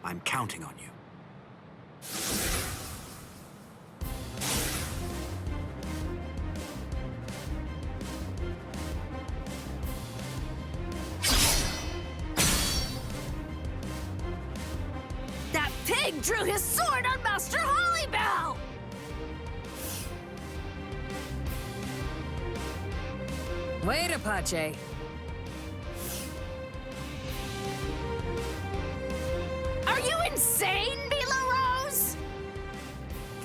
I'm counting on you. That pig drew his sword on Master Hollybell! Wait, Apache. Are you insane, Mila Rose?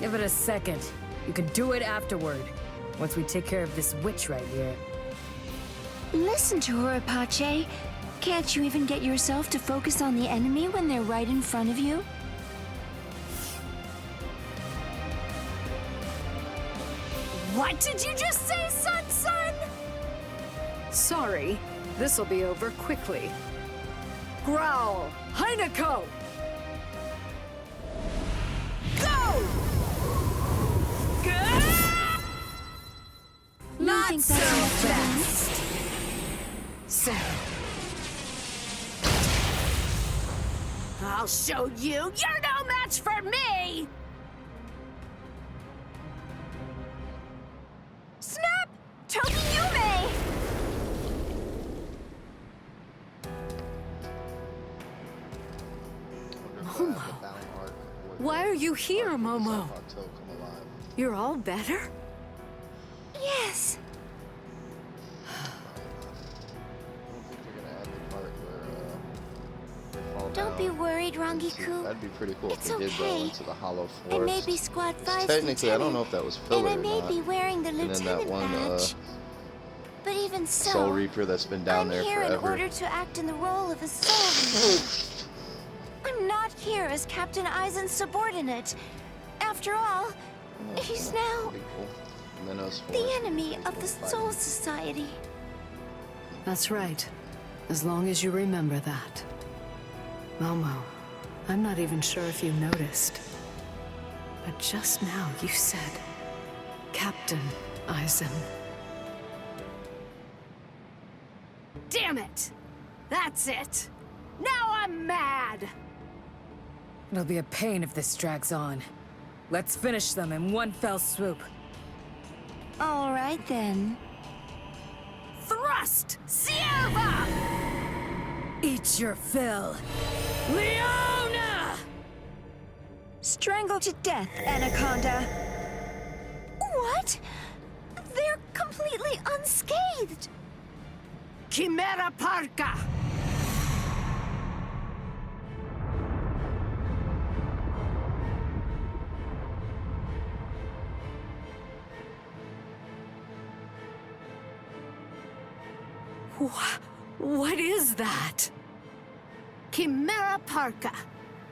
Give it a second. You can do it afterward, once we take care of this witch right here. Listen to her, Apache. Can't you even get yourself to focus on the enemy when they're right in front of you? What did you just say, son? Sorry, this'll be over quickly. Growl! Heineko! Go! Not think so that's fast. So, I'll show you. You're no match for me! Snap! Tokiyume! Why are you here, Momo? You're all better? Yes. Don't be worried, Rangiku. That'd be pretty cool It's if they did go okay. into the Hollow I Forest. may be Squad 5's Technically, I don't know if that was filler and I or may not. be wearing the And then lieutenant that one badge. But even so, Soul Reaper that's been down I'm there here forever. in order to act in the role of a Soul Reaper. I'm not here as Captain Aizen's subordinate. After all, he's now Pretty cool. Minnows the Forest, enemy pretty of cool the fight. Soul Society. That's right. As long as you remember that. Momo, I'm not even sure if you noticed. But just now you said, Captain Aizen. Damn it! That's it! Now I'm mad! it'll be a pain if this drags on. Let's finish them in one fell swoop. All right then. Thrust! Sierva! Eat your fill. Leona! Strangle to death, Anaconda. What? They're completely unscathed. Chimera Parka! What is that? Chimera Parka.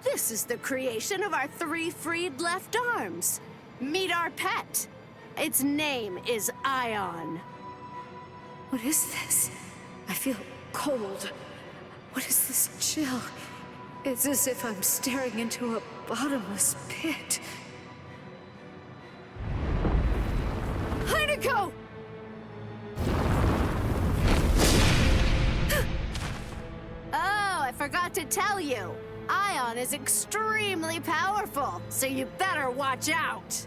This is the creation of our 3 freed left arms. Meet our pet. Its name is Ion. What is this? I feel cold. What is this chill? It's as if I'm staring into a bottomless pit. Heineko! Oh, I forgot to tell you. Ion is extremely powerful, so you better watch out.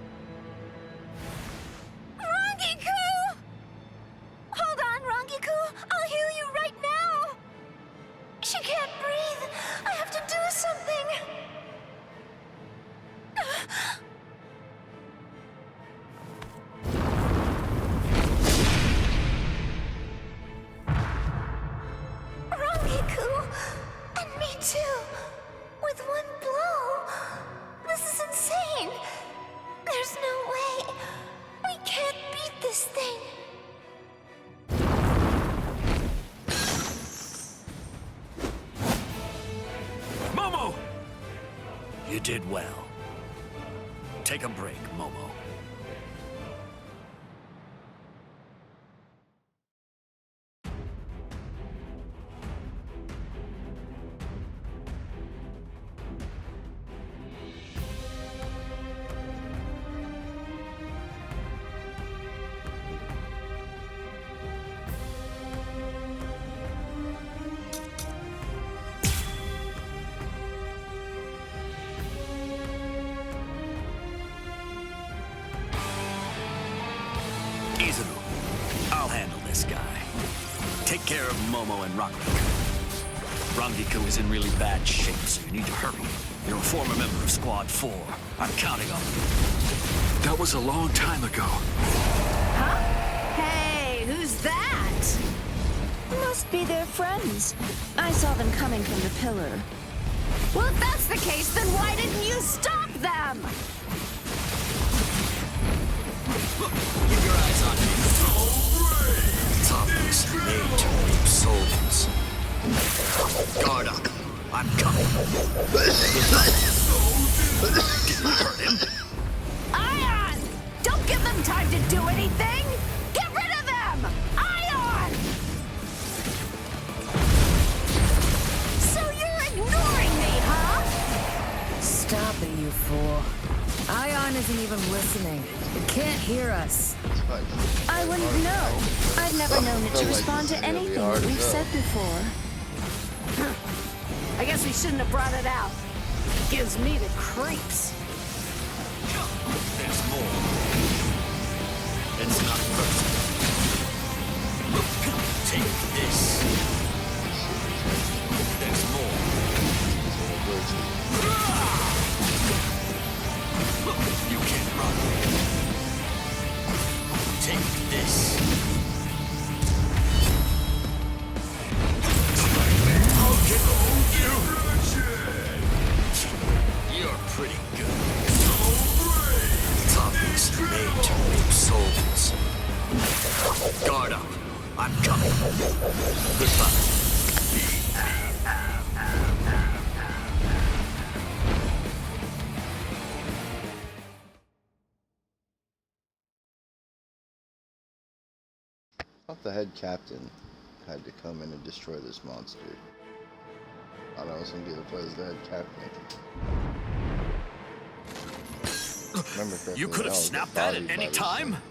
Rangiku! Hold on, Rangiku. I'll heal you right now. She can't breathe. I have to do something. Rangiku! And me too! With one blow! This is insane! There's no way! We can't beat this thing! Momo! You did well. Take a break, Momo. this guy. Take care of Momo and Rangiku. Rangiku is in really bad shape, so you need to hurry. You're a former member of Squad 4. I'm counting on you. That was a long time ago. Huh? Hey, who's that? Must be their friends. I saw them coming from the pillar. Well, if that's the case, then why didn't you stop them? Keep your eyes on me. Topics made to reap souls. Guard up. I'm coming. Didn't hurt him. Ion! Don't give them time to do anything! Get rid of them! Ion! So you're ignoring me, huh? Stop it, you fool. Ion isn't even listening. It can't hear us. I wouldn't know. I've never known it to respond to anything that we've said before. I guess we shouldn't have brought it out. Gives me the creeps. There's more. It's not personal. Take this. There's more. You can't run. Take this. I'll get hold you. You're pretty good. Topics made to reap souls. Guard up. I'm coming. Goodbye. I thought the head captain had to come in and destroy this monster. I thought I was gonna be the player as the head captain. Remember correctly, You could have was the snapped that body at any by this time. thing.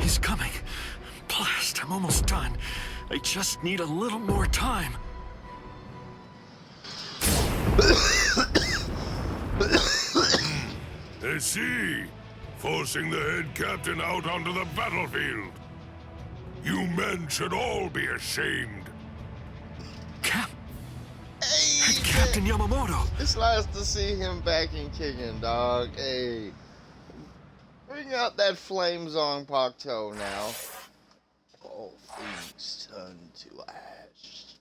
He's coming. Blast, I'm almost done. I just need a little more time. I see. Forcing the head captain out onto the battlefield. You men should all be ashamed. Head Hey, Captain Yamamoto. it's nice to see him back in kicking, dog. Hey, bring out that flames on Pakto now. All things turn to ash.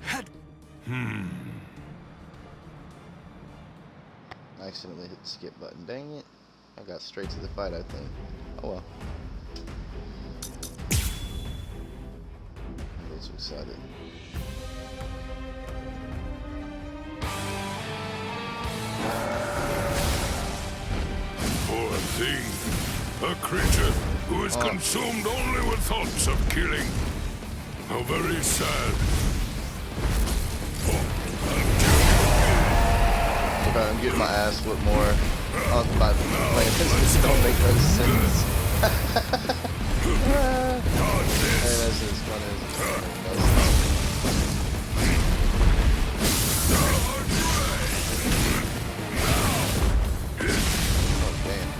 Head. I accidentally hit the skip button. Dang it. I got straight to the fight, I think. Oh well. I'm a little too excited. Poor thing. A creature who is consumed only with thoughts of killing. How very sad. Okay, I'm getting my ass whipped more by playing this. Don't make no sense. Hey, that's as funny as it does. Oh, damn.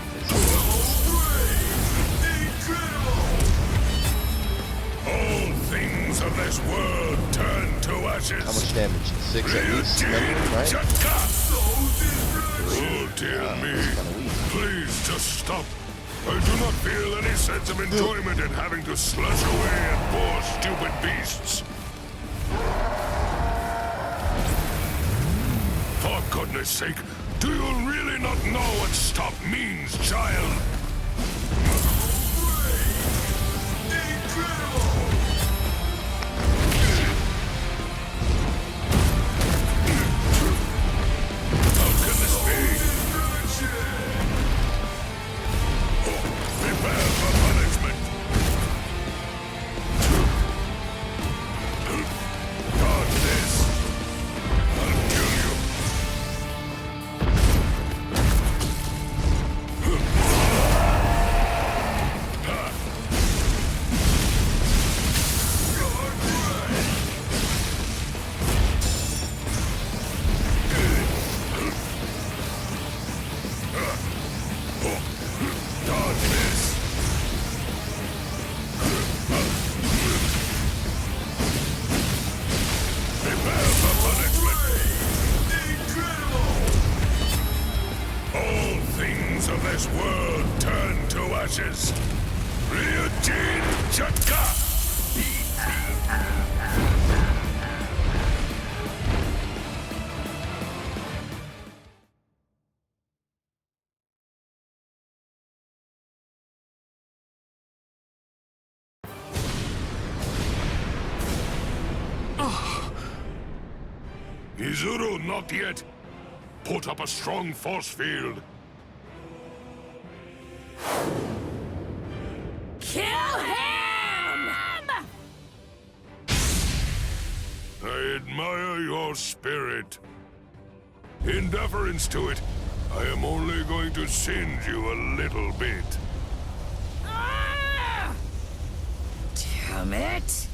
All things of this world turn to ashes. How much damage? 6 at least, minimum, right? Oh dear me. That's kinda weak. Please just stop. I do not feel any sense of enjoyment in having to slash away at poor stupid beasts. For goodness sake, do you really not know what stop means, child? pieces! Ryujin Chaka! Izuru, not yet. Put up a strong force field. Kill him! I admire your spirit. In deference to it, I am only going to singe you a little bit. Ah! Damn it!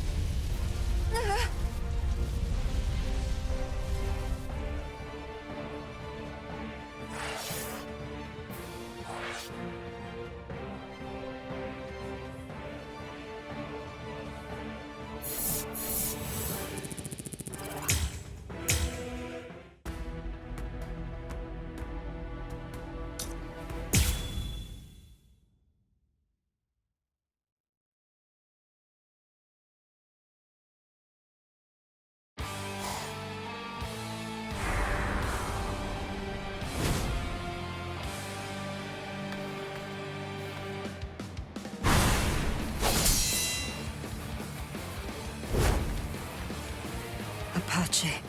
Apache,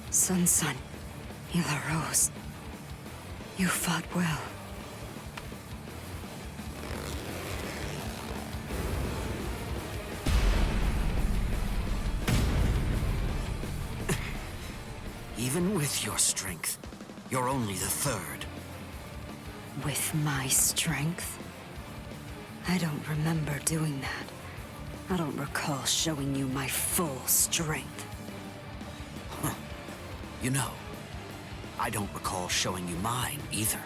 Sun, Hila Rose. You fought well. Even with your strength, you're only the third. With my strength? I don't remember doing that. I don't recall showing you my full strength. Huh. You know, I don't recall showing you mine either.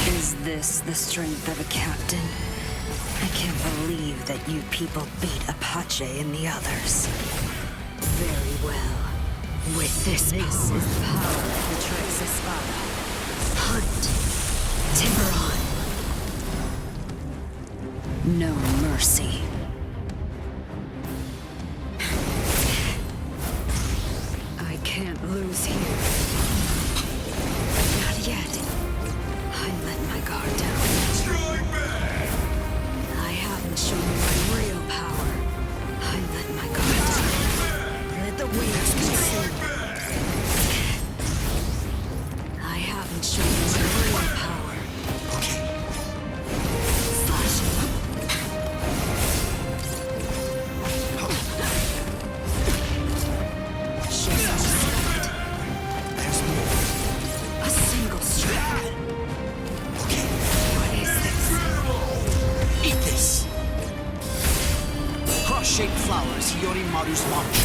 Is this the strength of a captain? I can't believe that you people beat Apache and the others. Very well. With this power, is the power of the Trex Espada. Hunt. Tiburon. No mercy. I can't lose here. Not yet. I let my guard down. I haven't shown you my real power. I let my guard down. Let the waves consume. I haven't shown you my real power. Slash. Show some respect. There's more. A single strike. What is this? Eat this! Cross-shaped flowers, Yorimaru's launch.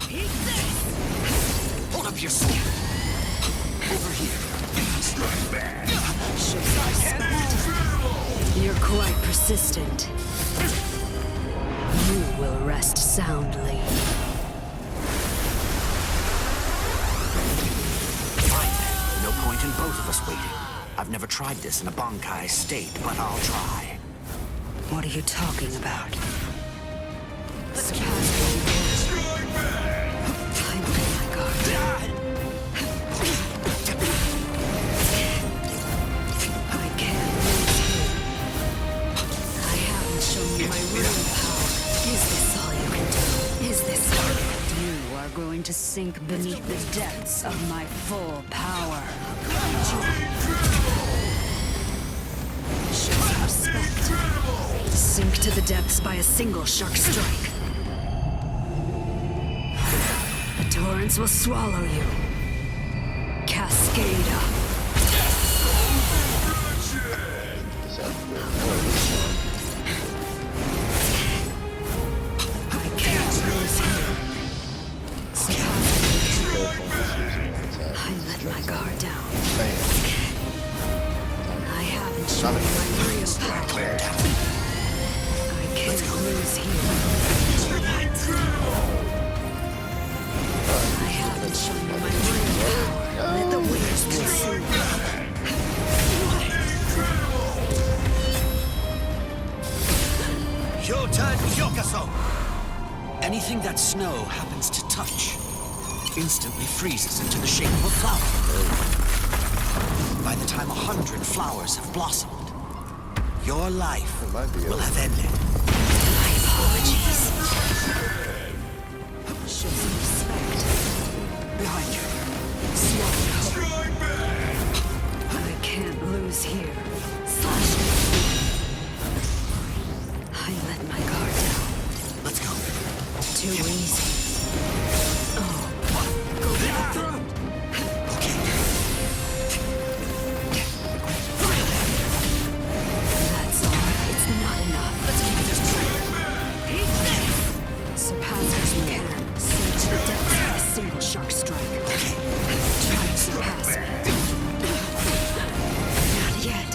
Eat this! Hold up your sword. Over here. Strike back. Show some respect. You're quite persistent. You will rest soundly. Fine then. No point in both of us waiting. I've never tried this in a Bankai state, but I'll try. What are you talking about? Surprise me. I let my guard down. I can't lose here. I haven't shown you my real power. Is this all you can do? Is this all? You are going to sink beneath the depths of my full power. Show some respect. Sink to the depths by a single shark strike. But torrents will swallow you. Cascada. I can't lose here. I let my guard down. I haven't shown my real power. I can't lose here. I haven't shown you my real power. Let the winners consume me. Your turn, Yokaso! Anything that snow happens to touch instantly freezes into the shape of a flower. By the time 100 flowers have blossomed, your life will have ended. My apologies. Show some respect. Behind you. Swallow. I can't lose here. Slash. I let my guard down. Let's go. Too easy. Oh, go for the throat. Okay. That's all. It's not enough. Let's keep this train. Surpassers can sink to the depths by a single shark strike. Try to surpass me. Not yet.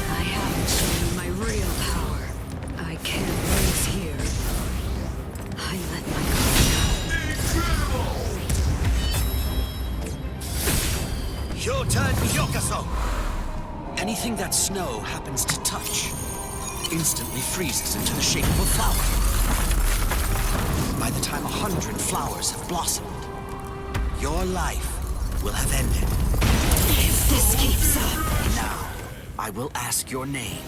I haven't shown you my real power. I can't lose here. I let my guard down. Your turn, Yokaso! Anything that snow happens to touch instantly freezes into the shape of a flower. By the time 100 flowers have blossomed, your life will have ended. If this keeps up. Now, I will ask your name,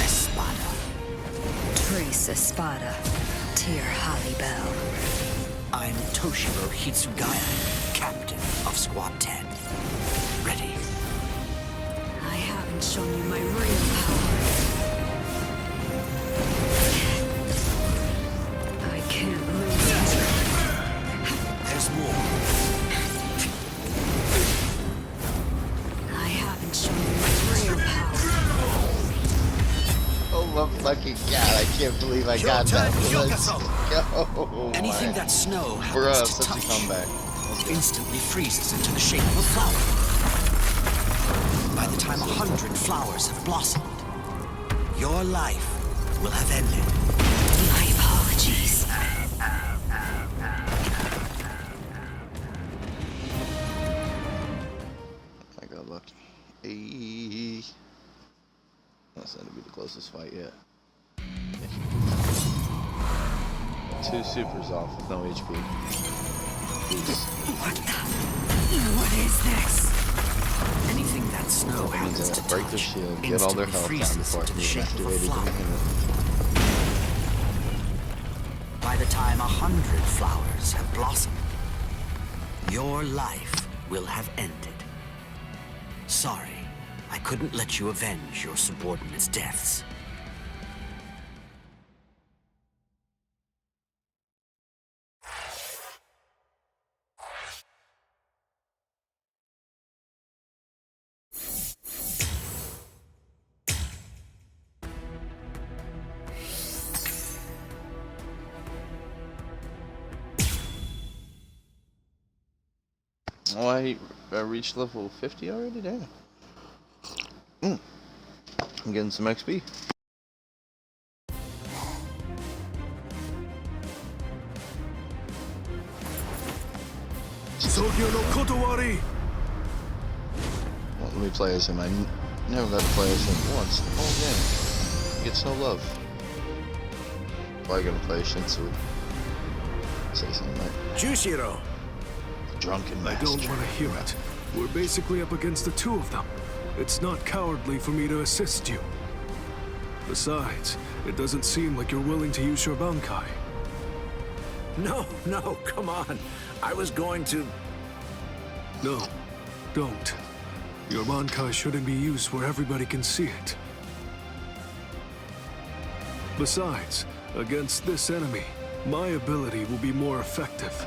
Espada. Trace Espada. Tear Halibel. I'm Toshiro Hitsugaya, captain of Squad 10. Ready? I haven't shown you my real power. I can't lose it. There's more. I haven't shown you my real power. Oh my fucking god, I can't believe I got that. Let's go. Anything that snow happens to such a touch comeback. instantly freezes into the shape of a flower. By the time 100 flowers have blossomed, your life will have ended. My apologies. I got lucky. Hey. That's going to be the closest fight yet. Two supers off with no HP. Jeez. What is this? Anything that snow That means happens I to gotta break their touch shield, get all their instantly health down freezes before I into can the get shape of a activated flower. and hit By the time 100 flowers have blossomed, your life will have ended. Sorry, I couldn't let you avenge your subordinates' deaths. Oh, I reached level 50 already? Damn. I'm getting some XP. Well, let me play as him. I never got to play as him once the whole game. He gets no love. Probably gonna play Shinsu. Say something like Jushiro! drunken I master. don't want to hear it. We're basically up against the two of them. It's not cowardly for me to assist you. Besides, it doesn't seem like you're willing to use your Bankai. No, come on. I was going to... No, don't. Your Bankai shouldn't be used where everybody can see it. Besides, against this enemy, my ability will be more effective.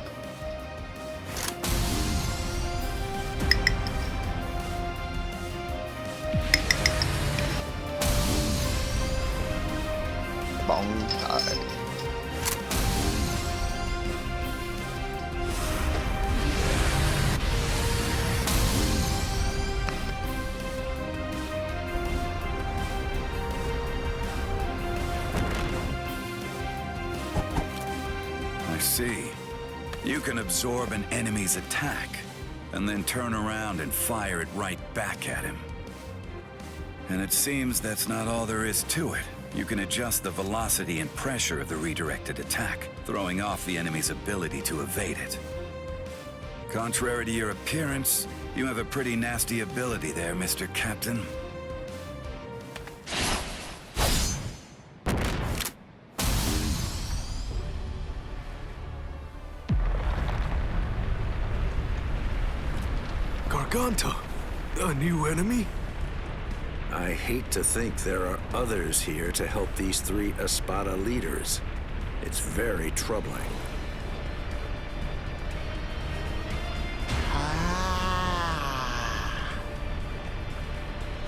Bankai. I see. You can absorb an enemy's attack, and then turn around and fire it right back at him. And it seems that's not all there is to it. You can adjust the velocity and pressure of the redirected attack, throwing off the enemy's ability to evade it. Contrary to your appearance, you have a pretty nasty ability there, Mr. Captain. Garganta? A new enemy? I hate to think there are others here to help these 3 Espada leaders. It's very troubling.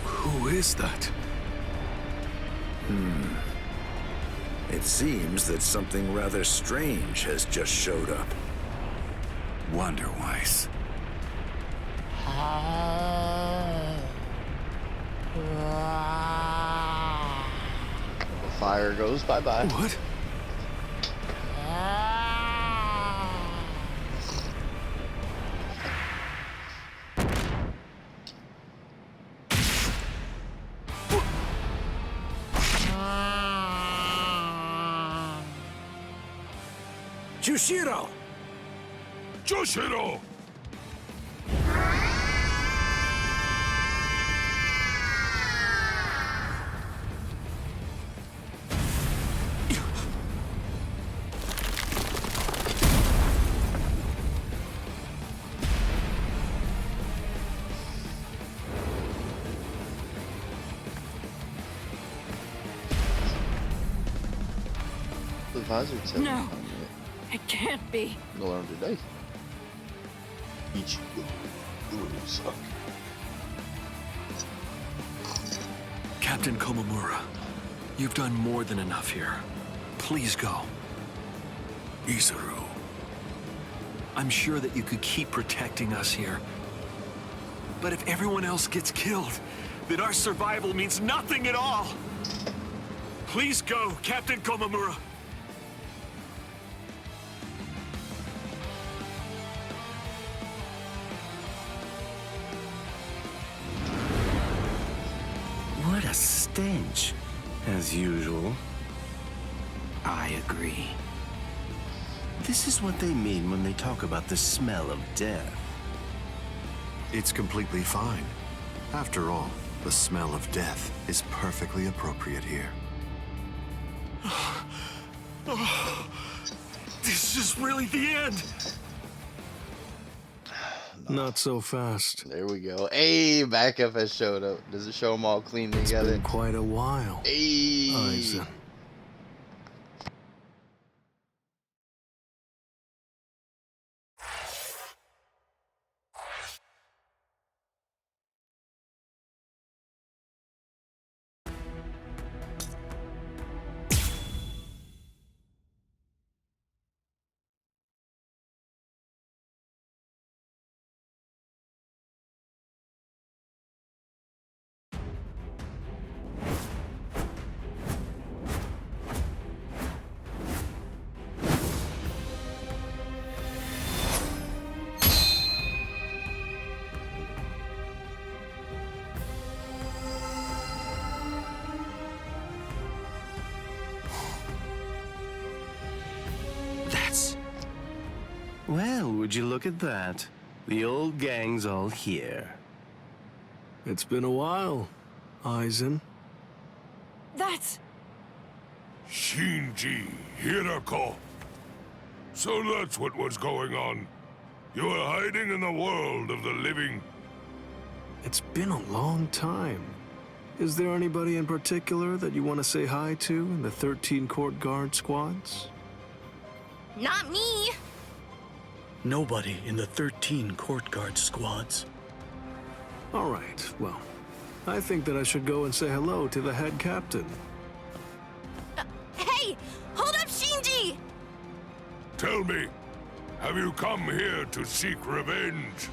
Who is that? It seems that something rather strange has just showed up. Wonderweiss. The fire goes bye-bye. What? Jushiro! Jushiro! The visor tells No, it can't be. you learn today. Ichigo. Suck. Captain Komamura, you've done more than enough here. Please go. Izuru. I'm sure that you could keep protecting us here. But if everyone else gets killed, then our survival means nothing at all. Please go, Captain Komamura. What a stench, as usual. I agree. This is what they mean when they talk about the smell of death. It's completely fine. After all, the smell of death is perfectly appropriate here. This is really the end. Not so fast. There we go. Hey, backup has showed up. Does it show them all clean It's together? been quite a while. Hey. Aizen. Well, would you look at that? The old gang's all here. It's been a while, Aizen. That's... Shinji Hirako. So that's what was going on. You were hiding in the world of the living. It's been a long time. Is there anybody in particular that you want to say hi to in the 13 Court Guard squads? Not me. Nobody in the 13 Court Guard squads. All right, well, I think that I should go and say hello to the head captain. Hey! Shinji! Hold up, Shinji! Tell me, have you come here to seek revenge?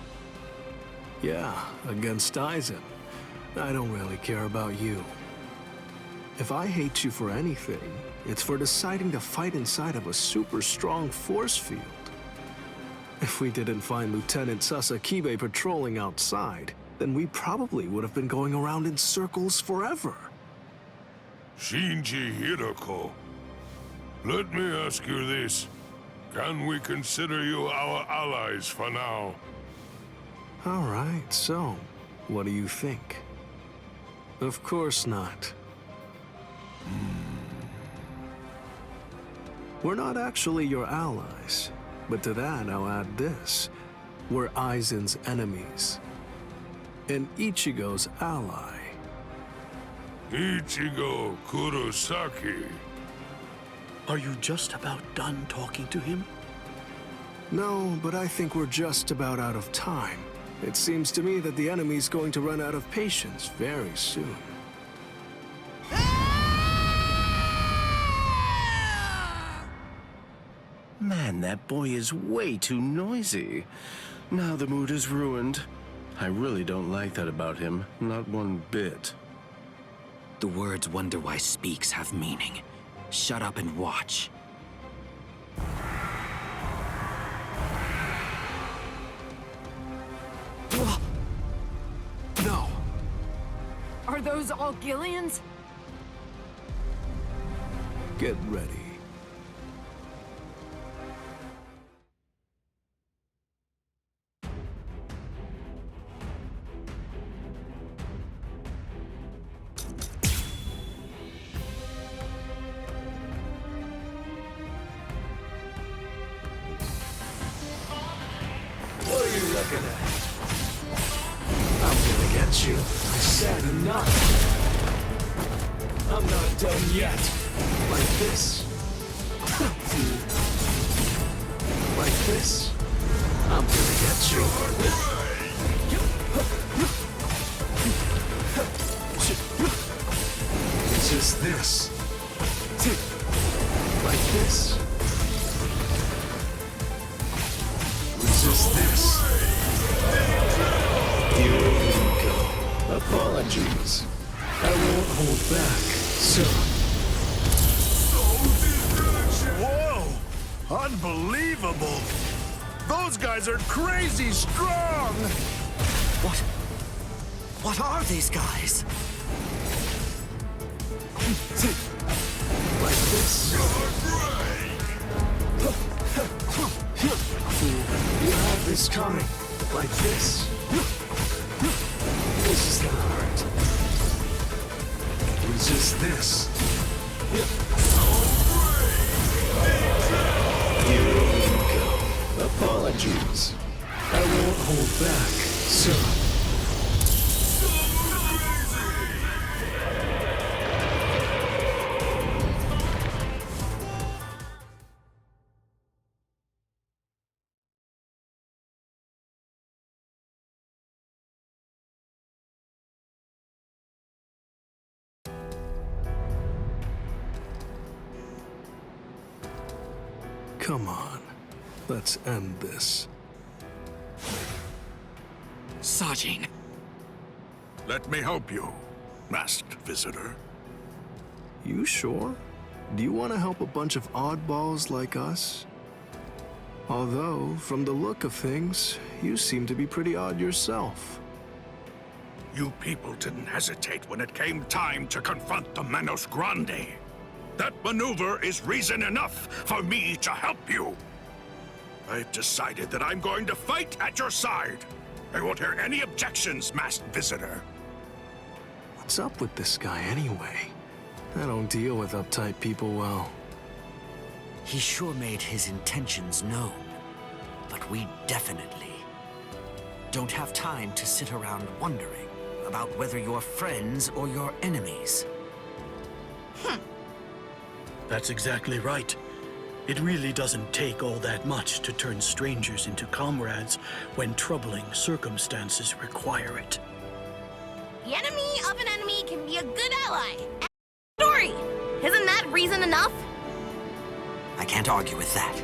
Yeah, against Aizen. I don't really care about you. If I hate you for anything, it's for deciding to fight inside of a super strong force field. If we didn't find Lieutenant Sasakibe patrolling outside, then we probably would have been going around in circles forever. Shinji Hiroko, let me ask you this. Can we consider you our allies for now? All right, so, what do you think? Of course not. We're not actually your allies, but to that I'll add this. We're Aizen's enemies. And Ichigo's ally. Ichigo Kurosaki. Are you just about done talking to him? No, but I think we're just about out of time. It seems to me that the enemy's going to run out of patience very soon. Man, that boy is way too noisy. Now the mood is ruined. I really don't like that about him, not one bit. The words "Wonder Why Speaks" have meaning. Shut up and watch. No. Are those all Gillians? Get ready. What are you looking at? I'm gonna get you. I said enough. I'm not done yet. Like this. Like this. I'm gonna get you. It's just this. Like this. Resist this. Here we go. Apologies. I won't hold back, sir. Whoa! Unbelievable! Those guys are crazy strong! What are these guys? Like this. You have this coming. Like this. This is gonna hurt. Resist this. Here we go. Apologies. I won't hold back, sir. Come on. Let's end this. Sajin. Let me help you, masked visitor. You sure? Do you want to help a bunch of oddballs like us? Although, from the look of things, you seem to be pretty odd yourself. You people didn't hesitate when it came time to confront the Manos Grande. That maneuver is reason enough for me to help you. I've decided that I'm going to fight at your side. I won't hear any objections, masked visitor. What's up with this guy anyway? I don't deal with uptight people well. He sure made his intentions known. But we definitely don't have time to sit around wondering about whether you're friends or you're enemies. That's exactly right. It really doesn't take all that much to turn strangers into comrades when troubling circumstances require it. The enemy of an enemy can be a good ally. Story! Isn't that reason enough? I can't argue with that.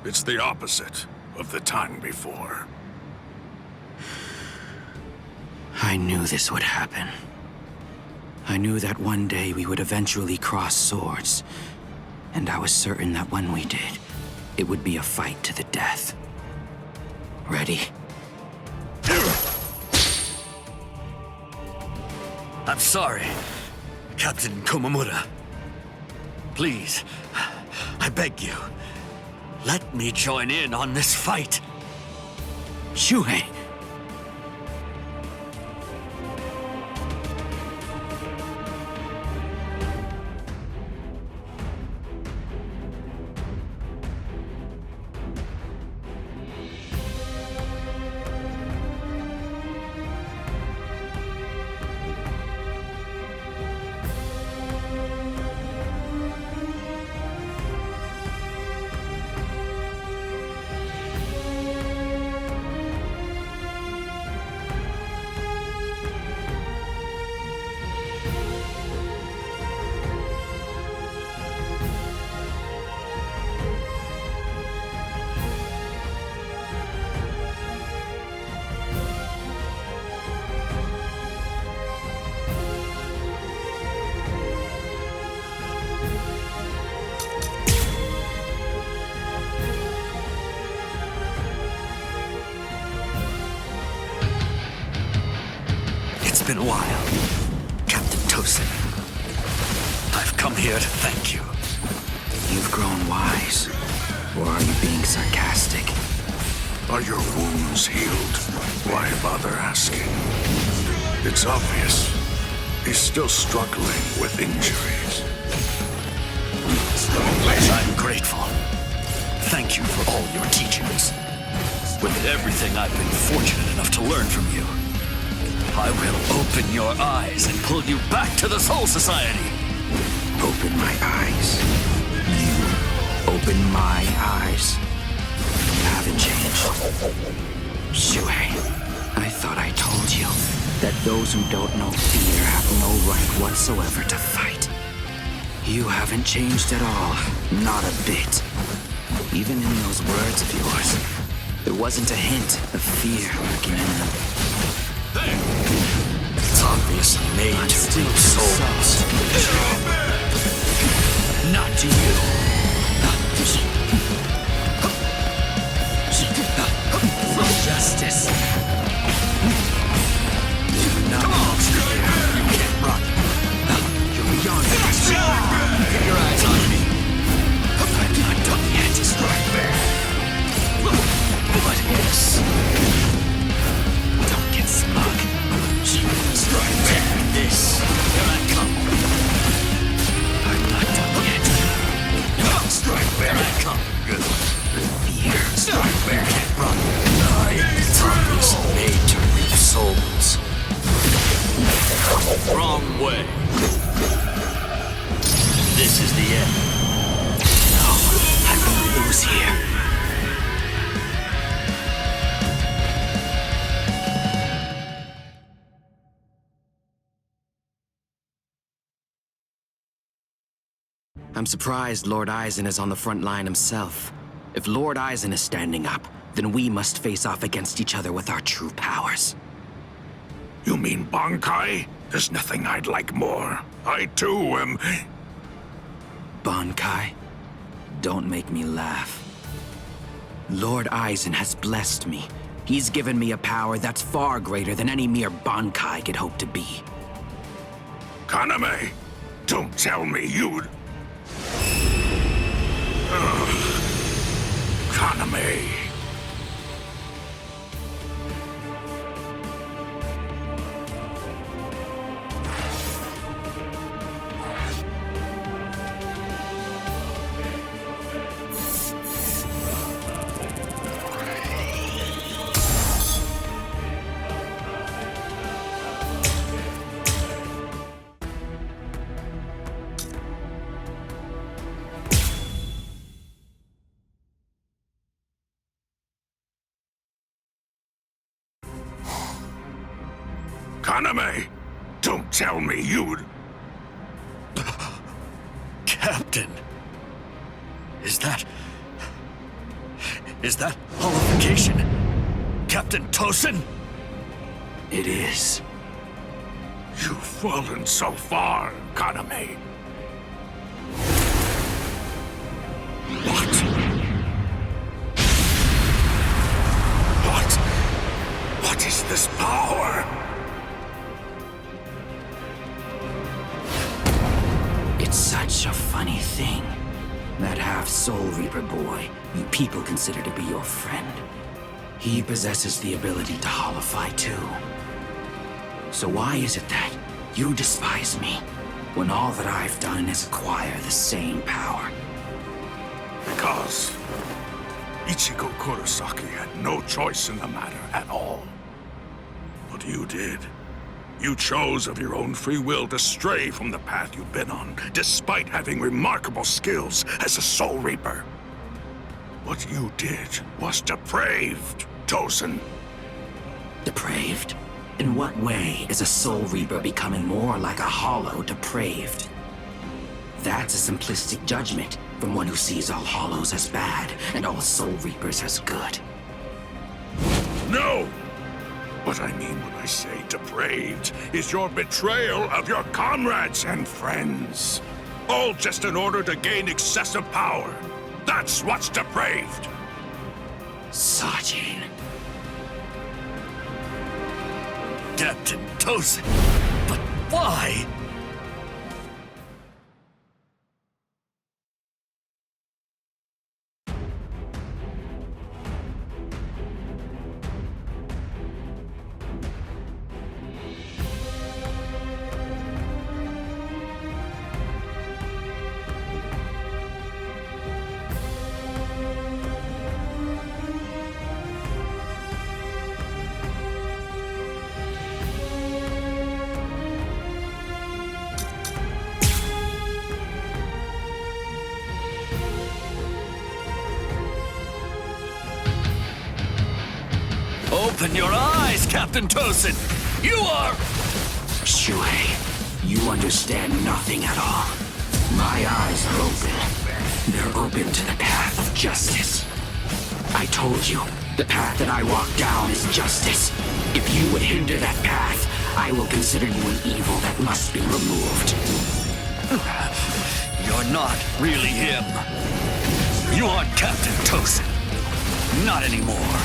It's the opposite of the time before. I knew this would happen. I knew that one day we would eventually cross swords. And I was certain that when we did, it would be a fight to the death. Ready? I'm sorry, Captain Komamura. Please, I beg you, let me join in on this fight. Shuhei! It's been a while, Captain Tosin. I've come here to thank you. You've grown wise. Or are you being sarcastic? Are your wounds healed? Why bother asking? It's obvious. He's still struggling with injuries. I'm grateful. Thank you for all your teachings. With everything I've been fortunate enough to learn from you, I will open your eyes and pull you back to the Soul Society. Open my eyes. You open my eyes. You haven't changed. Shuhei, I thought I told you that those who don't know fear have no right whatsoever to fight. You haven't changed at all. Not a bit. Even in those words of yours, there wasn't a hint of fear lurking in them. It's obviously made to reap souls. Not to you. Justice. Not fear. You can't run. You're beyond this. Get your eyes on me. I'm not done yet. Strike back. What is? Don't get smug. Strike back. This. Here I come. I'm not done yet. Strike back. Here I come. Good. Fear. Strike back. Can't run. It's obviously made to reap souls. Wrong way. This is the end. No, I will lose here. I'm surprised Lord Aizen is on the front line himself. If Lord Aizen is standing up, then we must face off against each other with our true powers. You mean Bankai? There's nothing I'd like more. I too am... Bankai? Don't make me laugh. Lord Aizen has blessed me. He's given me a power that's far greater than any mere Bankai could hope to be. Kaname, don't tell me you'd... Kaname... Kaname, don't tell me you'd... Captain! Is that hollification? Captain Tosin? It is. You've fallen so far, Kaname. What is this power? It's such a funny thing. That half-Soul Reaper boy you people consider to be your friend. He possesses the ability to hollify too. So why is it that you despise me, when all that I've done is acquire the same power? Because Ichigo Kurosaki had no choice in the matter at all. But you did. You chose of your own free will to stray from the path you've been on, despite having remarkable skills as a Soul Reaper. What you did was depraved, Tosin. Depraved? In what way is a Soul Reaper becoming more like a hollow depraved? That's a simplistic judgment from one who sees all hollows as bad and all Soul Reapers as good. No! What I mean when I say depraved is your betrayal of your comrades and friends. All just in order to gain excessive power. That's what's depraved. Sajin. Captain Tosin. But why? Open your eyes, Captain Tosin! You are... Shuhei, you understand nothing at all. My eyes are open. They're open to the path of justice. I told you, the path that I walk down is justice. If you would hinder that path, I will consider you an evil that must be removed. You're not really him. You aren't Captain Tosin. Not anymore.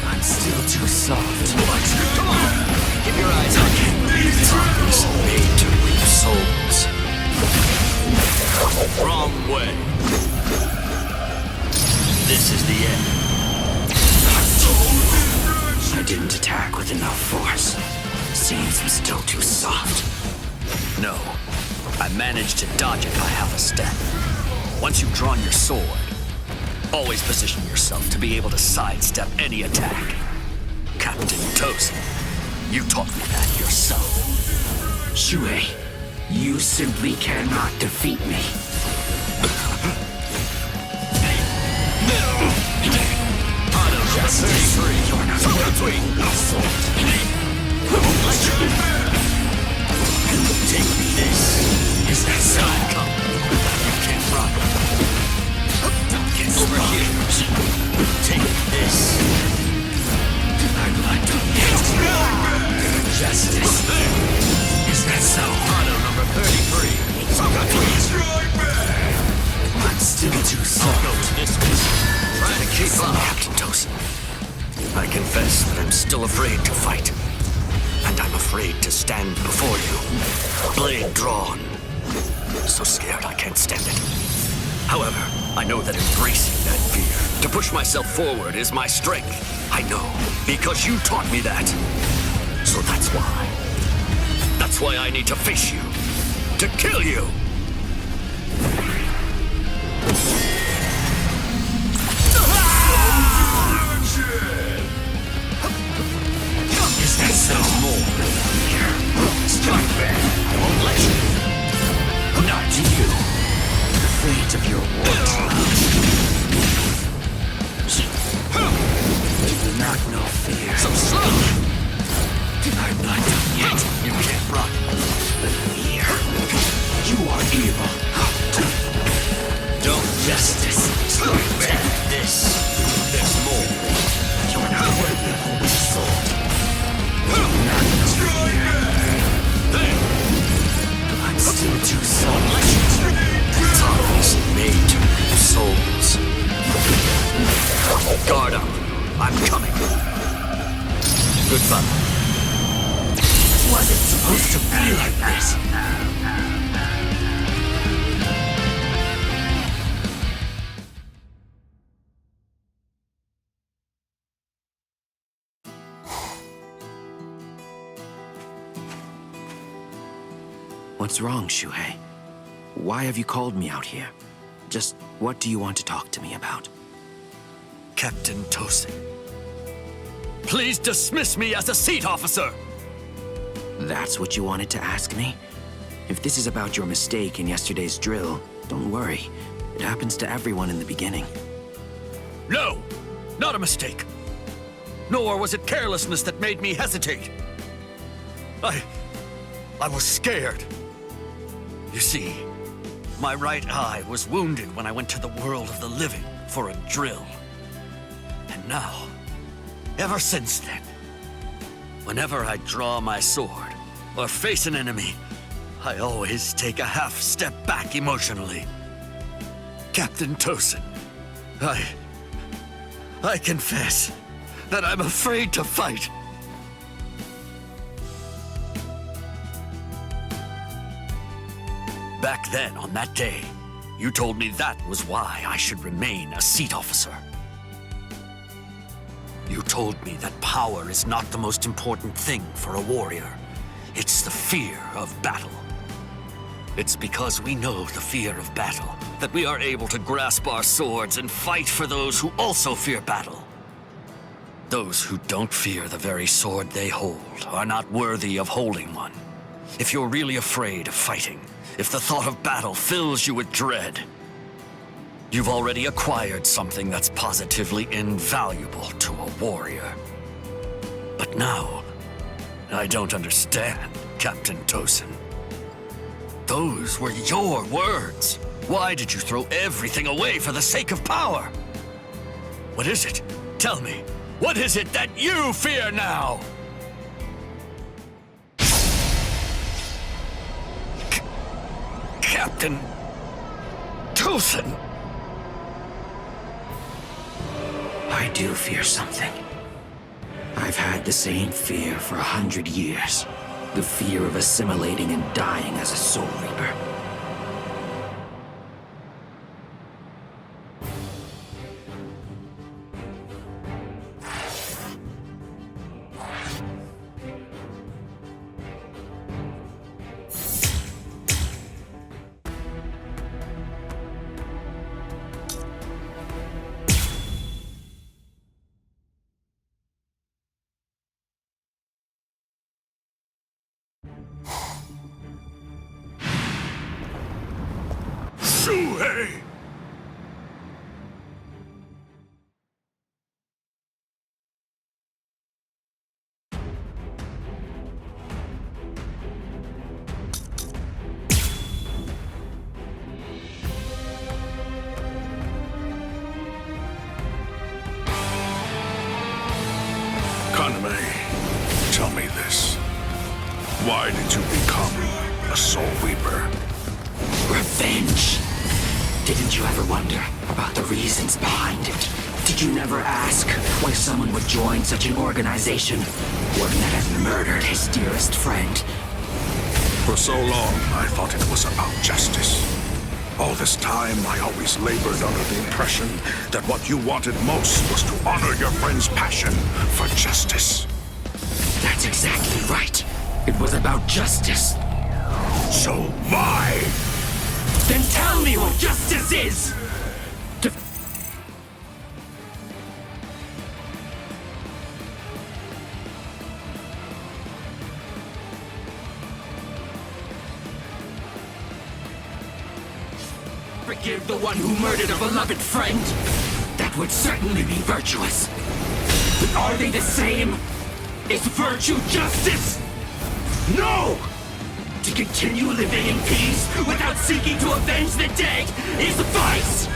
I'm still too soft. What? Come on! Keep your eyes on me. These arms made to reap souls. Wrong way. This is the end. I didn't attack with enough force. Seems I'm still too soft. No. I managed to dodge it by half a step. Once you've drawn your sword, always position yourself to be able to sidestep any attack. Captain Tosin, you taught me that yourself. Shuhei, you simply cannot defeat me. Justice, you're not between us. I won't let you. Take this. Is that so? Come. You can't run. Get over here. Take this. I'd like to get justice. Is that so? Auto number 33. I'm still too slow. I'll go with this one. Try to keep up. Captain Tosin. I confess that I'm still afraid to fight. And I'm afraid to stand before you. Blade drawn. So scared I can't stand it. However, I know that embracing that fear, to push myself forward, is my strength. I know, because you taught me that. So that's why. That's why I need to face you. To kill you! Is that so? More here. Strike back. I won't let you. Not you. The fate of your world. You do not know fear. So slow! I'd like to hit. You can't run. Fear. You are evil. Don't justice. Strike back. This. There's more. You're not worthy of holding a sword. Not fear. I'm still too slow. Tunnels made to reap souls. Guard up. I'm coming. Goodbye. Was it supposed to be like this? What's wrong, Shuhei? Why have you called me out here? Just what do you want to talk to me about? Captain Tosin. Please dismiss me as a seat officer! That's what you wanted to ask me? If this is about your mistake in yesterday's drill, don't worry. It happens to everyone in the beginning. No! Not a mistake! Nor was it carelessness that made me hesitate. I was scared. You see, my right eye was wounded when I went to the world of the living for a drill. And now, ever since then, whenever I draw my sword or face an enemy, I always take a half step back emotionally. Captain Tosin, I confess that I'm afraid to fight. Back then, on that day, you told me that was why I should remain a seat officer. You told me that power is not the most important thing for a warrior. It's the fear of battle. It's because we know the fear of battle that we are able to grasp our swords and fight for those who also fear battle. Those who don't fear the very sword they hold are not worthy of holding one. If you're really afraid of fighting, if the thought of battle fills you with dread, you've already acquired something that's positively invaluable to a warrior. But now, I don't understand, Captain Tosin. Those were your words. Why did you throw everything away for the sake of power? What is it? Tell me. What is it that you fear now? Captain Tosin! I do fear something. I've had the same fear for 100 years. The fear of assimilating and dying as a Soul Reaper. Shuhei! Why did you become a Soul Reaper? Revenge. Didn't you ever wonder about the reasons behind it? Did you never ask why someone would join such an organization, one that had murdered his dearest friend? For so long, I thought it was about justice. All this time, I always labored under the impression that what you wanted most was to honor your friend's passion for justice. That's exactly right. It was about justice. So why? Then tell me what justice is! Forgive the one who murdered a beloved friend. That would certainly be virtuous. But are they the same? Is virtue justice? No! To continue living in peace without seeking to avenge the dead is vice!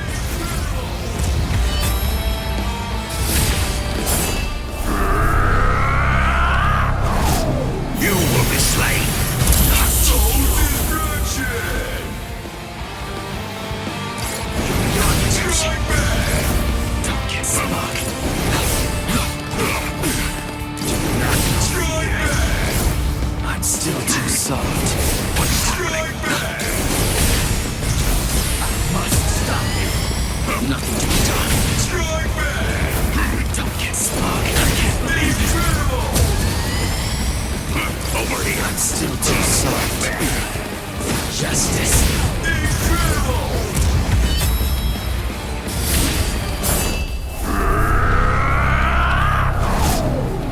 You will be slain! Don't get smug. I'm still too soft. What's happening? I must stop him. Nothing to be done. Don't get smug. I can't believe it. Over here. I'm still too soft. Justice.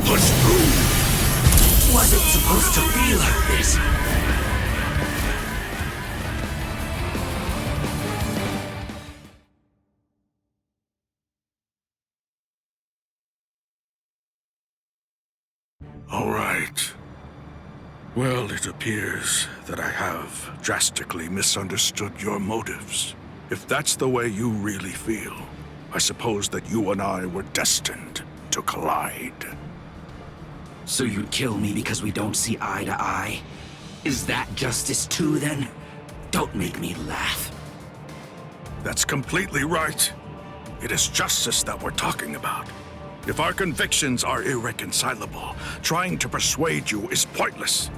Push through. Wasn't supposed to be like this. All right. Well, it appears that I have drastically misunderstood your motives. If that's the way you really feel, I suppose that you and I were destined to collide. So you'd kill me because we don't see eye to eye? Is that justice too, then? Don't make me laugh. That's completely right. It is justice that we're talking about. If our convictions are irreconcilable, trying to persuade you is pointless.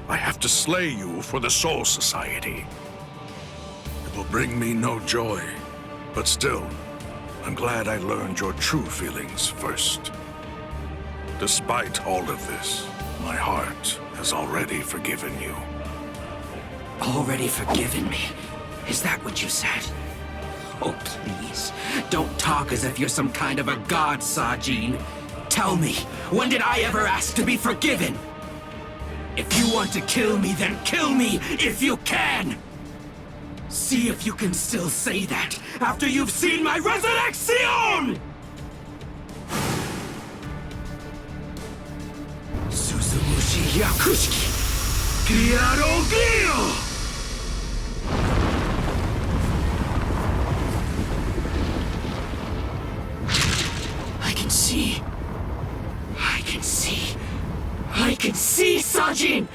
I have to slay you for the Soul Society. It will bring me no joy, but still, I'm glad I learned your true feelings first. Despite all of this, my heart has already forgiven you. Already forgiven me? Is that what you said? Oh, please. Don't talk as if you're some kind of a god, Sajin. Tell me, when did I ever ask to be forgiven? If you want to kill me, then kill me if you can! See if you can still say that after you've seen my resurrection! Suzumushi Yakushiki! Pieroglio! I can see, Sajin!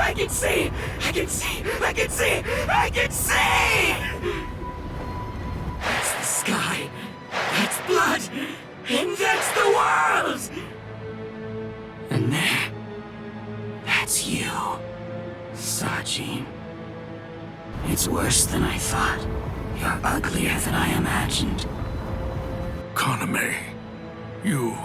I can see! That's the sky, that's blood, and that's the world! And there, that's you, Sajin. It's worse than I thought. You're uglier than I imagined. Kaname, you...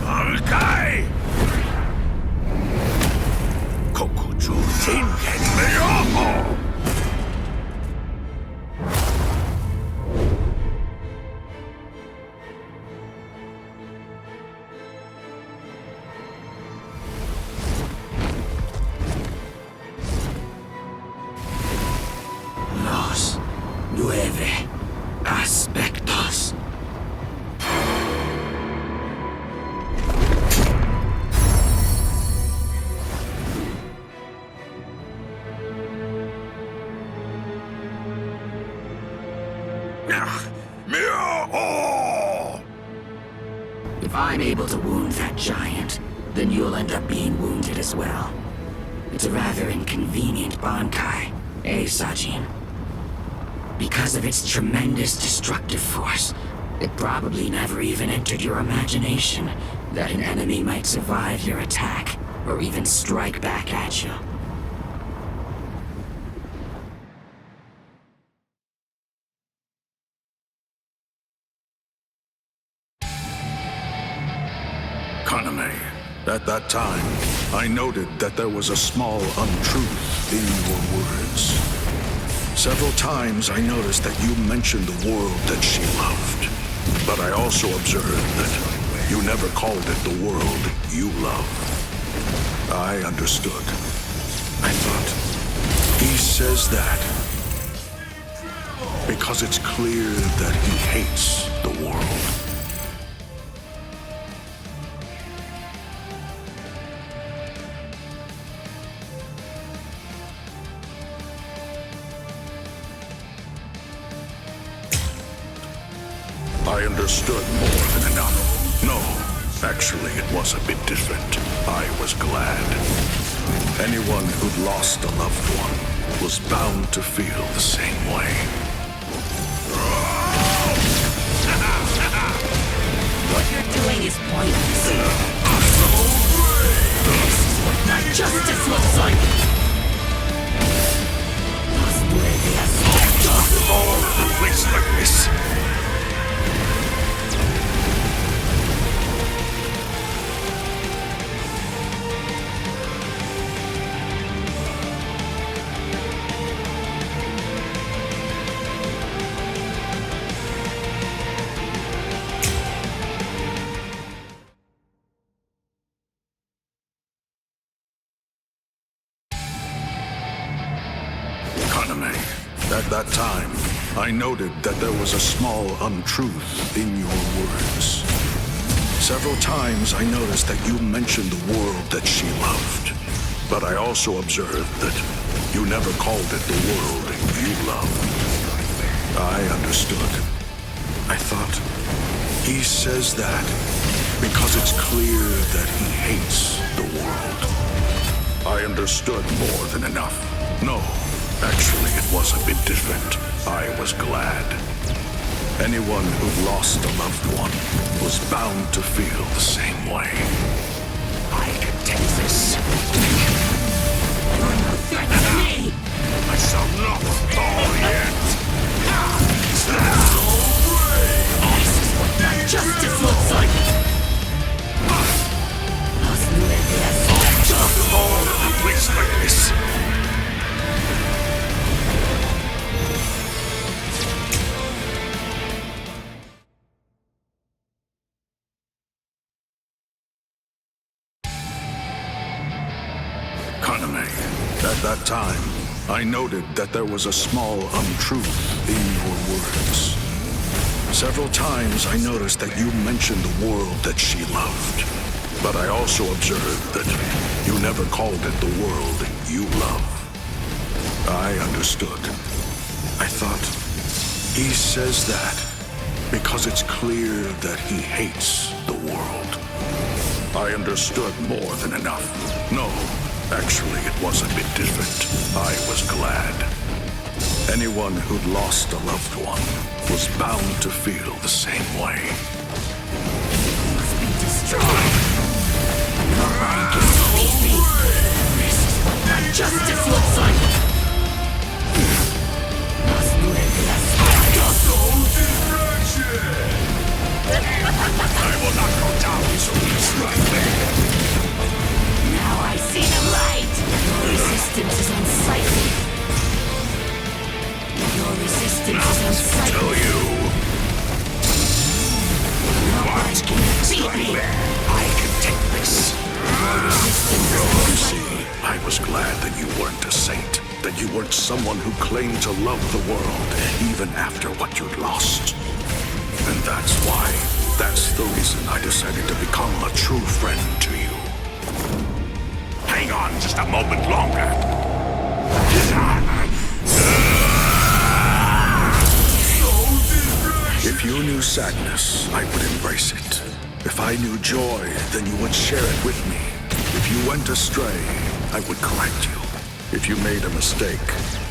Alkai! Kokuju Tingen Meoho! Los 9 aspectos. If I'm able to wound that giant, then you'll end up being wounded as well. It's a rather inconvenient Bankai, eh, Sajin? Because of its tremendous destructive force, it probably never even entered your imagination that an enemy might survive your attack, or even strike back at you. Kaname, at that time, I noted that there was a small untruth in your words. Several times I noticed that you mentioned the world that she loved, but I also observed that you never called it the world you love. I understood. I thought, he says that because it's clear that he hates the world. I understood more than enough. No, actually, it was a bit different. I was glad. Anyone who'd lost a loved one was bound to feel the same way. What you're doing is pointless. This is what my justice looks like! All a place like this. At that time, I noted that there was a small untruth in your words. Several times I noticed that you mentioned the world that she loved, but I also observed that you never called it the world you love. I understood. I thought, he says that because it's clear that he hates the world. I understood more than enough. No. Actually, it was a bit different. I was glad. Anyone who lost a loved one was bound to feel the same way. I can take this. You're no threat to me! I shall not fall yet! This is what my justice looks like! All a place like this. At that time, I noted that there was a small untruth in your words. Several times I noticed that you mentioned the world that she loved, but I also observed that you never called it the world you love. I understood. I thought, he says that because it's clear that he hates the world. I understood more than enough. No. Actually, it was a bit different. I was glad. Anyone who'd lost a loved one was bound to feel the same way. You must be destroyed. Your mind can defeat me. This is what my justice looks like. I will not go down so easily. Now I see the light! Your resistance is unsightly. Your resistance is unsightly. Tell you. Nobody can beat me! I can take this. Your resistance is You unsightly. see, I was glad that you weren't a saint. That you weren't someone who claimed to love the world, even after what you'd lost. And that's why. That's the reason I decided to become a true friend to you. Hang on just a moment longer. If you knew sadness, I would embrace it. If If I knew joy, then you would share it with me. If you went astray, I would correct you. If you made a mistake,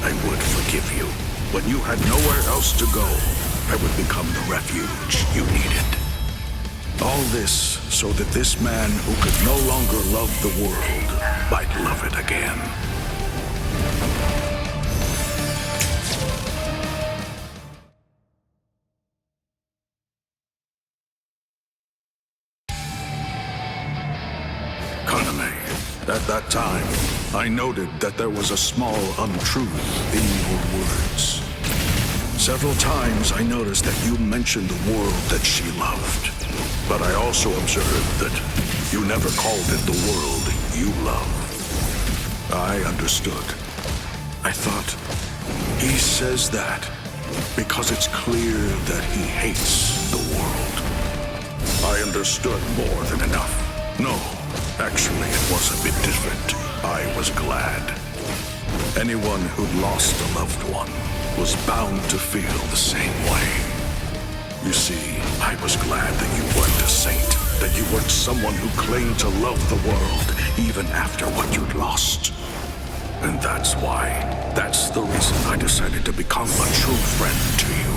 I would forgive you. When you had nowhere else to go, I would become the refuge you needed. All this so that this man who could no longer love the world might love it again. At that time, I noted that there was a small untruth in your words. Several times I noticed that you mentioned the world that she loved, but I also observed that you never called it the world you love. I understood. I thought, he says that because it's clear that he hates the world. I understood more than enough. No. Actually, it was a bit different. I was glad. Anyone who'd lost a loved one was bound to feel the same way. You see, I was glad that you weren't a saint, that you weren't someone who claimed to love the world even after what you'd lost. And that's the reason I decided to become a true friend to you.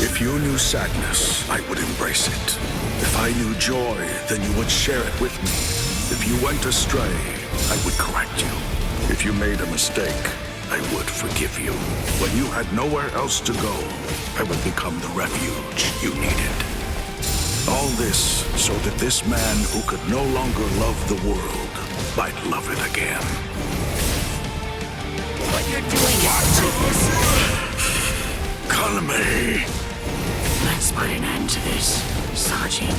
If you knew sadness, I would embrace it. If I knew joy, then you would share it with me. If you went astray, I would correct you. If you made a mistake, I would forgive you. When you had nowhere else to go, I would become the refuge you needed. All this so that this man who could no longer love the world might love it again. What you're doing is Kaname! Let's put an end to this, Sajin.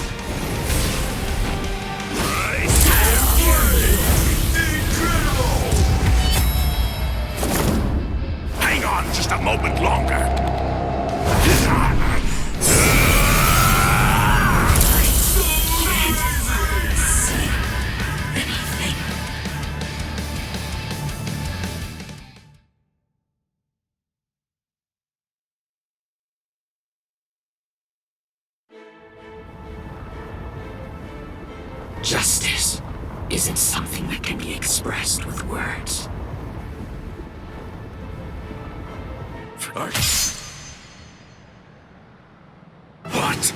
Hang on just a moment longer. Justice isn't something that can be expressed with words. What?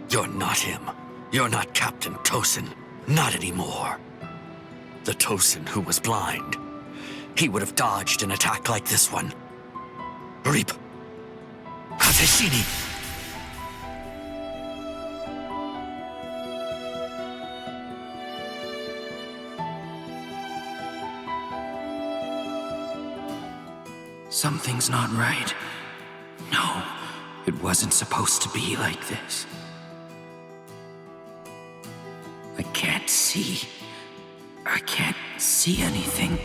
You're not him. You're not Captain Tosin. Not anymore. The Tosin who was blind. He would have dodged an attack like this one. Reap. Hateshini. Something's not right. No, it wasn't supposed to be like this. I can't see. I can't see anything.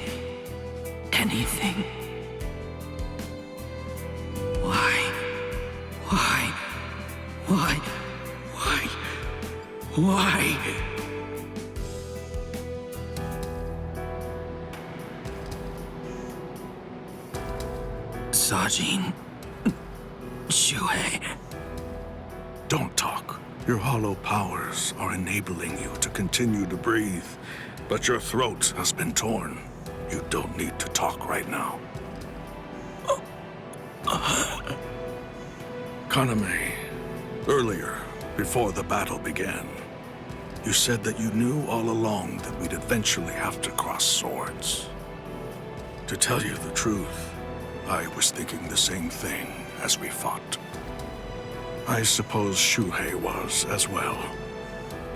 Anything. Why? Why? Why? Why? Why? Sajin. Shuhei. Don't talk. Your hollow powers are enabling you to continue to breathe, but your throat has been torn. You don't need to talk right now. Kaname, earlier, before the battle began, you said that you knew all along that we'd eventually have to cross swords. To tell you the truth, I was thinking the same thing as we fought. I suppose Shuhei was as well.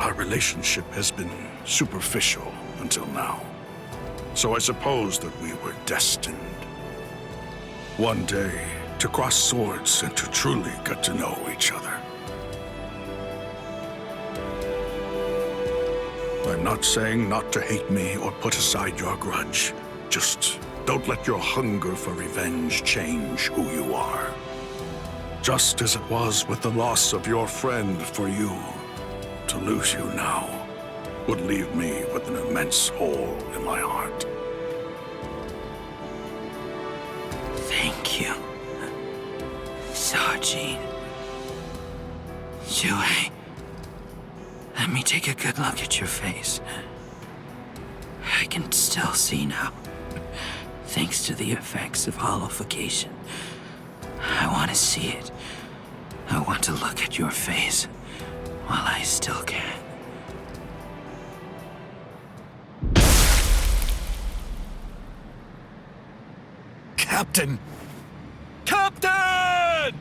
Our relationship has been superficial until now. So I suppose that we were destined. One day, to cross swords and to truly get to know each other. I'm not saying not to hate me or put aside your grudge. Just don't let your hunger for revenge change who you are. Just as it was with the loss of your friend for you, to lose you now would leave me with an immense hole in my heart. Thank you, Sajin. Sajin. Yue, let me take a good look at your face. I can still see now, thanks to the effects of hollowification. I want to see it. I want to look at your face while I still can. Captain! Captain!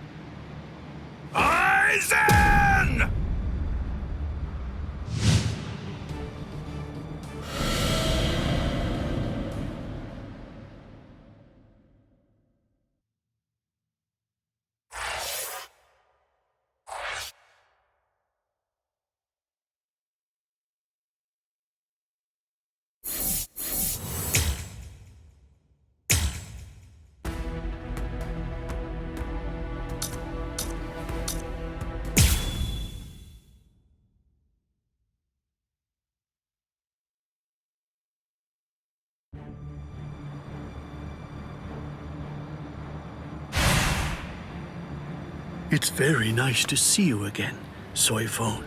Aizen! It's very nice to see you again, Soifone.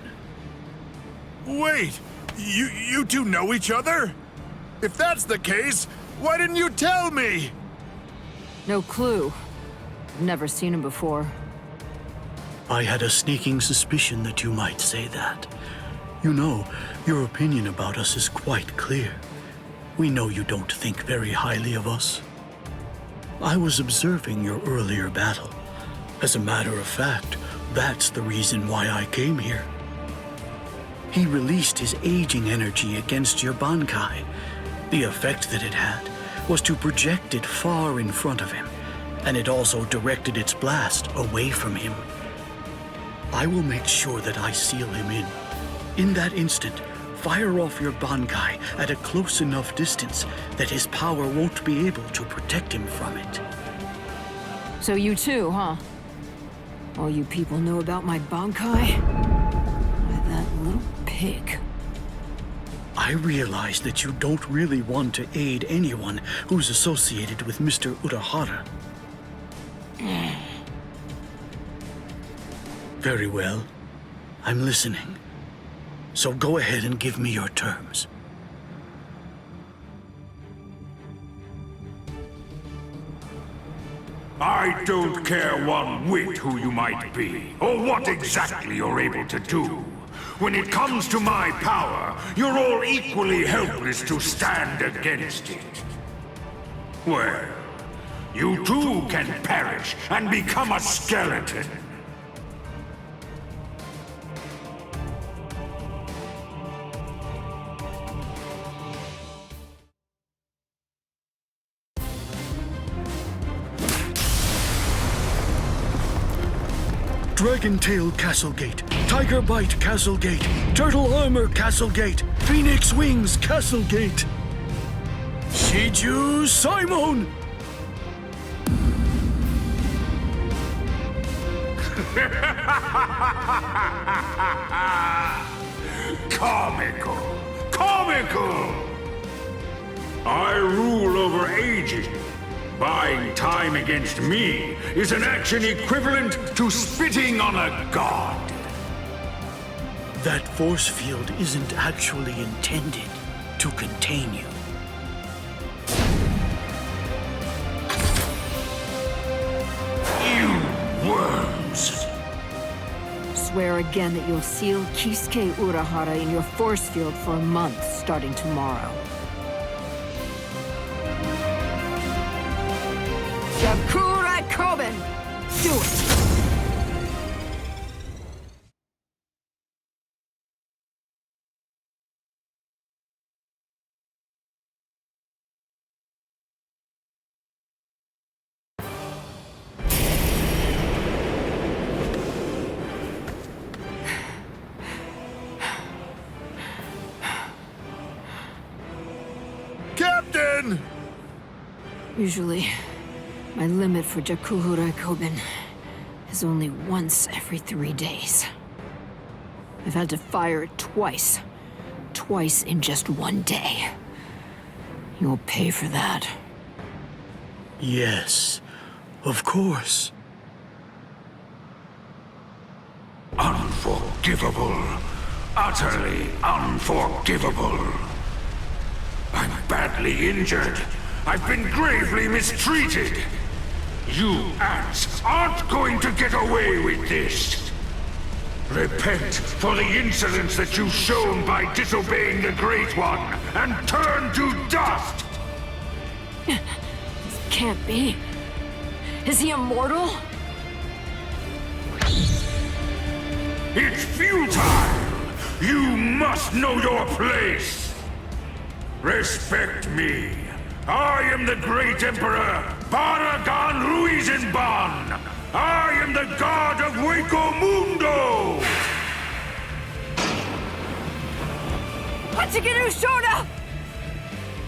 Wait! You two know each other? If that's the case, why didn't you tell me? No clue. I've never seen him before. I had a sneaking suspicion that you might say that. You know, your opinion about us is quite clear. We know you don't think very highly of us. I was observing your earlier battle. As a matter of fact, that's the reason why I came here. He released his aging energy against your Bankai. The effect that it had was to project it far in front of him, and it also directed its blast away from him. I will make sure that I seal him in. In that instant, fire off your Bankai at a close enough distance that his power won't be able to protect him from it. So you too, huh? All you people know about my Bankai? Why, that little pig. I realize that you don't really want to aid anyone who's associated with Mr. Urahara. Very well. I'm listening. So go ahead and give me your terms. I don't care one whit who you might be, or what exactly you're able to do. When it comes to my power, you're all equally helpless to stand against it. Well, you too can perish and become a skeleton. Dragon Tail Castlegate, Tiger Bite Castlegate, Turtle Armor Castlegate, Phoenix Wings Castlegate, Shiju Simon! Comical! Comical! I rule over aging. Buying time against me is an action equivalent to spitting on a god. That force field isn't actually intended to contain you. You worms! Swear again that you'll seal Kisuke Urahara in your force field for a month starting tomorrow. Jakura Koben! Do it! Captain! Usually, my limit for Jakura Koben is only once every 3 days. I've had to fire it twice. Twice in just 1 day. You'll pay for that. Yes, of course. unforgivable. Utterly unforgivable. I'm badly injured. I've been gravely mistreated. You ants aren't going to get away with this. Repent for the insolence that you've shown by disobeying the Great One, and turn to dust! This can't be. Is he immortal? It's futile! You must know your place! Respect me. I am the great Emperor Baragan Ruizenban! I am the god of Hueco Mundo! Hachiguru Shoda!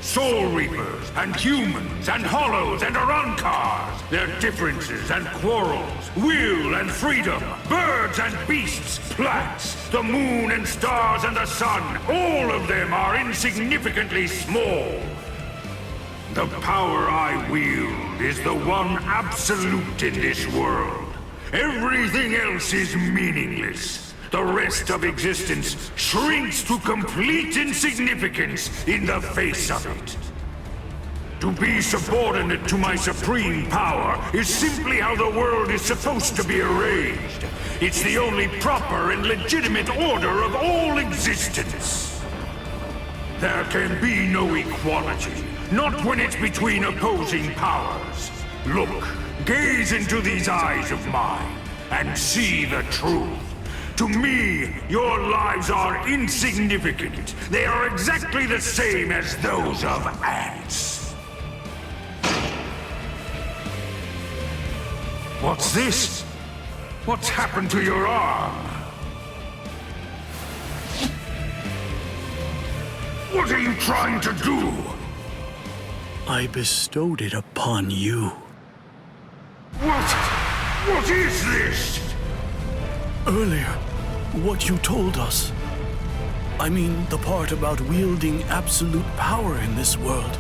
Soul Reapers, and humans, and Hollows, and Arankars, their differences and quarrels, will and freedom, birds and beasts, plants, the moon and stars and the sun, all of them are insignificantly small. The power I wield is the one absolute in this world. Everything else is meaningless. The rest of existence shrinks to complete insignificance in the face of it. To be subordinate to my supreme power is simply how the world is supposed to be arranged. It's the only proper and legitimate order of all existence. There can be no equality, not when it's between opposing powers. Look, gaze into these eyes of mine, and see the truth. To me, your lives are insignificant. They are exactly the same as those of ants. What's this? What's happened to your arm? What are you trying to do? I bestowed it upon you. What is this? Earlier, what you told us. I mean, the part about wielding absolute power in this world.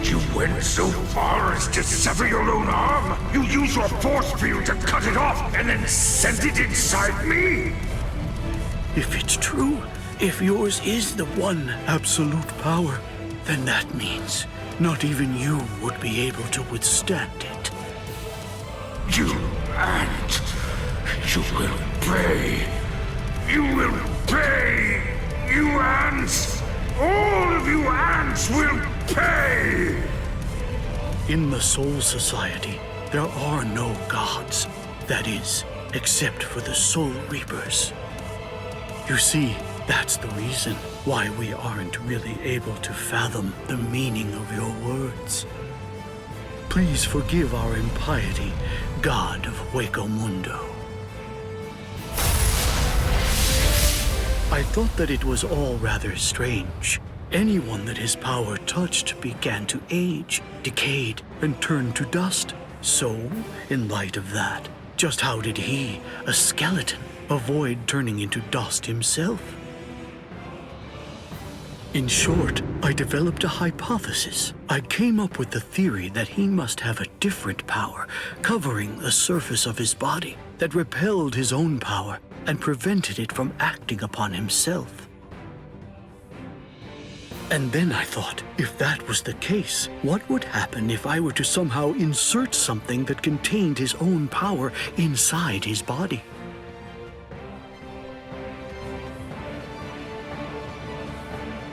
You went so far as to sever your own arm? You used your force field to cut it off and then sent it inside me? If it's true, if yours is the one absolute power, then that means not even you would be able to withstand it. You ant! You will pay! You will pay! You ants! All of you ants will pay! In the Soul Society, there are no gods. That is, except for the Soul Reapers. You see, that's the reason why we aren't really able to fathom the meaning of your words. Please forgive our impiety, God of Hueco Mundo. I thought that it was all rather strange. Anyone that his power touched began to age, decayed, and turn to dust. So, in light of that, just how did he, a skeleton, avoid turning into dust himself? In short, I developed a hypothesis. I came up with the theory that he must have a different power covering the surface of his body that repelled his own power and prevented it from acting upon himself. And then I thought, if that was the case, what would happen if I were to somehow insert something that contained his own power inside his body?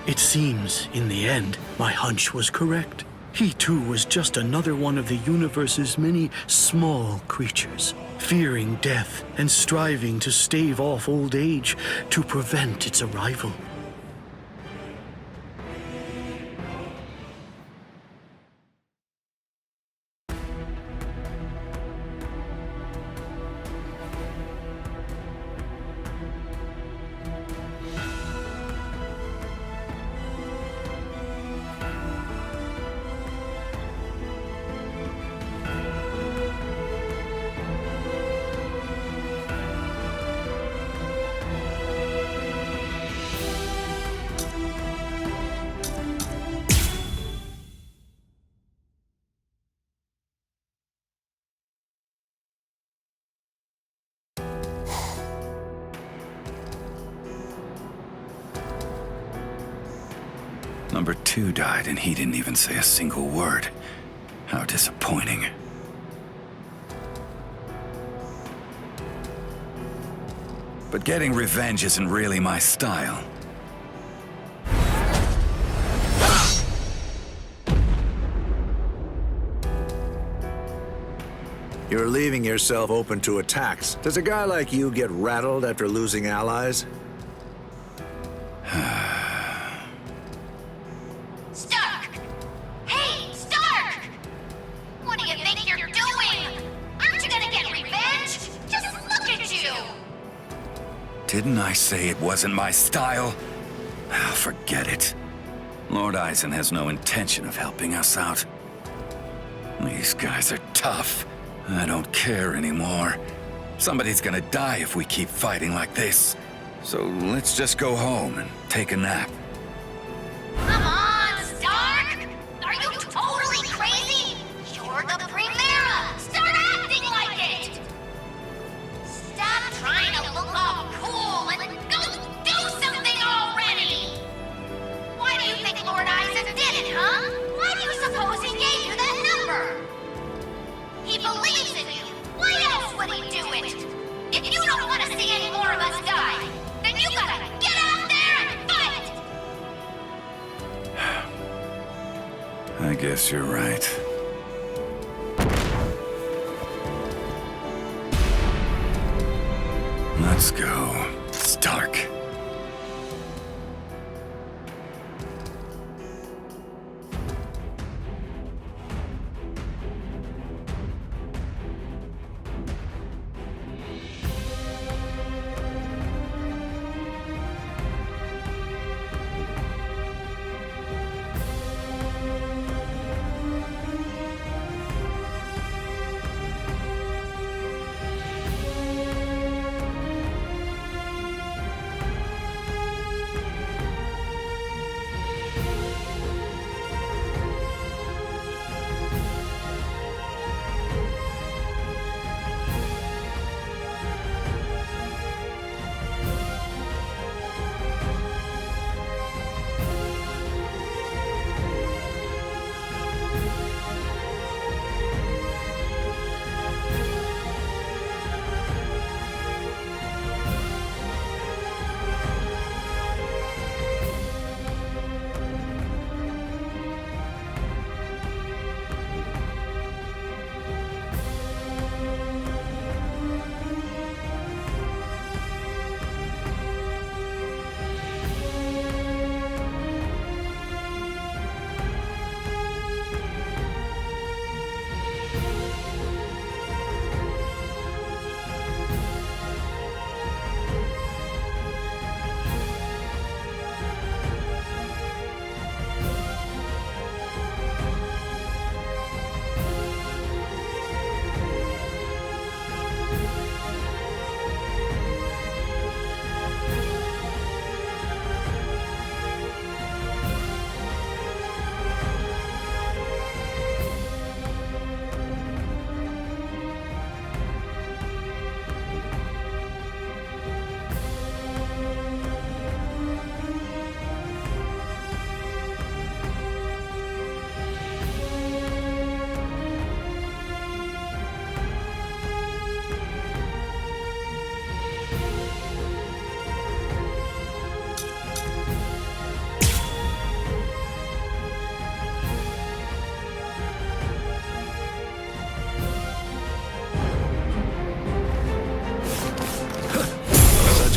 It seems, in the end, my hunch was correct. He too was just another one of the universe's many small creatures, fearing death and striving to stave off old age to prevent its arrival. Number 2 died and he didn't even say a single word. How disappointing. But getting revenge isn't really my style. You're leaving yourself open to attacks. Does a guy like you get rattled after losing allies? Stark! Hey, Stark! What do you think you're doing? Aren't you gonna get revenge? Just look at you! Didn't I say it wasn't my style? Forget it. Lord Eisen has no intention of helping us out. These guys are tough. I don't care anymore. Somebody's gonna die if we keep fighting like this. So let's just go home and take a nap. Come on, Stark! Are you totally crazy? You're the Primera! Start acting like it! Stop trying to look all cool and go do something already! Why do you think Lord Eisen did it, huh? Why do you suppose he gave you that number? He believes in you. Why else would he do it? If you don't want to see any more of us die, then you gotta get out there and fight! I guess you're right. Let's go, Stark.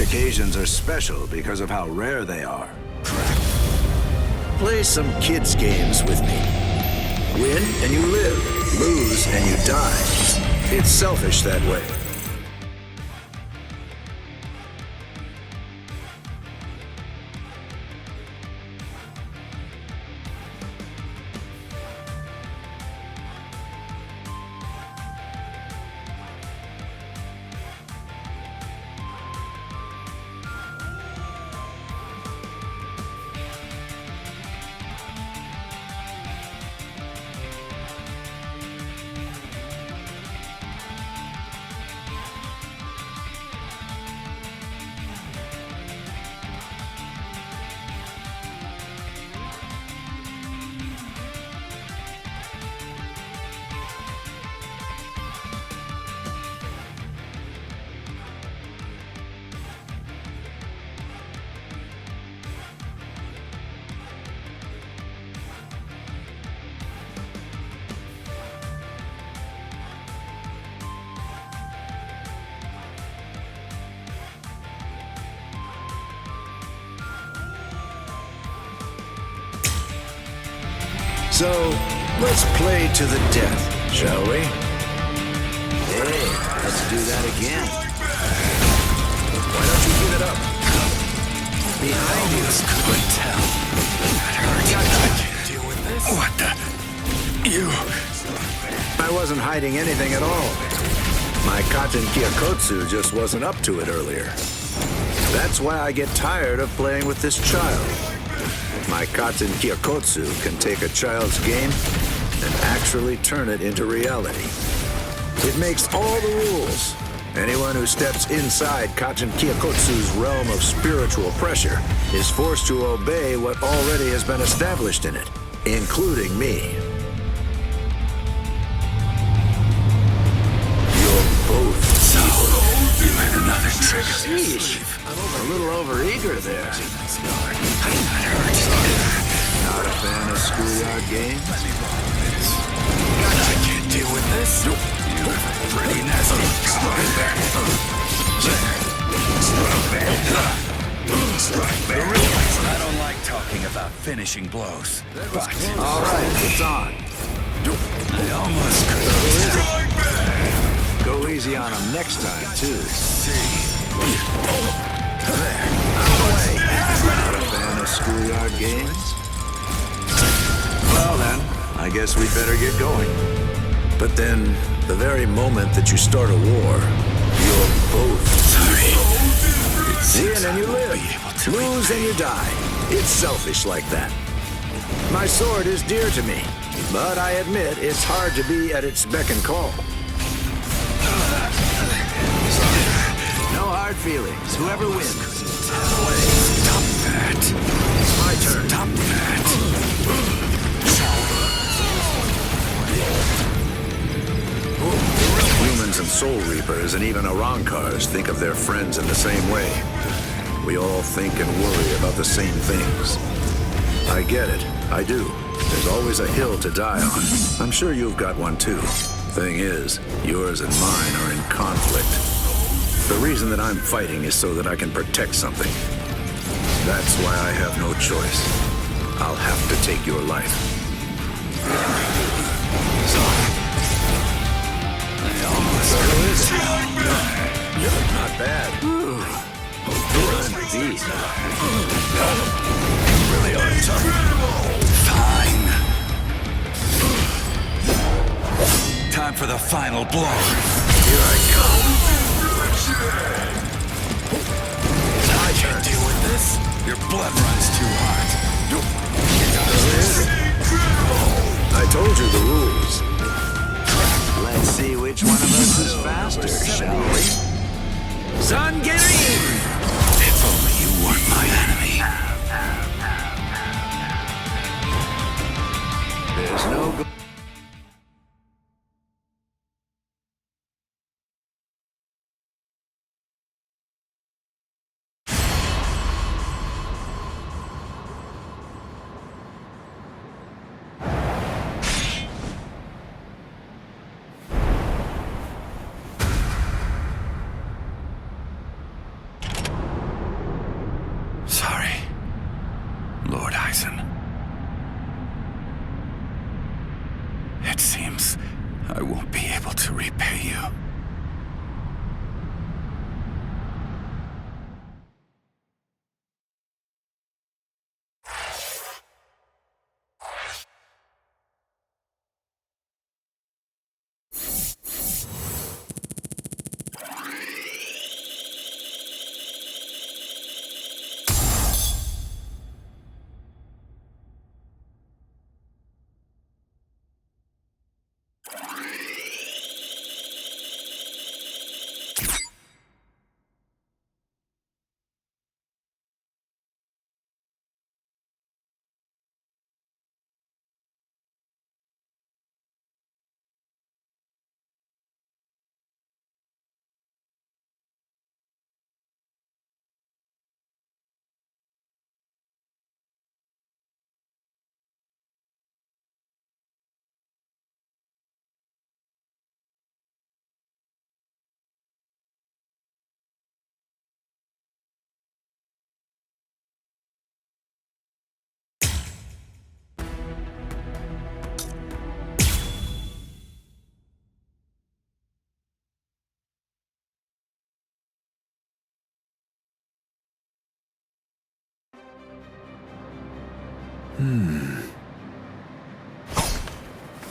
Occasions are special because of how rare they are. Play some kids' games with me. Win and you live. Lose and you die. It's selfish that way. So, let's play to the death, shall we? Hey, let's do that again. Why don't you give it up? Behind you. Couldn't tell. I can't deal with this. What the? You... I wasn't hiding anything at all. My Katen Kyokotsu just wasn't up to it earlier. That's why I get tired of playing with this child. My Katen Kyokotsu can take a child's game and actually turn it into reality. It makes all the rules. Anyone who steps inside Katen Kyokotsu's realm of spiritual pressure is forced to obey what already has been established in it, including me. You had another trick. Sheesh, a little overeager there. Not a fan of schoolyard games? I can't deal with this. You have a pretty nasty I don't like talking about finishing blows, but... All right, it's on. I almost couldn't. Go easy on him next time, too. There. Not a fan of schoolyard games? Well then, I guess we'd better get going. But then, the very moment that you start a war, you're both sorry. Win and you live. Lose and you die. It's selfish like that. My sword is dear to me, but I admit it's hard to be at its beck and call. No hard feelings. Whoever wins. Stop that. It's my turn. Stop that. Humans and Soul Reapers and even Arankars think of their friends in the same way. We all think and worry about the same things. I get it. I do. There's always a hill to die on. I'm sure you've got one too. Thing is, yours and mine are in conflict. The reason that I'm fighting is so that I can protect something. That's why I have no choice. I'll have to take your life. Not bad. Indeed. You really are tough. Fine. Time for the final blow. Here I come. I can't deal with this. Your blood runs too hot. I told you the rules. Let's see which one of us is faster, shall we? Zangirin! If only you weren't my enemy. There's no... Sorry, Lord Eisen. It seems I won't be able to repay you.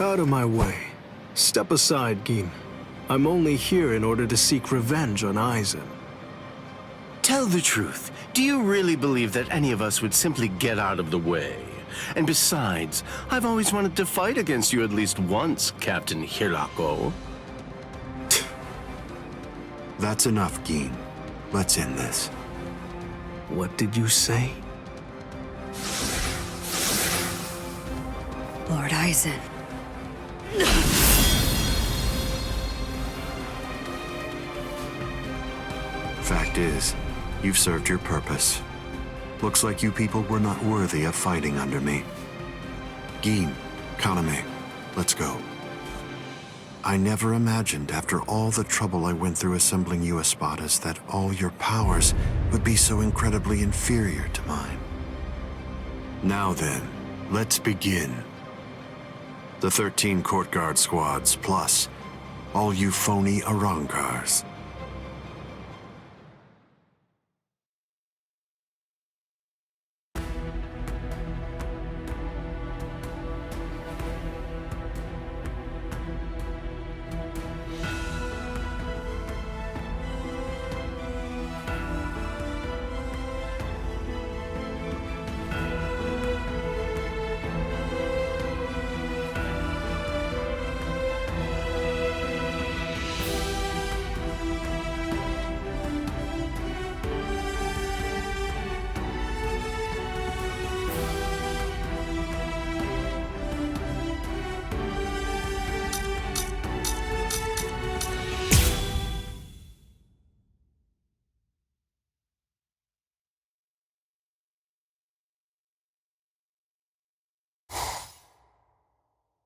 Out of my way. Step aside, Gin. I'm only here in order to seek revenge on Aizen. Tell the truth. Do you really believe that any of us would simply get out of the way? And besides, I've always wanted to fight against you at least once, Captain Hirako. That's enough, Gin. Let's end this. What did you say? Lord Aizen. Fact is, you've served your purpose. Looks like you people were not worthy of fighting under me. Gin, Kaname, let's go. I never imagined, after all the trouble I went through assembling you Espadas, that all your powers would be so incredibly inferior to mine. Now then, let's begin. The 13 court guard squads, plus all you phony Arrancars.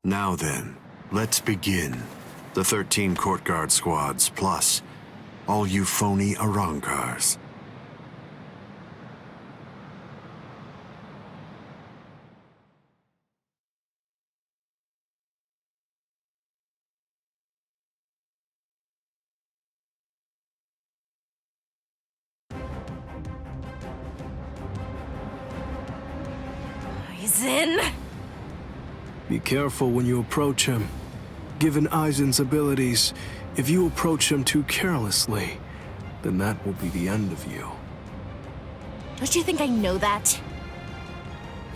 Now then, let's begin. The 13 court guard squads, plus all you phony Arrancars. Aizen! Be careful when you approach him. Given Aizen's abilities, if you approach him too carelessly, then that will be the end of you. Don't you think I know that?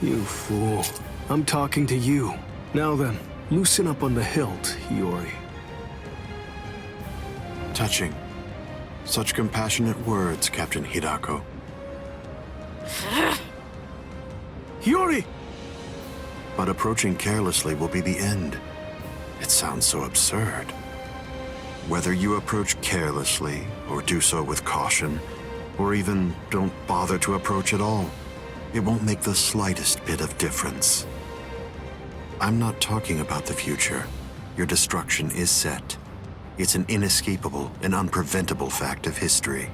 You fool. I'm talking to you. Now then, loosen up on the hilt, Hiyori. Touching. Such compassionate words, Captain Hirako. Hiyori! But approaching carelessly will be the end. It sounds so absurd. Whether you approach carelessly, or do so with caution, or even don't bother to approach at all, it won't make the slightest bit of difference. I'm not talking about the future. Your destruction is set. It's an inescapable and unpreventable fact of history.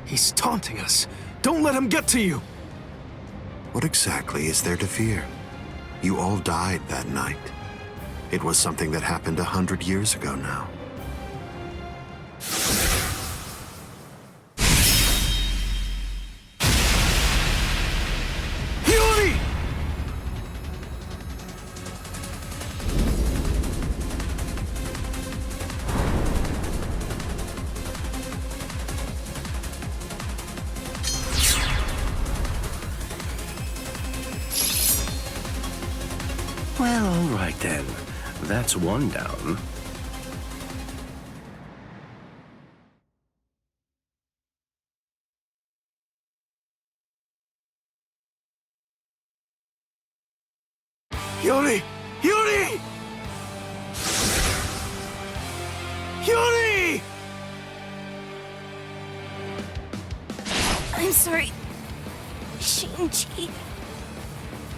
He's taunting us. Don't let him get to you! What exactly is there to fear? You all died that night. It was something that happened 100 years ago now. Hiyori! Well, all right then. That's one down. Hiyori! Hiyori! Hiyori! I'm sorry, Shinji.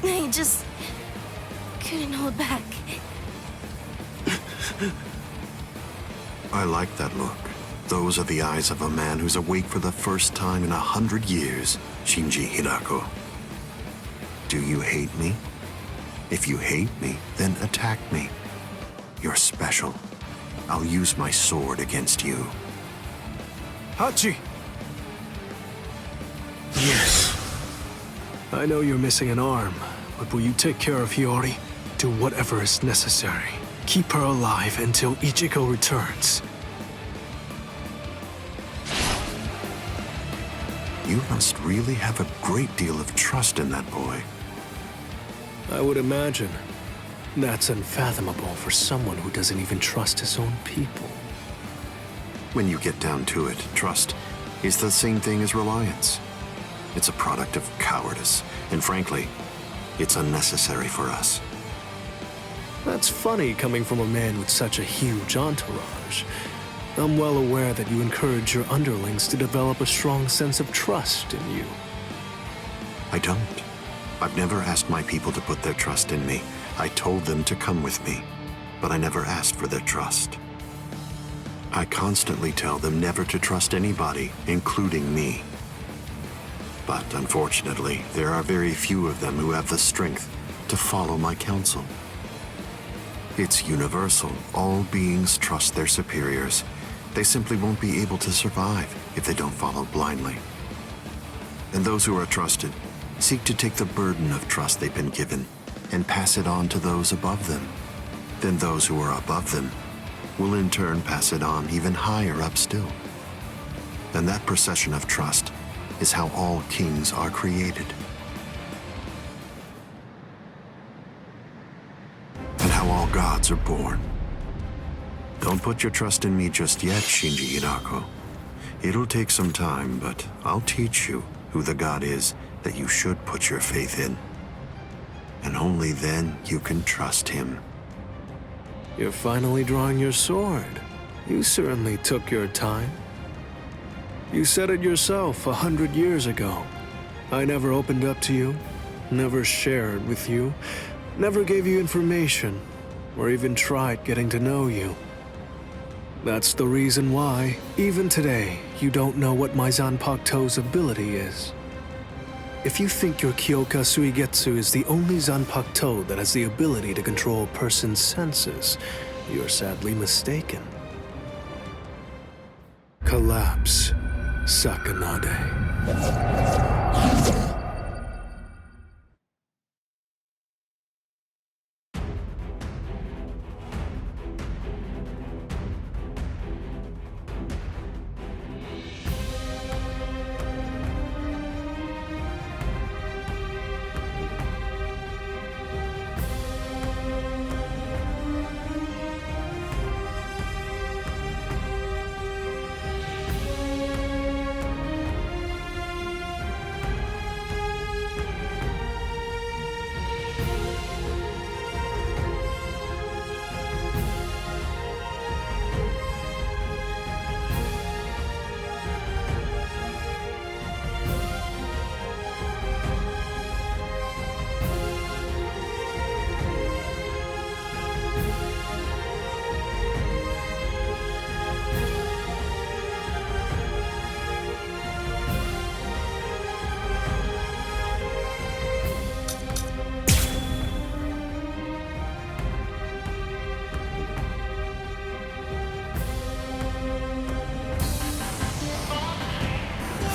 I just couldn't hold back. I like that look. Those are the eyes of a man who's awake for the first time in 100 years, Shinji Hirako. Do you hate me? If you hate me, then attack me. You're special. I'll use my sword against you. Hachi! Yes. I know you're missing an arm, but will you take care of Hiyori? Do whatever is necessary. Keep her alive until Ichigo returns. You must really have a great deal of trust in that boy. I would imagine. That's unfathomable for someone who doesn't even trust his own people. When you get down to it, trust is the same thing as reliance. It's a product of cowardice, and frankly, it's unnecessary for us. That's funny coming from a man with such a huge entourage. I'm well aware that you encourage your underlings to develop a strong sense of trust in you. I don't. I've never asked my people to put their trust in me. I told them to come with me, but I never asked for their trust. I constantly tell them never to trust anybody, including me. But unfortunately, there are very few of them who have the strength to follow my counsel. It's universal. All beings trust their superiors. They simply won't be able to survive if they don't follow blindly. And those who are trusted seek to take the burden of trust they've been given and pass it on to those above them. Then those who are above them will in turn pass it on even higher up still. And that procession of trust is how all kings are created. And how all gods are born. Don't put your trust in me just yet, Shinji Hidako. It'll take some time, but I'll teach you who the god is that you should put your faith in. And only then you can trust him. You're finally drawing your sword. You certainly took your time. You said it yourself 100 years ago. I never opened up to you, never shared with you, never gave you information, or even tried getting to know you. That's the reason why, even today, you don't know what my Zanpakuto's ability is. If you think your Kyoka Suigetsu is the only Zanpakuto that has the ability to control a person's senses, you're sadly mistaken. Collapse, Sakanade.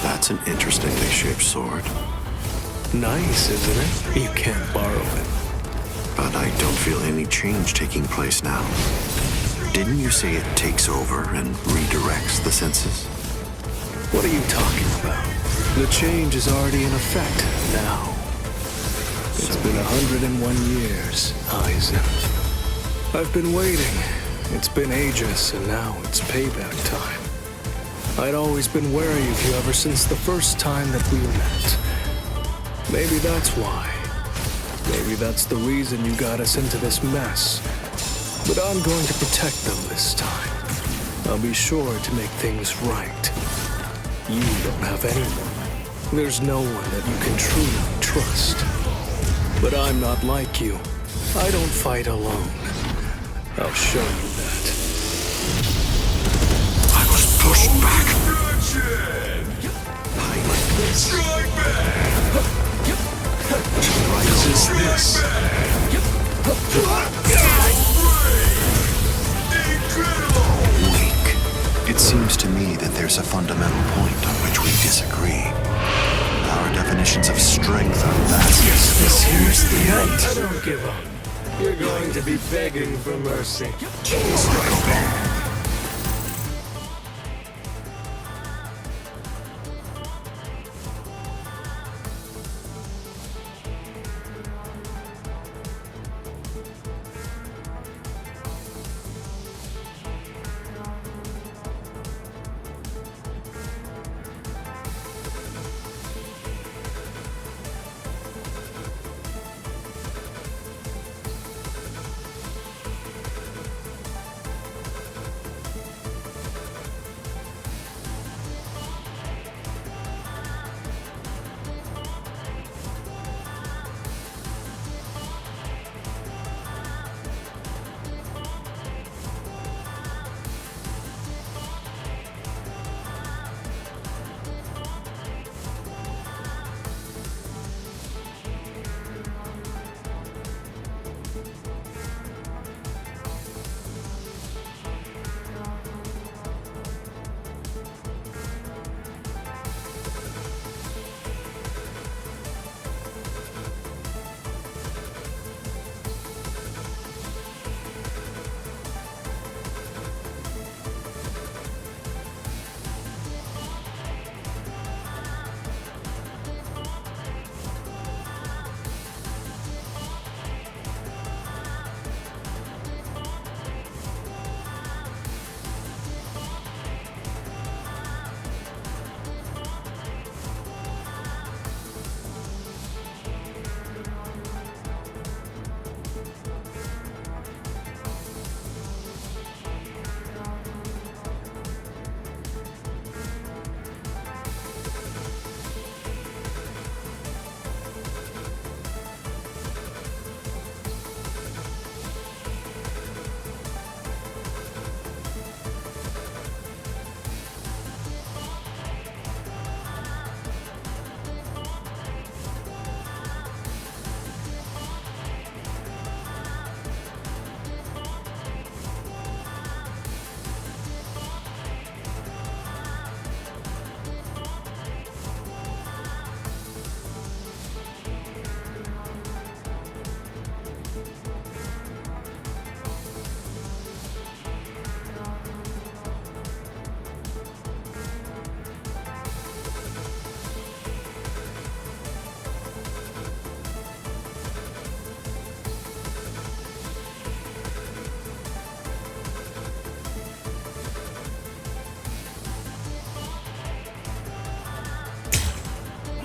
That's an interestingly shaped sword. Nice, isn't it? You can't borrow it. But I don't feel any change taking place now. Didn't you say it takes over and redirects the senses? What are you talking about? The change is already in effect now. It's been 101 years, Aizen. I've been waiting. It's been ages, and now it's payback time. I'd always been wary of you ever since the first time that we met. Maybe that's why. Maybe that's the reason you got us into this mess. But I'm going to protect them this time. I'll be sure to make things right. You don't have anyone. There's no one that you can truly trust. But I'm not like you. I don't fight alone. I'll show you that. I was pushed back. Strike back! Resist this. Weak. It seems to me that there's a fundamental point on which we disagree. Our definitions of strength are Don't give up. You're going to be begging for mercy.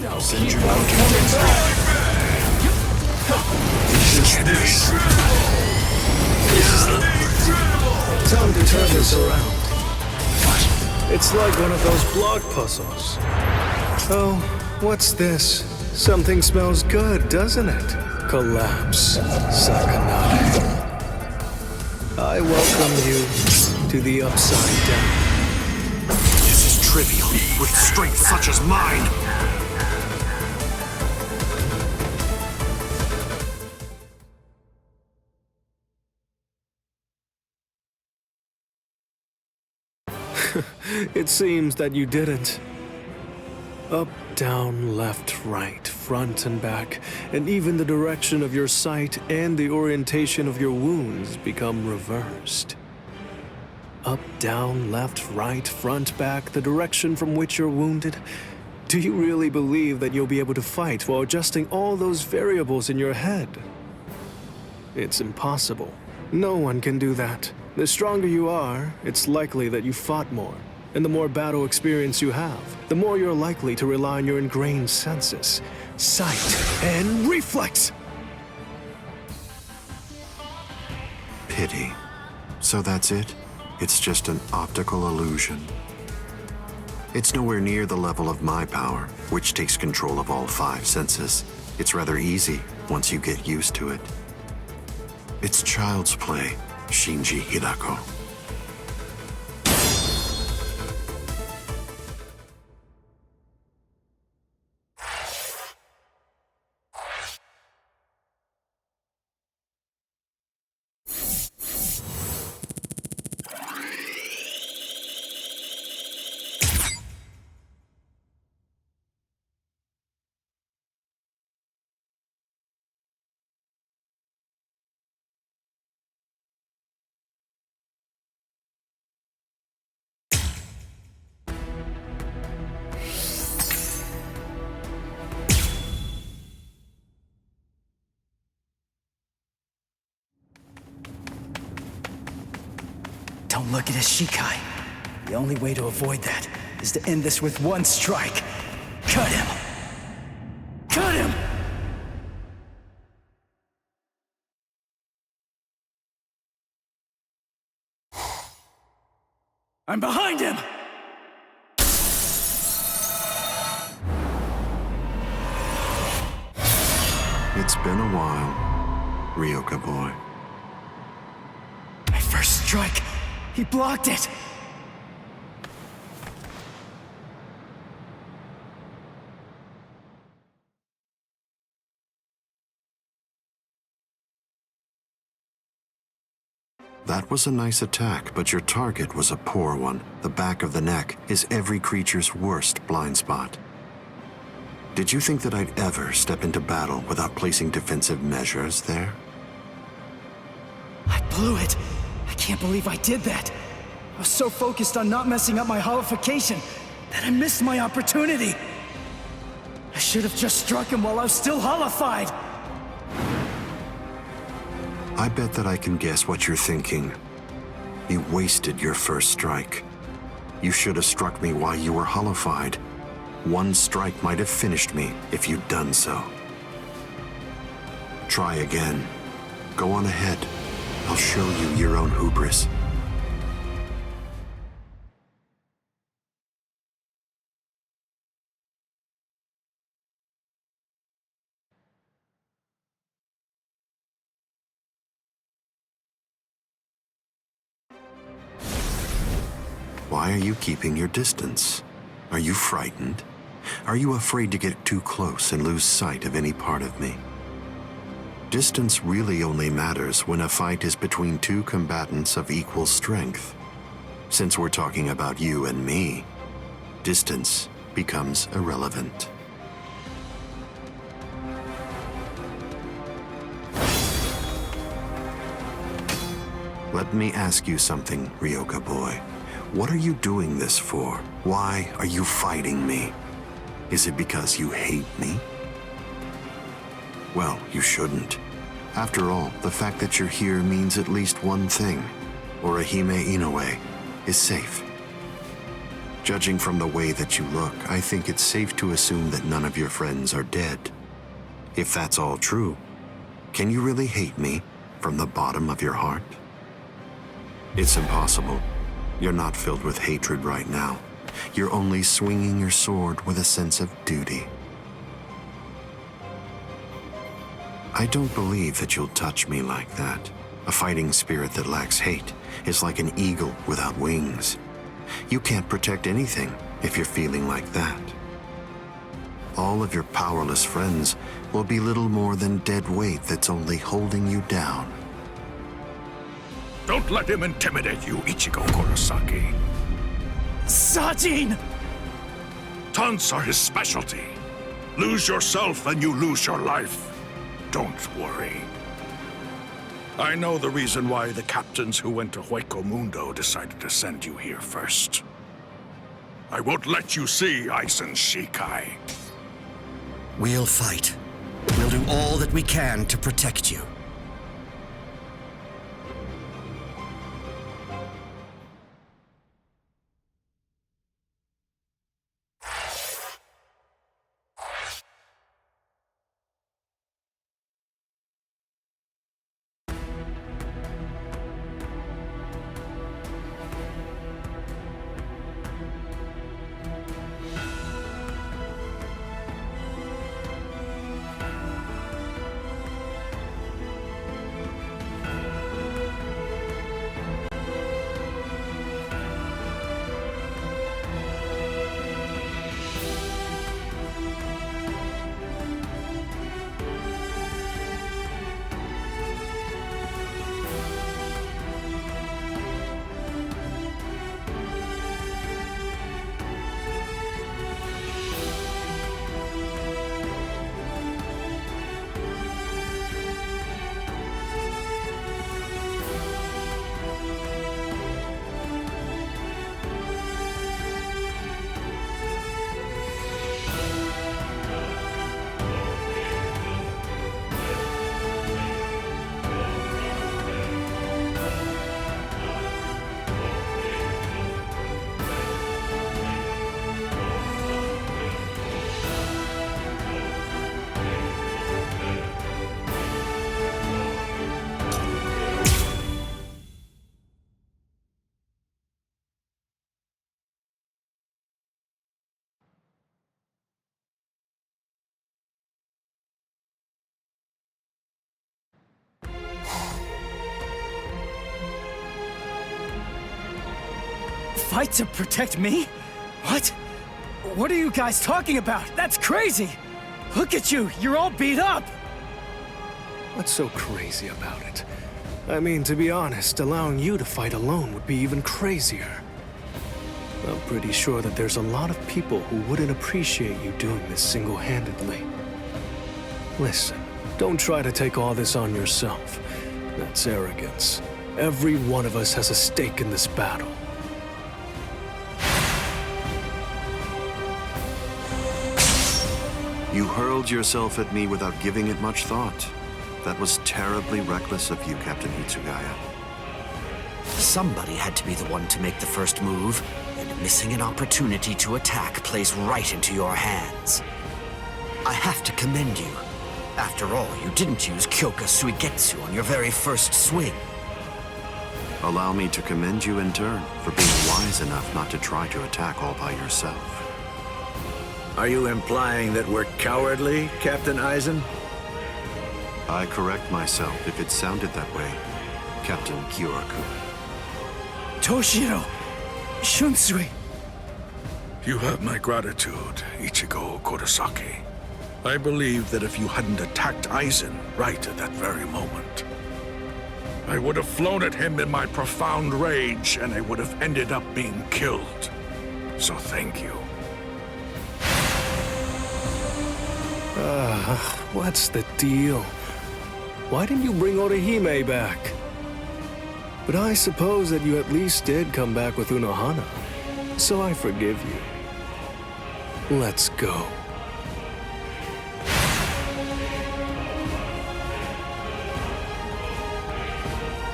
I'll send you out this. Time to turn this around. It's like one of those block puzzles. Oh, what's this? Something smells good, doesn't it? Collapse, Sakanai. I welcome you to the Upside Down. This is trivial, with strength such as mine. It seems that you didn't. Up, down, left, right, front and back, and even the direction of your sight and the orientation of your wounds become reversed. Up, down, left, right, front, back, the direction from which you're wounded. Do you really believe that you'll be able to fight while adjusting all those variables in your head? It's impossible. No one can do that. The stronger you are, it's likely that you fought more. And the more battle experience you have, the more you're likely to rely on your ingrained senses, sight, and reflex! Pity. So that's it? It's just an optical illusion. It's nowhere near the level of my power, which takes control of all 5 senses. It's rather easy once you get used to it. It's child's play, Shinji Hidako. Don't look at his Shikai. The only way to avoid that is to end this with one strike. Cut him! Cut him! I'm behind him! It's been a while, Ryoka boy. My first strike! He blocked it! That was a nice attack, but your target was a poor one. The back of the neck is every creature's worst blind spot. Did you think that I'd ever step into battle without placing defensive measures there? I blew it! I can't believe I did that! I was so focused on not messing up my holification that I missed my opportunity! I should have just struck him while I was still holified! I bet that I can guess what you're thinking. You wasted your first strike. You should have struck me while you were holified. One strike might have finished me if you'd done so. Try again. Go on ahead. I'll show you your own hubris. Why are you keeping your distance? Are you frightened? Are you afraid to get too close and lose sight of any part of me? Distance really only matters when a fight is between two combatants of equal strength. Since we're talking about you and me, distance becomes irrelevant. Let me ask you something, Ryoka boy. What are you doing this for? Why are you fighting me? Is it because you hate me? Well, you shouldn't. After all, the fact that you're here means at least one thing. Orihime Inoue is safe. Judging from the way that you look, I think it's safe to assume that none of your friends are dead. If that's all true, can you really hate me from the bottom of your heart? It's impossible. You're not filled with hatred right now. You're only swinging your sword with a sense of duty. I don't believe that you'll touch me like that. A fighting spirit that lacks hate is like an eagle without wings. You can't protect anything if you're feeling like that. All of your powerless friends will be little more than dead weight that's only holding you down. Don't let him intimidate you, Ichigo Kurosaki. Sajin! Taunts are his specialty. Lose yourself and you lose your life. Don't worry. I know the reason why the captains who went to Hueco Mundo decided to send you here first. I won't let you see Aizen's Shikai. We'll fight. We'll do all that we can to protect you. Fight to protect me? What? What are you guys talking about? That's crazy! Look at you, you're all beat up! What's so crazy about it? I mean, to be honest, allowing you to fight alone would be even crazier. I'm pretty sure that there's a lot of people who wouldn't appreciate you doing this single-handedly. Listen, don't try to take all this on yourself. That's arrogance. Every one of us has a stake in this battle. You hurled yourself at me without giving it much thought. That was terribly reckless of you, Captain Hitsugaya. Somebody had to be the one to make the first move, and missing an opportunity to attack plays right into your hands. I have to commend you. After all, you didn't use Kyoka Suigetsu on your very first swing. Allow me to commend you in turn for being wise enough not to try to attack all by yourself. Are you implying that we're cowardly, Captain Aizen? I correct myself if it sounded that way, Captain Kyoraku. Toshiro! Shunsui! You have my gratitude, Ichigo Kurosaki. I believe that if you hadn't attacked Aizen right at that very moment, I would have flown at him in my profound rage, and I would have ended up being killed. So thank you. What's the deal? Why didn't you bring Orihime back? But I suppose that you at least did come back with Unohana, so I forgive you. Let's go.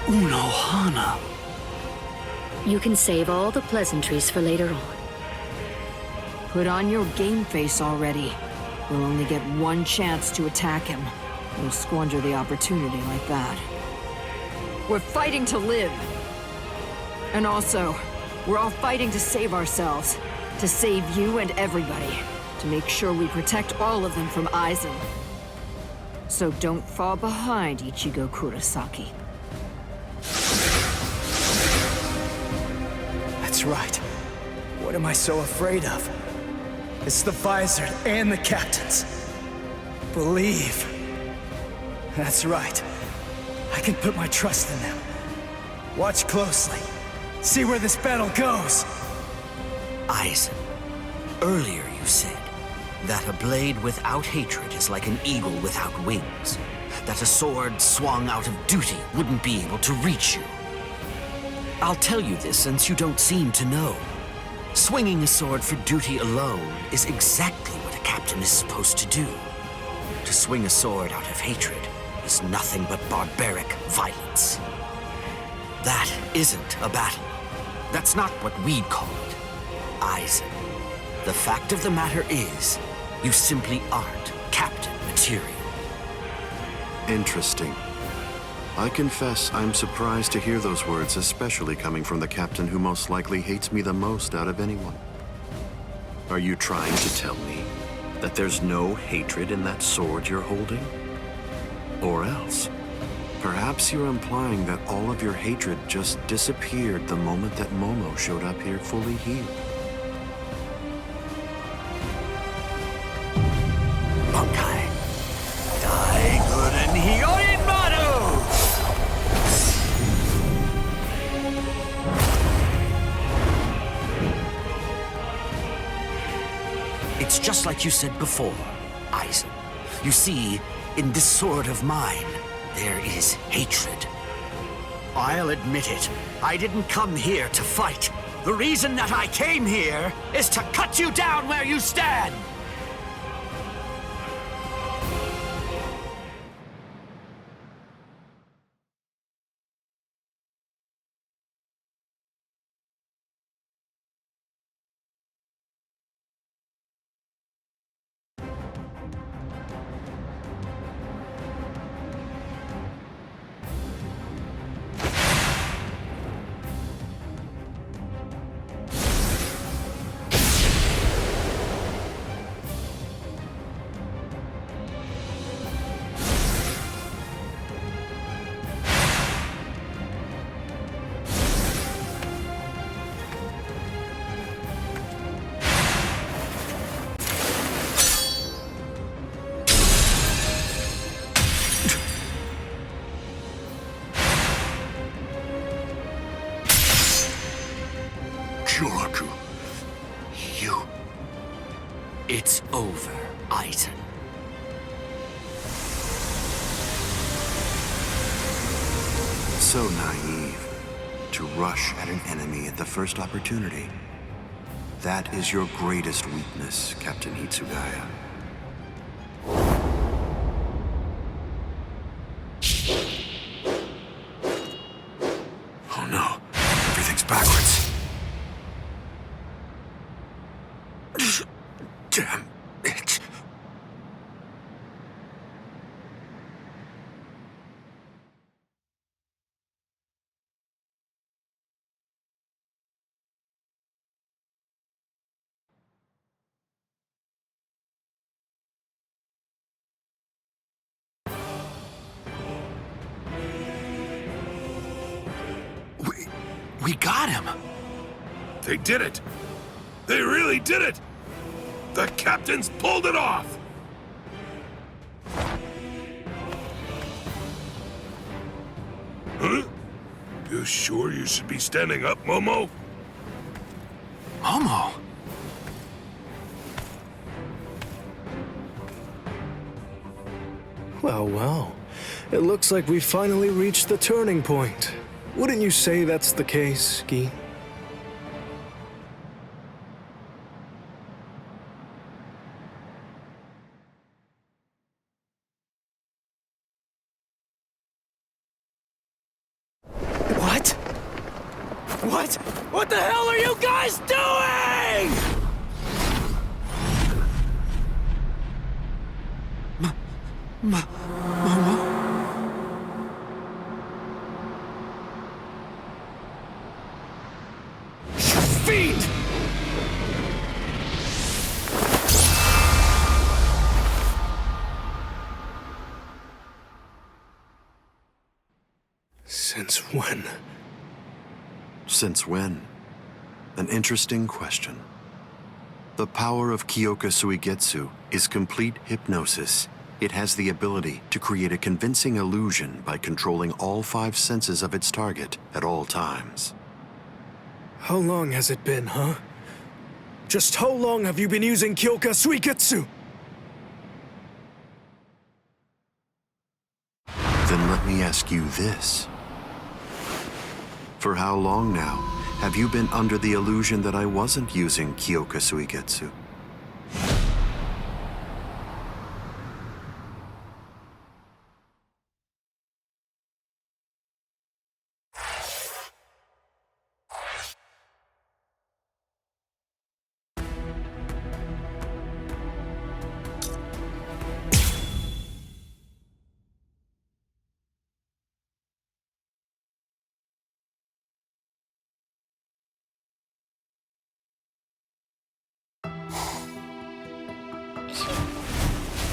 Unohana. You can save all the pleasantries for later on. Put on your game face already. We'll only get one chance to attack him. We'll squander the opportunity like that. We're fighting to live. And also, we're all fighting to save ourselves. To save you and everybody. To make sure we protect all of them from Aizen. So don't fall behind, Ichigo Kurosaki. That's right. What am I so afraid of? It's the Visor and the captains. Believe. That's right. I can put my trust in them. Watch closely. See where this battle goes. Aizen, earlier you said that a blade without hatred is like an eagle without wings. That a sword swung out of duty wouldn't be able to reach you. I'll tell you this since you don't seem to know. Swinging a sword for duty alone is exactly what a captain is supposed to do. To swing a sword out of hatred is nothing but barbaric violence. That isn't a battle. That's not what we'd call it. Aizen, the fact of the matter is, you simply aren't captain material. Interesting. I confess I'm surprised to hear those words, especially coming from the captain who most likely hates me the most out of anyone. Are you trying to tell me that there's no hatred in that sword you're holding? Or else, perhaps you're implying that all of your hatred just disappeared the moment that Momo showed up here fully healed. Bankai. Daiguren Hyorin Maru! It's just like you said before, Aizen. You see, in this sword of mine, there is hatred. I'll admit it. I didn't come here to fight. The reason that I came here is to cut you down where you stand! It's over, Aizen. So naive to rush at an enemy at the first opportunity. That is your greatest weakness, Captain Hitsugaya. Oh no, everything's backwards. Damn it. We got him! They did it! They really did it! The captains pulled it off! Huh? You sure you should be standing up, Momo? Momo? Well, well. It looks like we finally reached the turning point. Wouldn't you say that's the case, Gi? What? What? What the hell are you guys doing? Momo? Fiend! Since when? Since when? An interesting question. The power of Kyoka Suigetsu is complete hypnosis. It has the ability to create a convincing illusion by controlling all 5 senses of its target at all times. How long has it been, huh? Just how long have you been using Kyoka Suigetsu? Then let me ask you this. For how long now have you been under the illusion that I wasn't using Kyoka Suigetsu?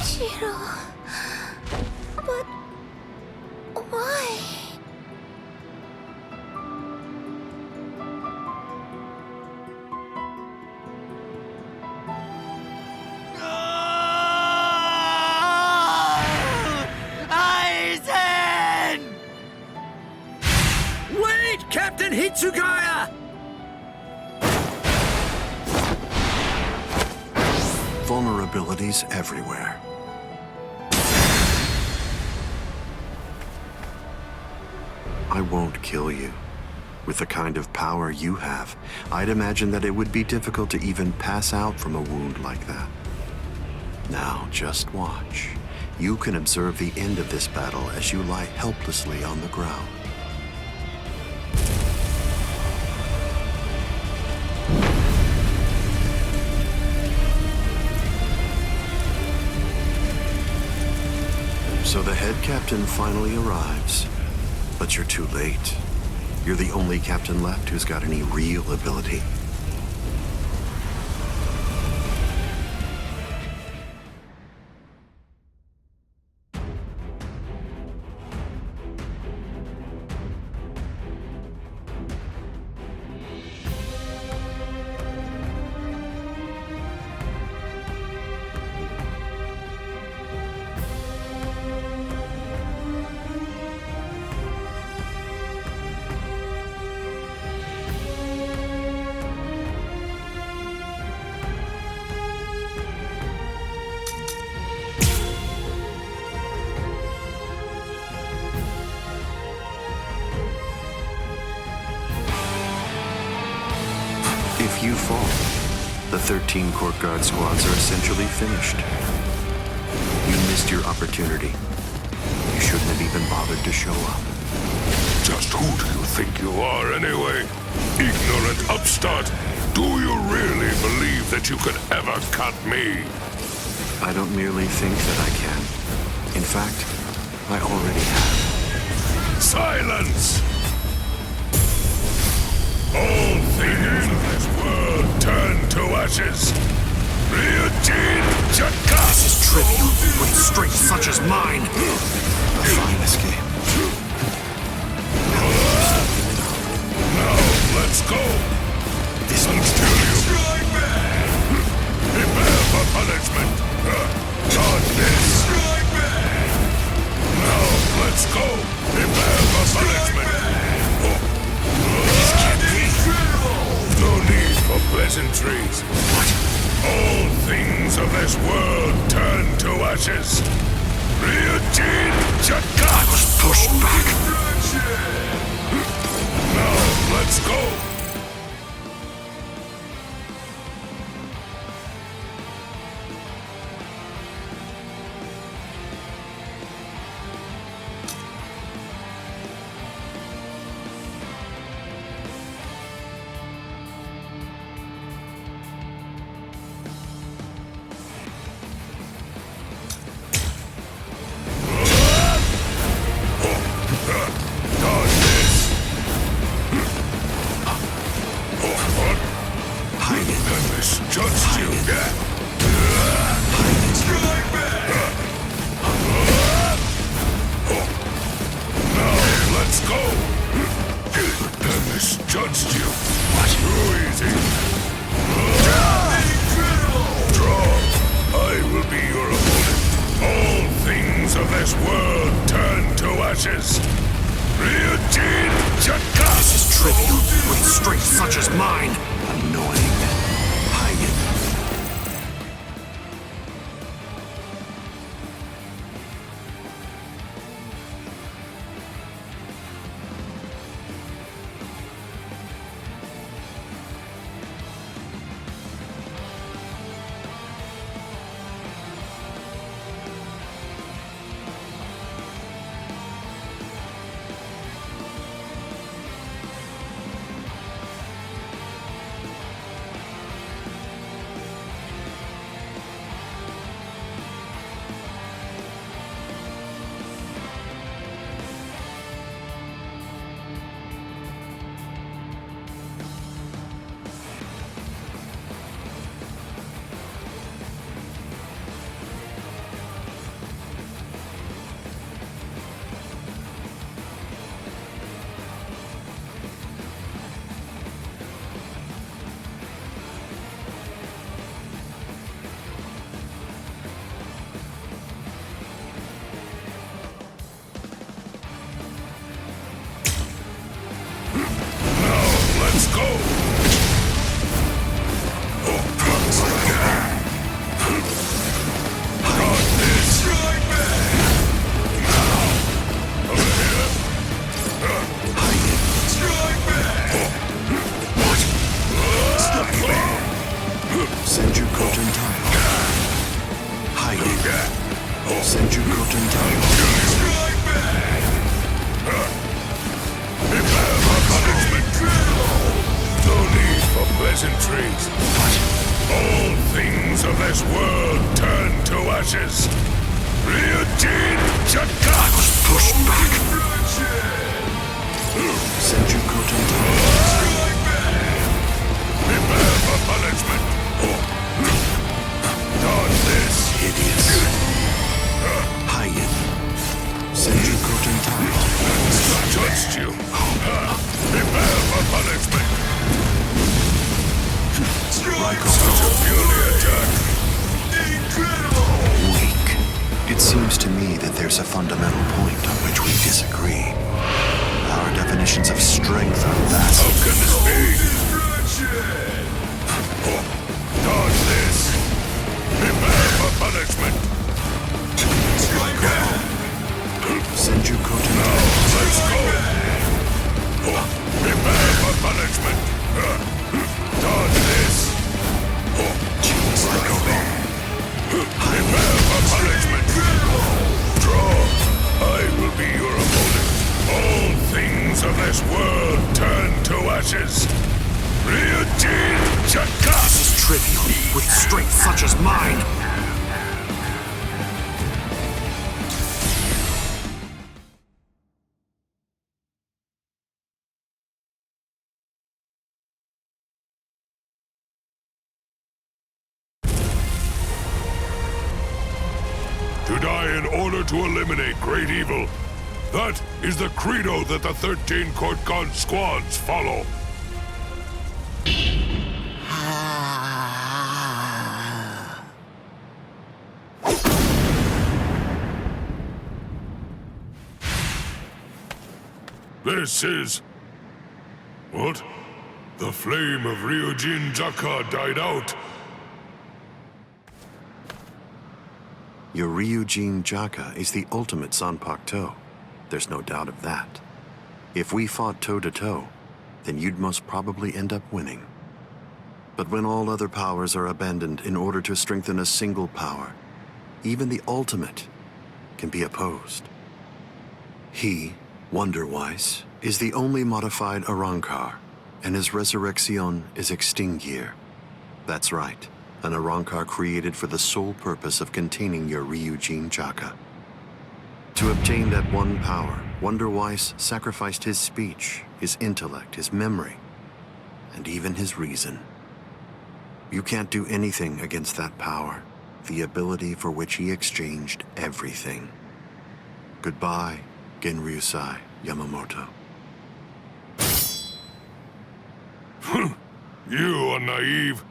Shiro... But... why? Aizen! Wait, Captain Hitsugaya! Vulnerabilities everywhere. I won't kill you. With the kind of power you have, I'd imagine that it would be difficult to even pass out from a wound like that. Now, just watch. You can observe the end of this battle as you lie helplessly on the ground. So the head captain finally arrives, but you're too late. You're the only captain left who's got any real ability. If you fall, the 13 court guard squads are essentially finished. You missed your opportunity. You shouldn't have even bothered to show up. Just who do you think you are, anyway? Ignorant upstart! Do you really believe that you could ever cut me? I don't merely think that I can. In fact, I already have. Silence! All things of this world turn to ashes. Ryujin Jaka! This is trivial with strength such as mine. A fine escape. Now, let's go! This needs to kill you. Prepare for punishment. Not this. Now, let's go. Prepare for punishment. This can't be. No need for pleasantries. What? All things of this world turn to ashes. Ryujin Jaka! I was pushed back. Now, let's go. Prepare for punishment. Dodge this. is Ryujin Jaka! This is trivial, with strength such as mine. To die in order to eliminate great evil. That is the credo that the 13 Court God squads follow. This is... What? The flame of Ryujin Jaka died out. Your Ryujin Jaka is the ultimate Zanpakuto. There's no doubt of that. If we fought toe-to-toe, then you'd most probably end up winning. But when all other powers are abandoned in order to strengthen a single power, even the ultimate can be opposed. He, Wonder-Weiss, is the only modified Arrancar, and his resurrection is Extinguir. That's right. An Arrancar created for the sole purpose of containing your Ryujin Jaka. To obtain that one power, Wonder-Weiss sacrificed his speech, his intellect, his memory, and even his reason. You can't do anything against that power, the ability for which he exchanged everything. Goodbye, Genryusai Yamamoto. You are naive.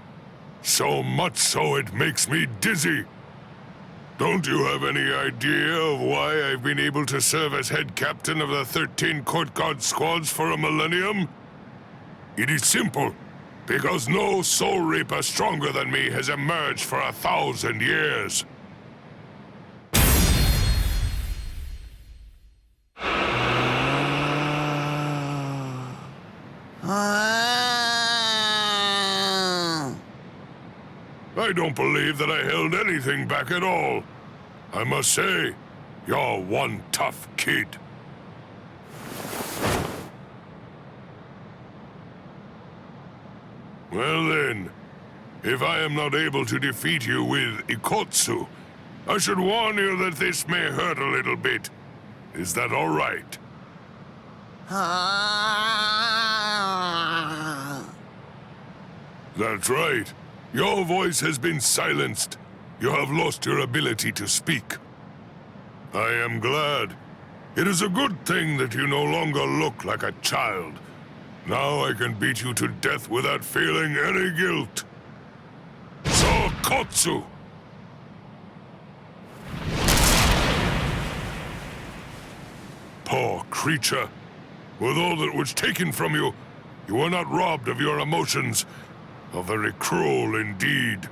So much so it makes me dizzy. Don't you have any idea of why I've been able to serve as head captain of the 13 Court Guard squads for a millennium? It is simple. Because no soul reaper stronger than me has emerged for 1,000 years. I don't believe that I held anything back at all. I must say, you're one tough kid. Well then, if I am not able to defeat you with Ikotsu, I should warn you that this may hurt a little bit. Is that all right? That's right. Your voice has been silenced. You have lost your ability to speak. I am glad. It is a good thing that you no longer look like a child. Now I can beat you to death without feeling any guilt. Sokotsu! Poor creature. With all that was taken from you, you were not robbed of your emotions. How very cruel indeed.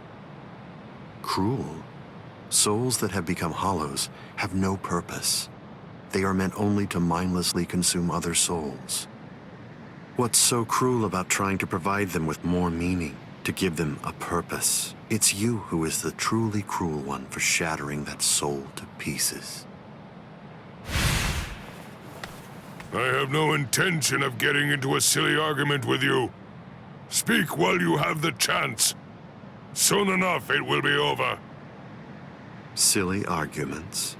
Cruel? Souls that have become hollows have no purpose. They are meant only to mindlessly consume other souls. What's so cruel about trying to provide them with more meaning, to give them a purpose? It's you who is the truly cruel one for shattering that soul to pieces. I have no intention of getting into a silly argument with you. Speak while you have the chance. Soon enough, it will be over. Silly arguments?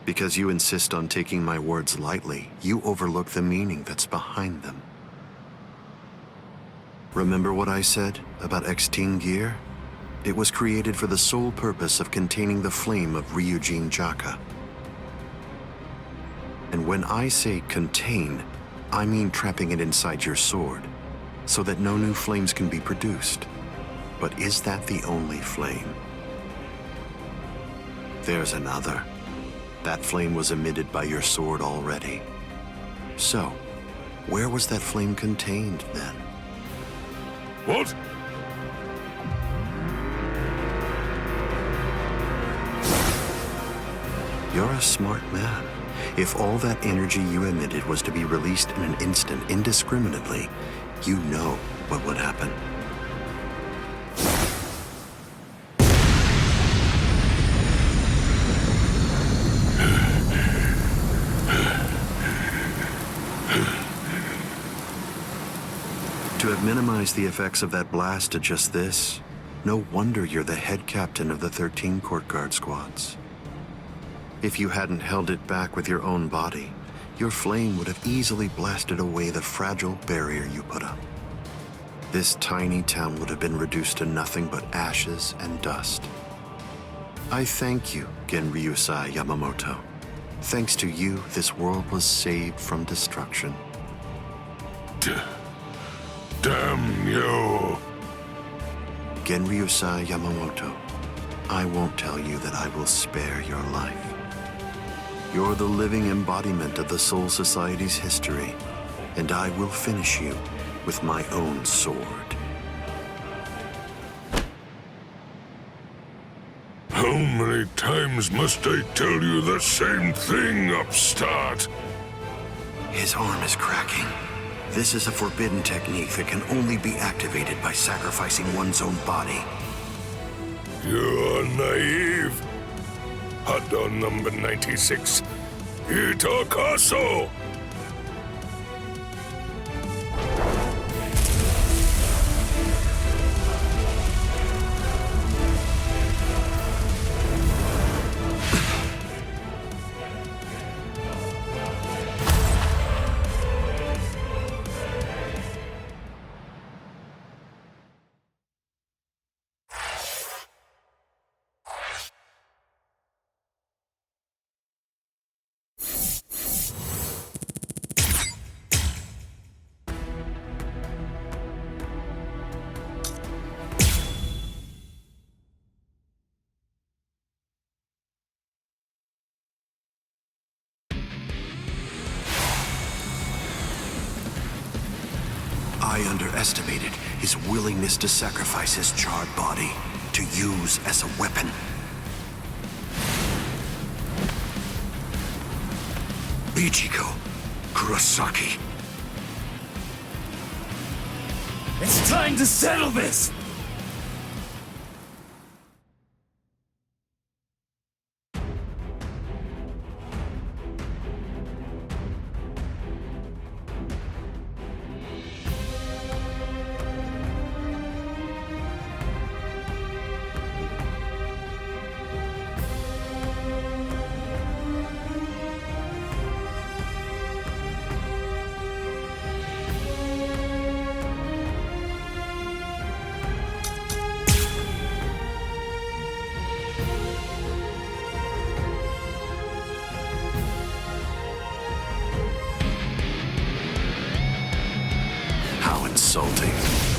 Because you insist on taking my words lightly, you overlook the meaning that's behind them. Remember what I said about Extinguir? It was created for the sole purpose of containing the flame of Ryujin Jaka. And when I say contain, I mean trapping it inside your sword, so that no new flames can be produced. But is that the only flame? There's another. That flame was emitted by your sword already. So, where was that flame contained then? What? You're a smart man. If all that energy you emitted was to be released in an instant indiscriminately, you know what would happen. To have minimized the effects of that blast to just this, no wonder you're the head captain of the 13 Court Guard squads. If you hadn't held it back with your own body, your flame would have easily blasted away the fragile barrier you put up. This tiny town would have been reduced to nothing but ashes and dust. I thank you, Genryusai Yamamoto. Thanks to you, this world was saved from destruction. Damn you! Genryusai Yamamoto, I won't tell you that I will spare your life. You're the living embodiment of the Soul Society's history, and I will finish you with my own sword. How many times must I tell you the same thing, upstart? His arm is cracking. This is a forbidden technique that can only be activated by sacrificing one's own body. You're naive. Hado number 96. Itakaso! I underestimated his willingness to sacrifice his charred body to use as a weapon. Ichigo Kurosaki. It's time to settle this! Insulting.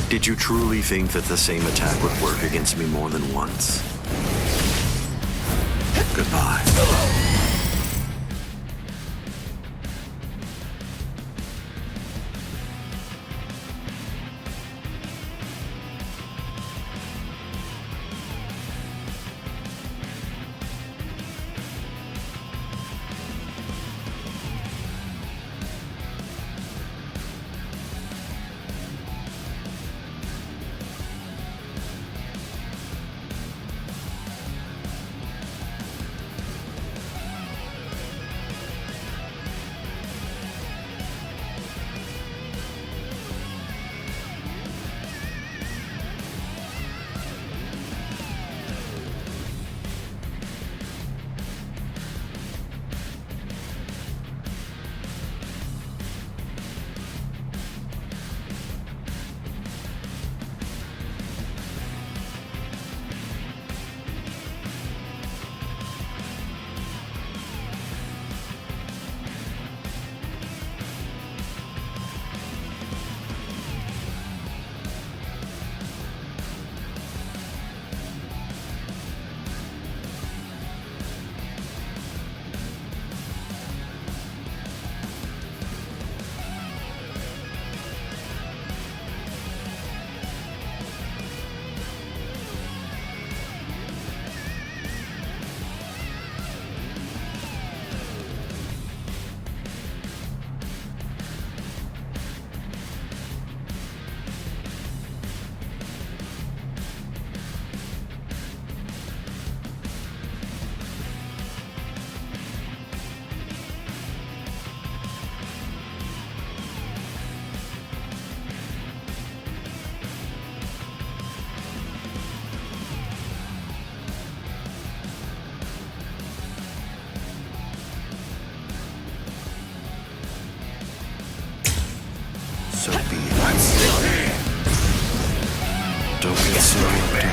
Did you truly think that the same attack would work against me more than once? Goodbye. Don't get so worked up.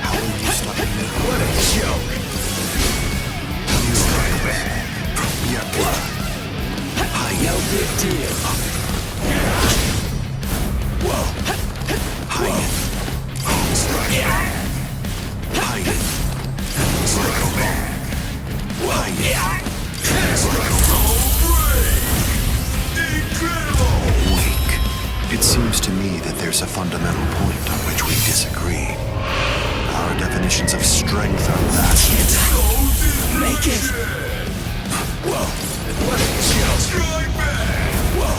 How will you stop me? What a joke! No big deal. Whoa! Hide it. Hide it. Psycho Man. Hide it. Weak. It seems to me that there's a fundamental point on which we disagree. Our definitions of strength are vastly different. Make it! Whoa! What a joke! Strike back! Whoa!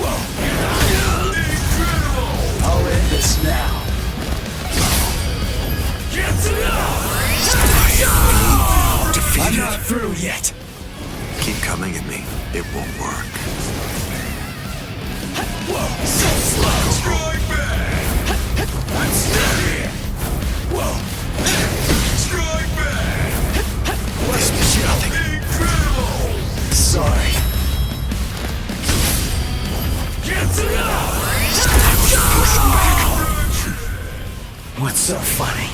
Whoa! Incredible! I'll end this now. Get I'm not through yet. Keep coming at me. It won't work. Whoa! So slow! Strike back! I'm still here! Whoa! Strike back! What's the nothing? Incredible! Sorry. Get to What's so funny?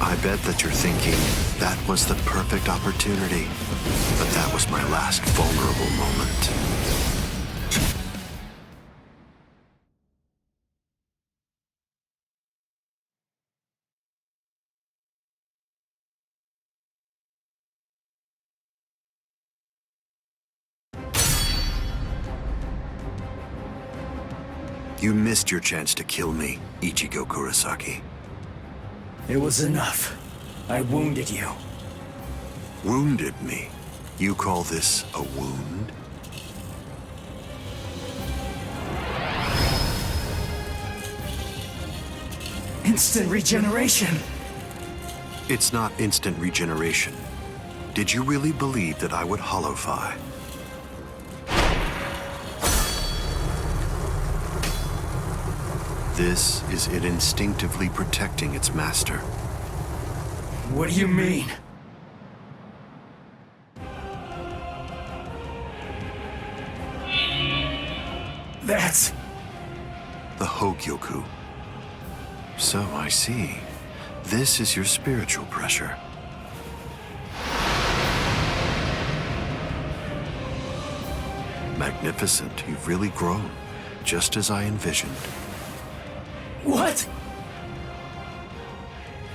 I bet that you're thinking, that was the perfect opportunity. But that was my last vulnerable moment. You missed your chance to kill me, Ichigo Kurosaki. It was enough. I wounded you. Wounded me? You call this a wound? Instant regeneration! It's not instant regeneration. Did you really believe that I would holofy? This is it instinctively protecting its master. What do you mean? That's... the Hogyoku. So I see. This is your spiritual pressure. Magnificent. You've really grown, just as I envisioned. What?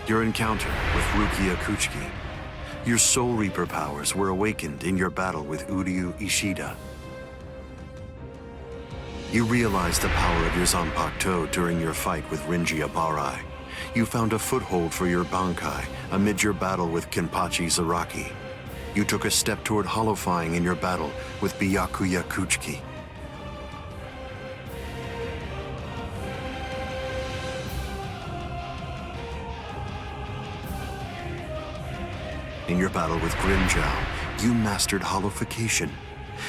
Your encounter with Rukia Kuchiki. Your Soul Reaper powers were awakened in your battle with Uryu Ishida. You realized the power of your Zanpakuto during your fight with Rinji Abarai. You found a foothold for your Bankai amid your battle with Kenpachi Zaraki. You took a step toward holofying in your battle with Byakuya Kuchiki. In your battle with Grimjow, you mastered holofication.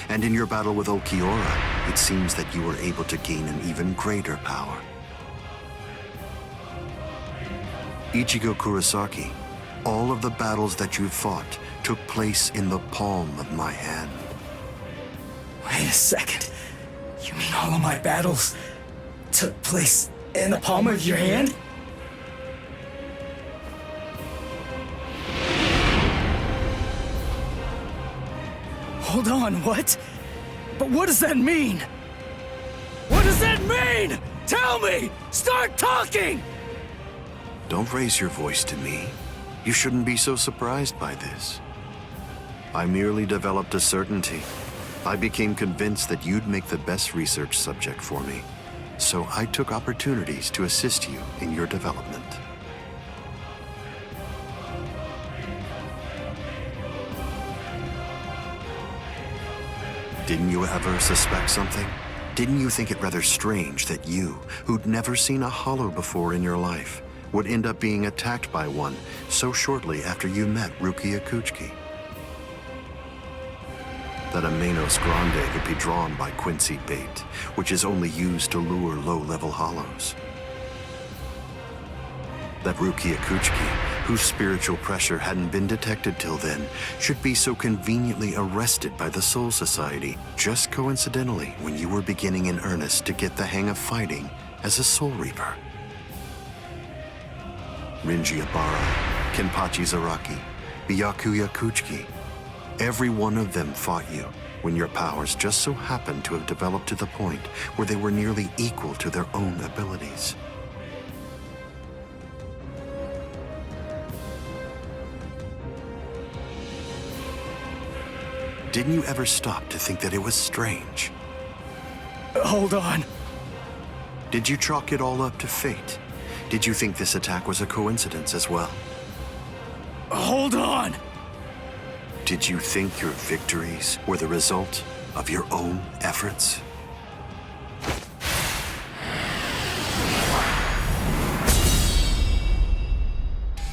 And in your battle with Ulquiorra, it seems that you were able to gain an even greater power. Ichigo Kurosaki, all of the battles that you fought took place in the palm of my hand. Wait a second. You mean all of my battles took place in the palm of your hand? Hold on, what? But what does that mean? What does that mean? Tell me! Start talking! Don't raise your voice to me. You shouldn't be so surprised by this. I merely developed a certainty. I became convinced that you'd make the best research subject for me. So I took opportunities to assist you in your development. Didn't you ever suspect something? Didn't you think it rather strange that you, who'd never seen a hollow before in your life, would end up being attacked by one so shortly after you met Rukia Kuchiki? That a Manos Grande could be drawn by Quincy bait, which is only used to lure low-level hollows. That Rukia Kuchiki whose spiritual pressure hadn't been detected till then, should be so conveniently arrested by the Soul Society just coincidentally when you were beginning in earnest to get the hang of fighting as a Soul Reaper. Rinji Ibarra, Kenpachi Zaraki, Byakuya Kuchiki, every one of them fought you when your powers just so happened to have developed to the point where they were nearly equal to their own abilities. Didn't you ever stop to think that it was strange? Hold on. Did you chalk it all up to fate? Did you think this attack was a coincidence as well? Hold on! Did you think your victories were the result of your own efforts?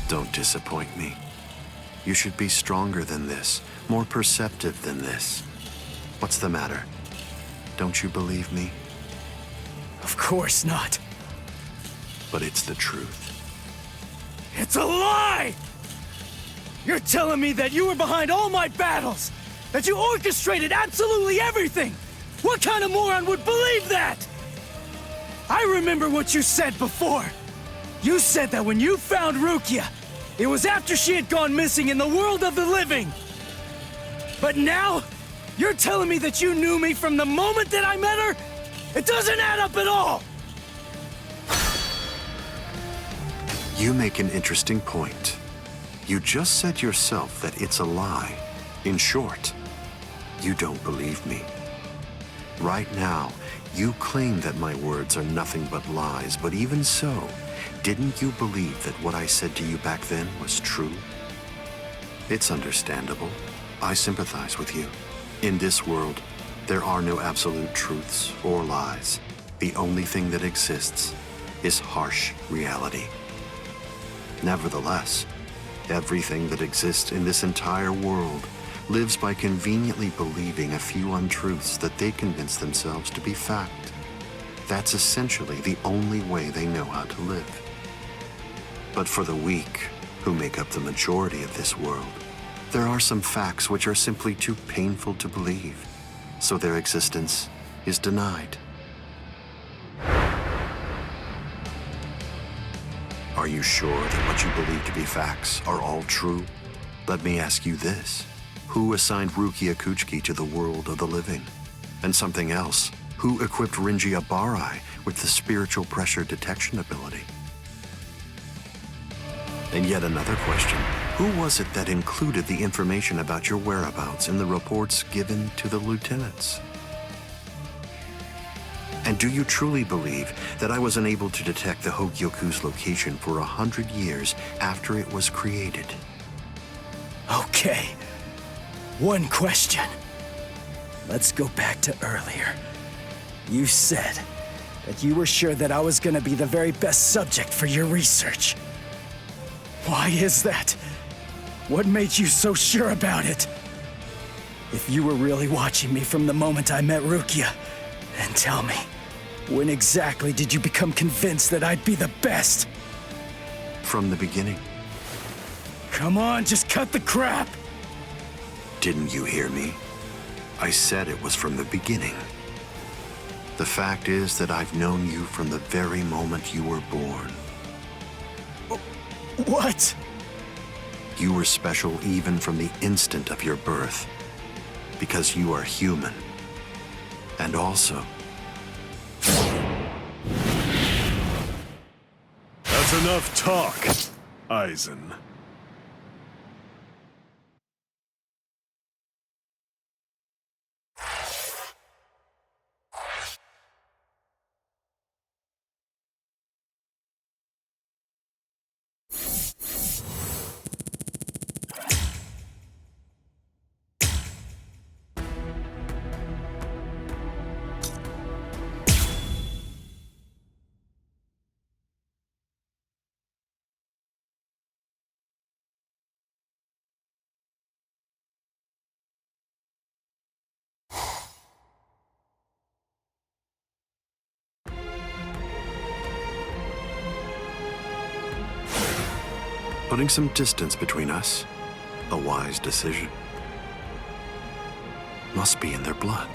Don't disappoint me. You should be stronger than this, more perceptive than this. What's the matter? Don't you believe me? Of course not. But it's the truth. It's a lie! You're telling me that you were behind all my battles! That you orchestrated absolutely everything! What kind of moron would believe that? I remember what you said before. You said that when you found Rukia, it was after she had gone missing in the world of the living. But now, you're telling me that you knew me from the moment that I met her? It doesn't add up at all! You make an interesting point. You just said yourself that it's a lie. In short, you don't believe me. Right now, you claim that my words are nothing but lies, but even so, didn't you believe that what I said to you back then was true? It's understandable. I sympathize with you. In this world, there are no absolute truths or lies. The only thing that exists is harsh reality. Nevertheless, everything that exists in this entire world lives by conveniently believing a few untruths that they convince themselves to be fact. That's essentially the only way they know how to live. But for the weak, who make up the majority of this world, there are some facts which are simply too painful to believe, so their existence is denied. Are you sure that what you believe to be facts are all true? Let me ask you this. Who assigned Rukia Kuchiki to the world of the living? And something else, who equipped Rinji Ibarra with the spiritual pressure detection ability? And yet another question. Who was it that included the information about your whereabouts in the reports given to the lieutenants? And do you truly believe that I was unable to detect the Hogyoku's location for 100 years after it was created? Okay. One question. Let's go back to earlier. You said that you were sure that I was gonna be the very best subject for your research. Why is that? What made you so sure about it? If you were really watching me from the moment I met Rukia, then tell me, when exactly did you become convinced that I'd be the best? From the beginning. Come on, just cut the crap! Didn't you hear me? I said it was from the beginning. The fact is that I've known you from the very moment you were born. What? You were special even from the instant of your birth, because you are human. And also... That's enough talk, Aizen. Putting some distance between us, a wise decision. Must be in their blood.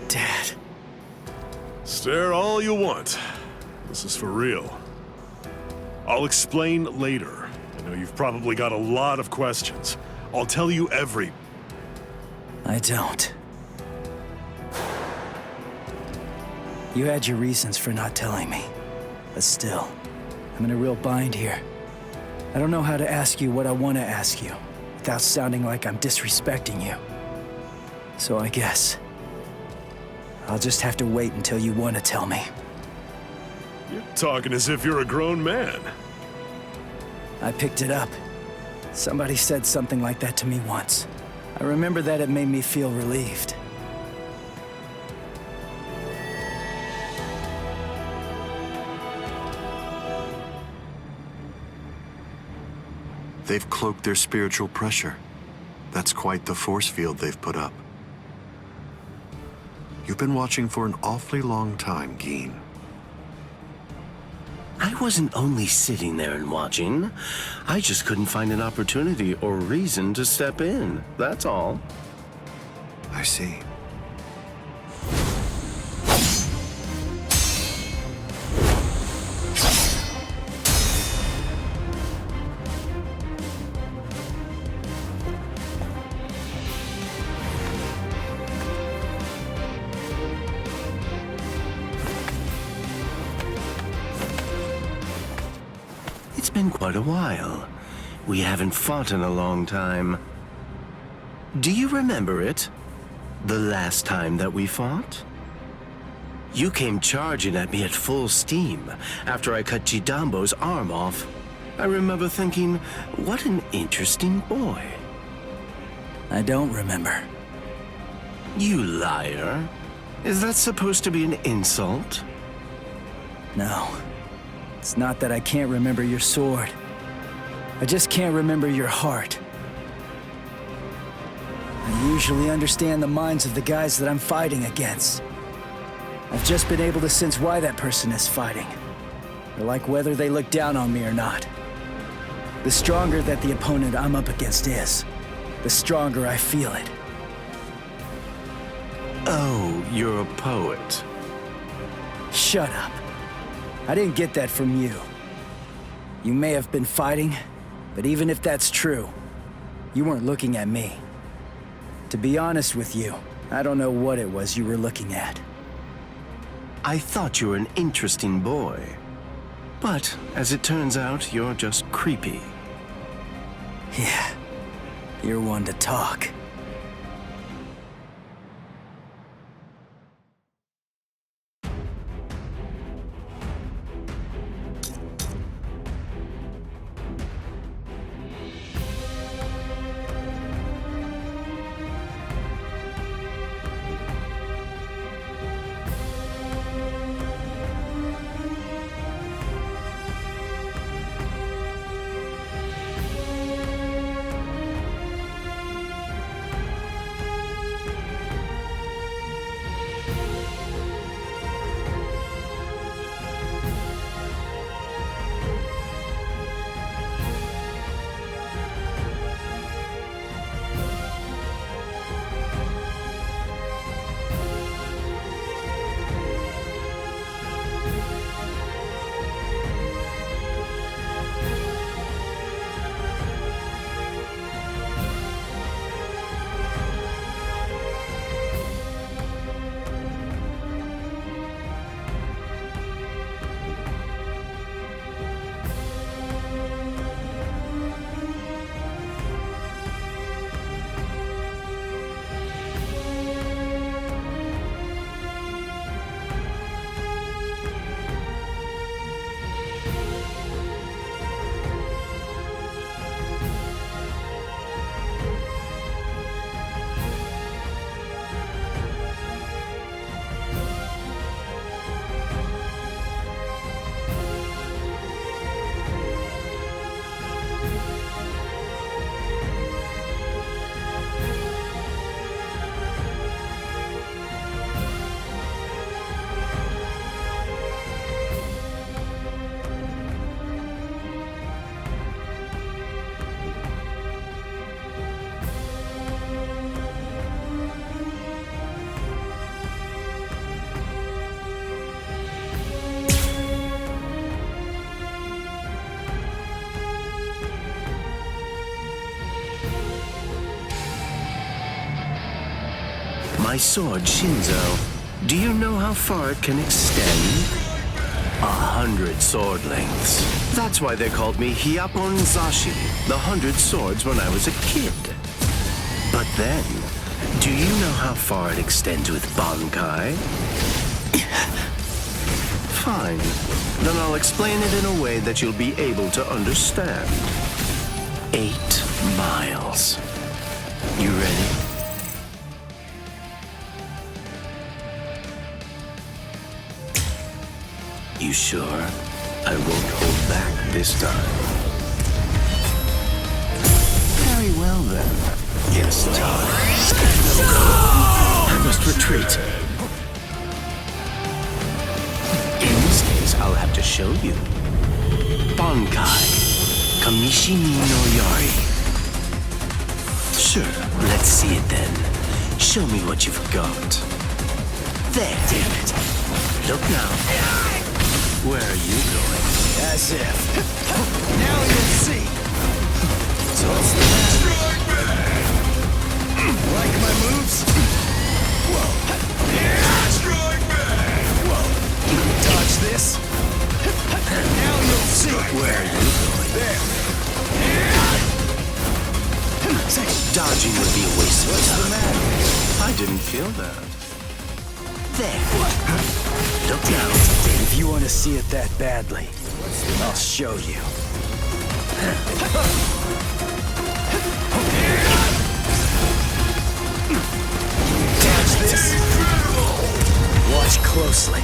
Dad. Stare all you want. This is for real. I'll explain later. I know you've probably got a lot of questions. I'll tell you every... I don't. You had your reasons for not telling me. But still, I'm in a real bind here. I don't know how to ask you what I want to ask you, without sounding like I'm disrespecting you. So I guess... I'll just have to wait until you want to tell me. You're talking as if you're a grown man. I picked it up. Somebody said something like that to me once. I remember that it made me feel relieved. They've cloaked their spiritual pressure. That's quite the force field they've put up. You've been watching for an awfully long time, Geen. I wasn't only sitting there and watching. I just couldn't find an opportunity or reason to step in. That's all. I see. It's been quite a while. We haven't fought in a long time. Do you remember it? The last time that we fought? You came charging at me at full steam after I cut Chidambo's arm off. I remember thinking, what an interesting boy. I don't remember. You liar. Is that supposed to be an insult? No. It's not that I can't remember your sword. I just can't remember your heart. I usually understand the minds of the guys that I'm fighting against. I've just been able to sense why that person is fighting. Or like whether they look down on me or not. The stronger that the opponent I'm up against is, the stronger I feel it. Oh, you're a poet. Shut up. I didn't get that from you. You may have been fighting, but even if that's true, you weren't looking at me. To be honest with you, I don't know what it was you were looking at. I thought you were an interesting boy. But, as it turns out, you're just creepy. Yeah, you're one to talk. My sword, Shinzo, do you know how far it can extend? 100 sword lengths. That's why they called me Hyapon Zashi, the 100 swords, when I was a kid. But then, do you know how far it extends with Bankai? Fine. Then I'll explain it in a way that you'll be able to understand. 8 miles. You ready? You sure? I won't hold back this time. Very well then. It's time. I must retreat. In this case, I'll have to show you. Bankai. Kamishimi no Yari. Sure, let's see it then. Show me what you've got. There. Damn it. Look now. Where are you going? As if. Now you'll see. So what's the matter? Like my moves? Whoa. Strike back! Whoa. Dodge this. Now you'll see. Where are you going? There. Dodging would be a waste of time. What's the matter? I didn't feel that. There. Look now. If you want to see it that badly, I'll show you. Dodge this. Watch closely.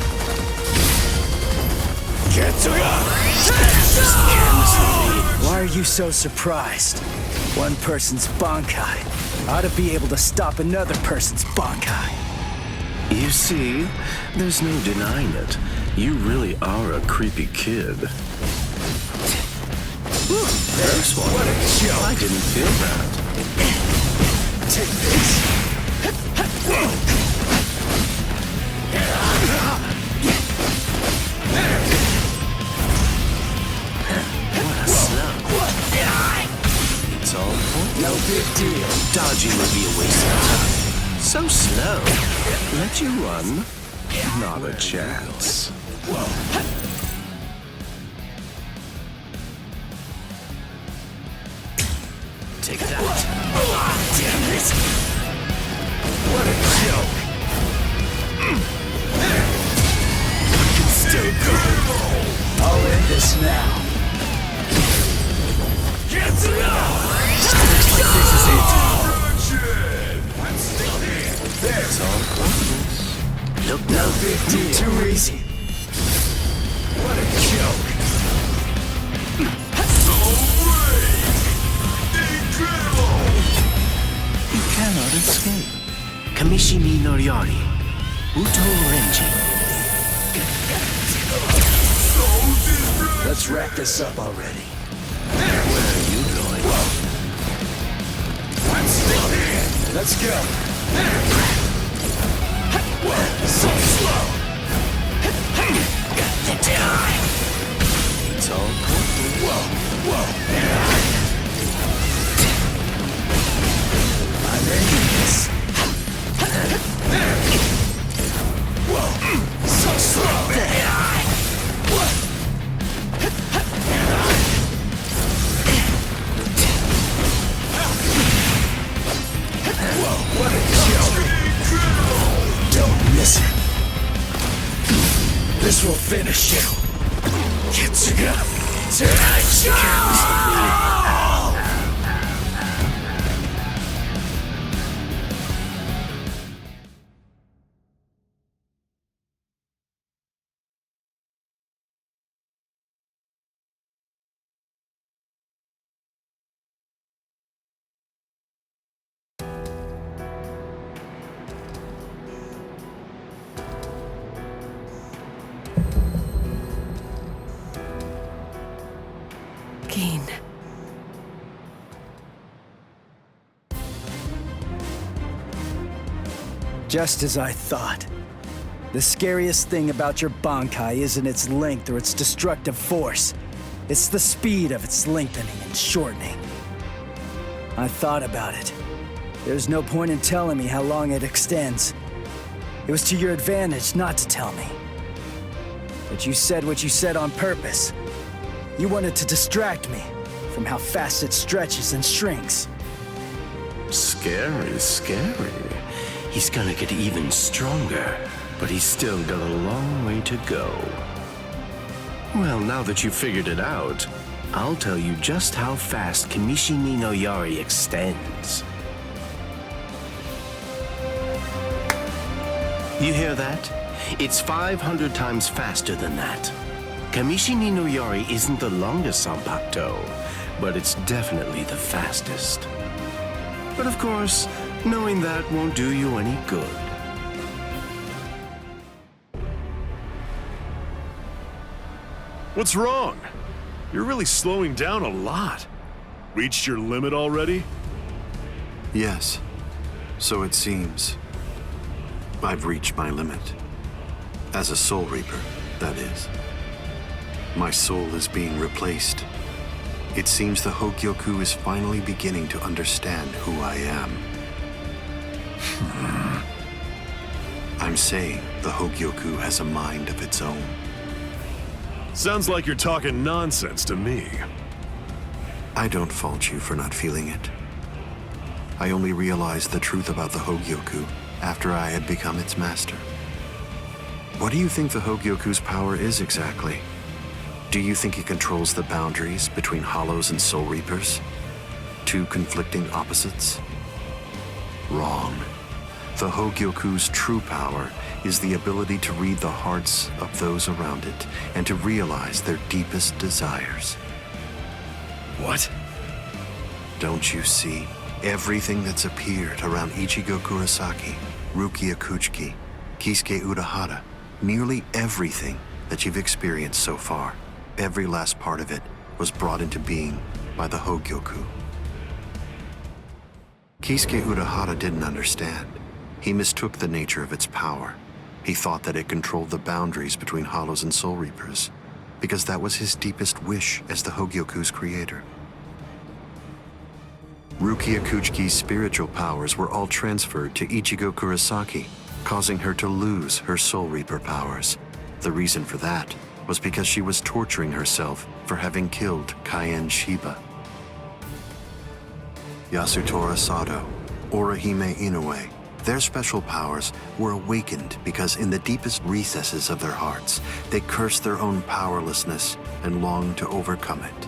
Get to Why are you so surprised? One person's Bankai ought to be able to stop another person's Bankai. You see, there's no denying it. You really are a creepy kid. There's one. What a joke. I didn't feel that. Take this. What a slug. It's all pointless. No big deal. Dodging would be a waste of time. So slow. Let you run? Not a chance. Take that. Damn it! What a joke! I can still go. I'll end this now. Get to This is it. It's all pointless. Look now. No big deal. Too easy. What a joke. So brave! Incredible! You cannot escape. Kamishimi no Yari. Uto Renji. Let's wrap this up already. Where are you going? I'm still here. Let's go. So slow. Got the time. It's all pointless. Whoa. I'm ending this. Whoa. So slow. Whoa, what a joke! Don't miss it. This will finish you. Get together. Keen. Just as I thought. The scariest thing about your Bankai isn't its length or its destructive force. It's the speed of its lengthening and shortening. I thought about it. There's no point in telling me how long it extends. It was to your advantage not to tell me. But you said what you said on purpose. You wanted to distract me from how fast it stretches and shrinks. Scary, scary. He's gonna get even stronger, but he's still got a long way to go. Well, now that you've figured it out, I'll tell you just how fast Kamishini no Yari extends. You hear that? It's 500 times faster than that. Kamishini no Yari isn't the longest Sanpakuto, but it's definitely the fastest. But of course, knowing that won't do you any good. What's wrong? You're really slowing down a lot. Reached your limit already? Yes, so it seems. I've reached my limit. As a Soul Reaper, that is. My soul is being replaced. It seems the Hogyoku is finally beginning to understand who I am. I'm saying the Hogyoku has a mind of its own. Sounds like you're talking nonsense to me. I don't fault you for not feeling it. I only realized the truth about the Hogyoku after I had become its master. What do you think the Hogyoku's power is exactly? Do you think it controls the boundaries between Hollows and Soul Reapers? Two conflicting opposites? Wrong. The Hogyoku's true power is the ability to read the hearts of those around it and to realize their deepest desires. What? Don't you see? Everything that's appeared around Ichigo Kurosaki, Rukia Kuchiki, Kisuke Urahara, nearly everything that you've experienced so far, every last part of it was brought into being by the Hogyoku. Kisuke Urahara didn't understand. He mistook the nature of its power. He thought that it controlled the boundaries between Hollows and Soul Reapers, because that was his deepest wish as the Hogyoku's creator. Rukia Kuchiki's spiritual powers were all transferred to Ichigo Kurosaki, causing her to lose her Soul Reaper powers. The reason for that was because she was torturing herself for having killed Kaien Shiba. Yasutora Sado, Orihime Inoue, their special powers were awakened because in the deepest recesses of their hearts, they cursed their own powerlessness and longed to overcome it.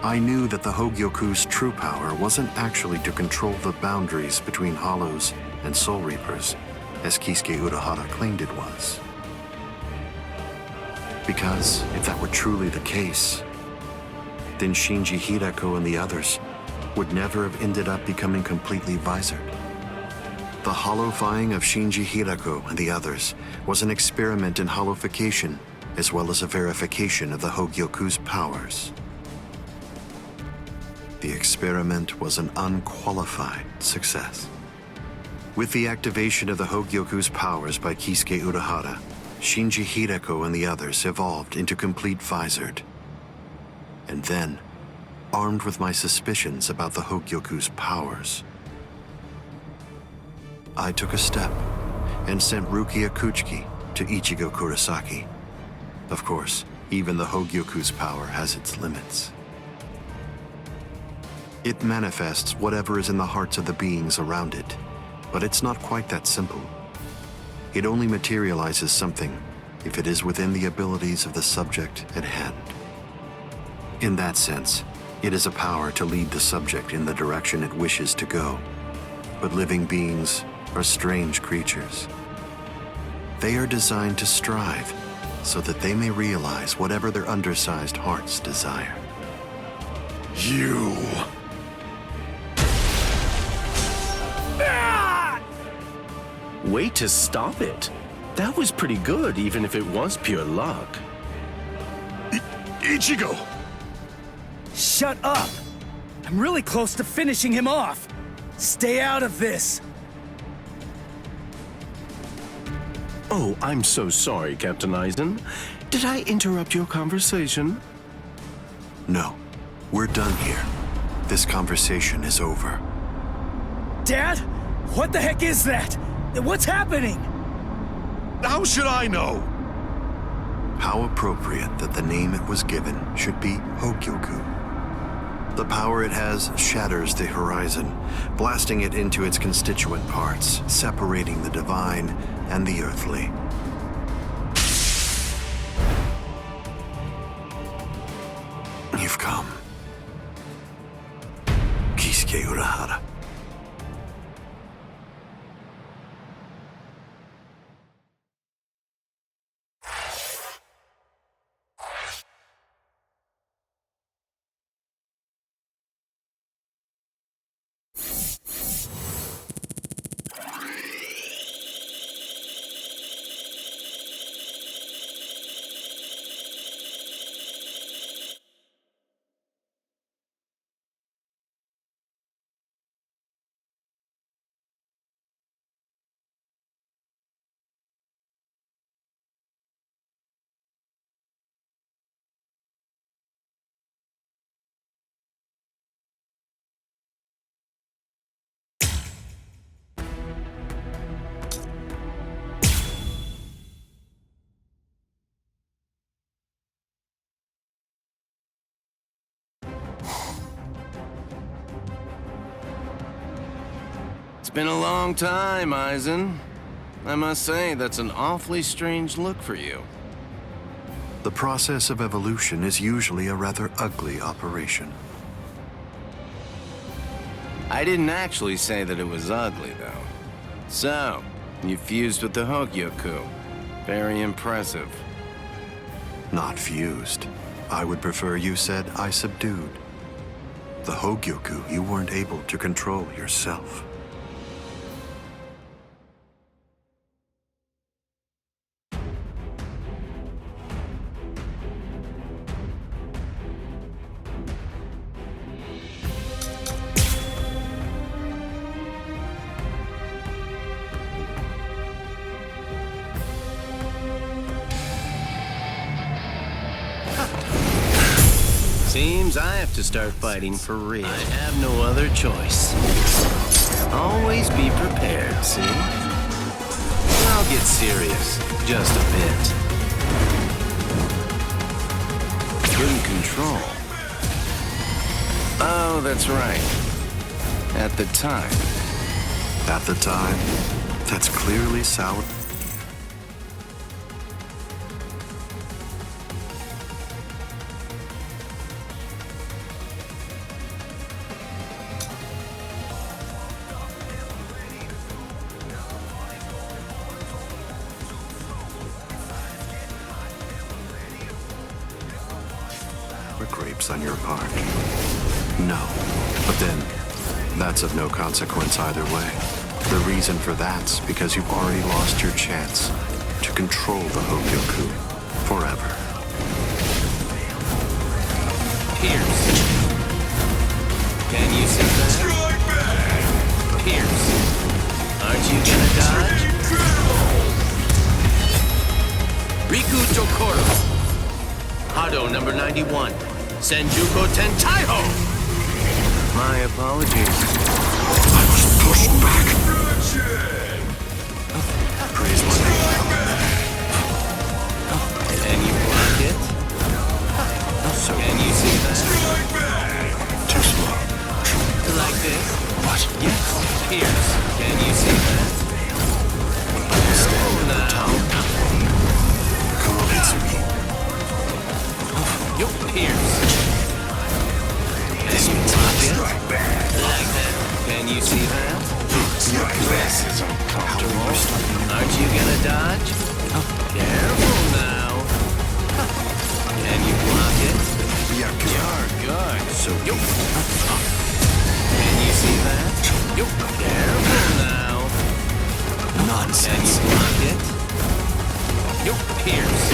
I knew that the Hogyoku's true power wasn't actually to control the boundaries between Hollows and Soul Reapers, as Kisuke Urahara claimed it was. Because if that were truly the case, then Shinji Hideko and the others would never have ended up becoming completely visored. The hollowifying of Shinji Hideko and the others was an experiment in hollowification, as well as a verification of the Hogyoku's powers. The experiment was an unqualified success. With the activation of the Hogyoku's powers by Kisuke Urahara, Shinji Hideko and the others evolved into complete visored. And then, armed with my suspicions about the Hogyoku's powers, I took a step and sent Rukia Kuchiki to Ichigo Kurosaki. Of course, even the Hogyoku's power has its limits. It manifests whatever is in the hearts of the beings around it, but it's not quite that simple. It only materializes something if it is within the abilities of the subject at hand. In that sense, it is a power to lead the subject in the direction it wishes to go. But living beings are strange creatures. They are designed to strive so that they may realize whatever their undersized hearts desire. You... Way to stop it. That was pretty good, even if it was pure luck. Ichigo! Shut up! I'm really close to finishing him off! Stay out of this! Oh, I'm so sorry, Captain Eisen. Did I interrupt your conversation? No, we're done here. This conversation is over. Dad? What the heck is that? What's happening? How should I know? How appropriate that the name it was given should be Hogyoku. The power it has shatters the horizon, blasting it into its constituent parts, separating the divine and the earthly. You've come. Kisuke Urahara. It's been a long time, Aizen. I must say, that's an awfully strange look for you. The process of evolution is usually a rather ugly operation. I didn't actually say that it was ugly, though. So, you fused with the Hogyoku. Very impressive. Not fused. I would prefer you said I subdued. The Hogyoku you weren't able to control yourself. Seems I have to start fighting for real. I have no other choice. Always be prepared, see? I'll get serious, just a bit. Couldn't control. Oh, that's right. At the time. At the time? That's clearly sour. Grapes on your part. No. But then, that's of no consequence either way. The reason for that's because you've already lost your chance to control the Hogyoku forever. Pierce. Can you see that? Pierce. Aren't you gonna dodge? Riku Tokoro. Hado number 91. Senjuko Tentaiho! My apologies. I was pushed back. Praise one name. And you block it? So Can you see that? too slow. Like this? What? Yes. Pierce. Can you see that? Stand at the top. Kurobitsumi. Yo, Pierce. Can you block it? Like that. Can you see that? This is uncomfortable. Aren't you gonna dodge? Careful now. Can you block it? You're good. So Yo. Can you see that? Yo. Careful now. nonsense. Can you block it? Yo, Pierce.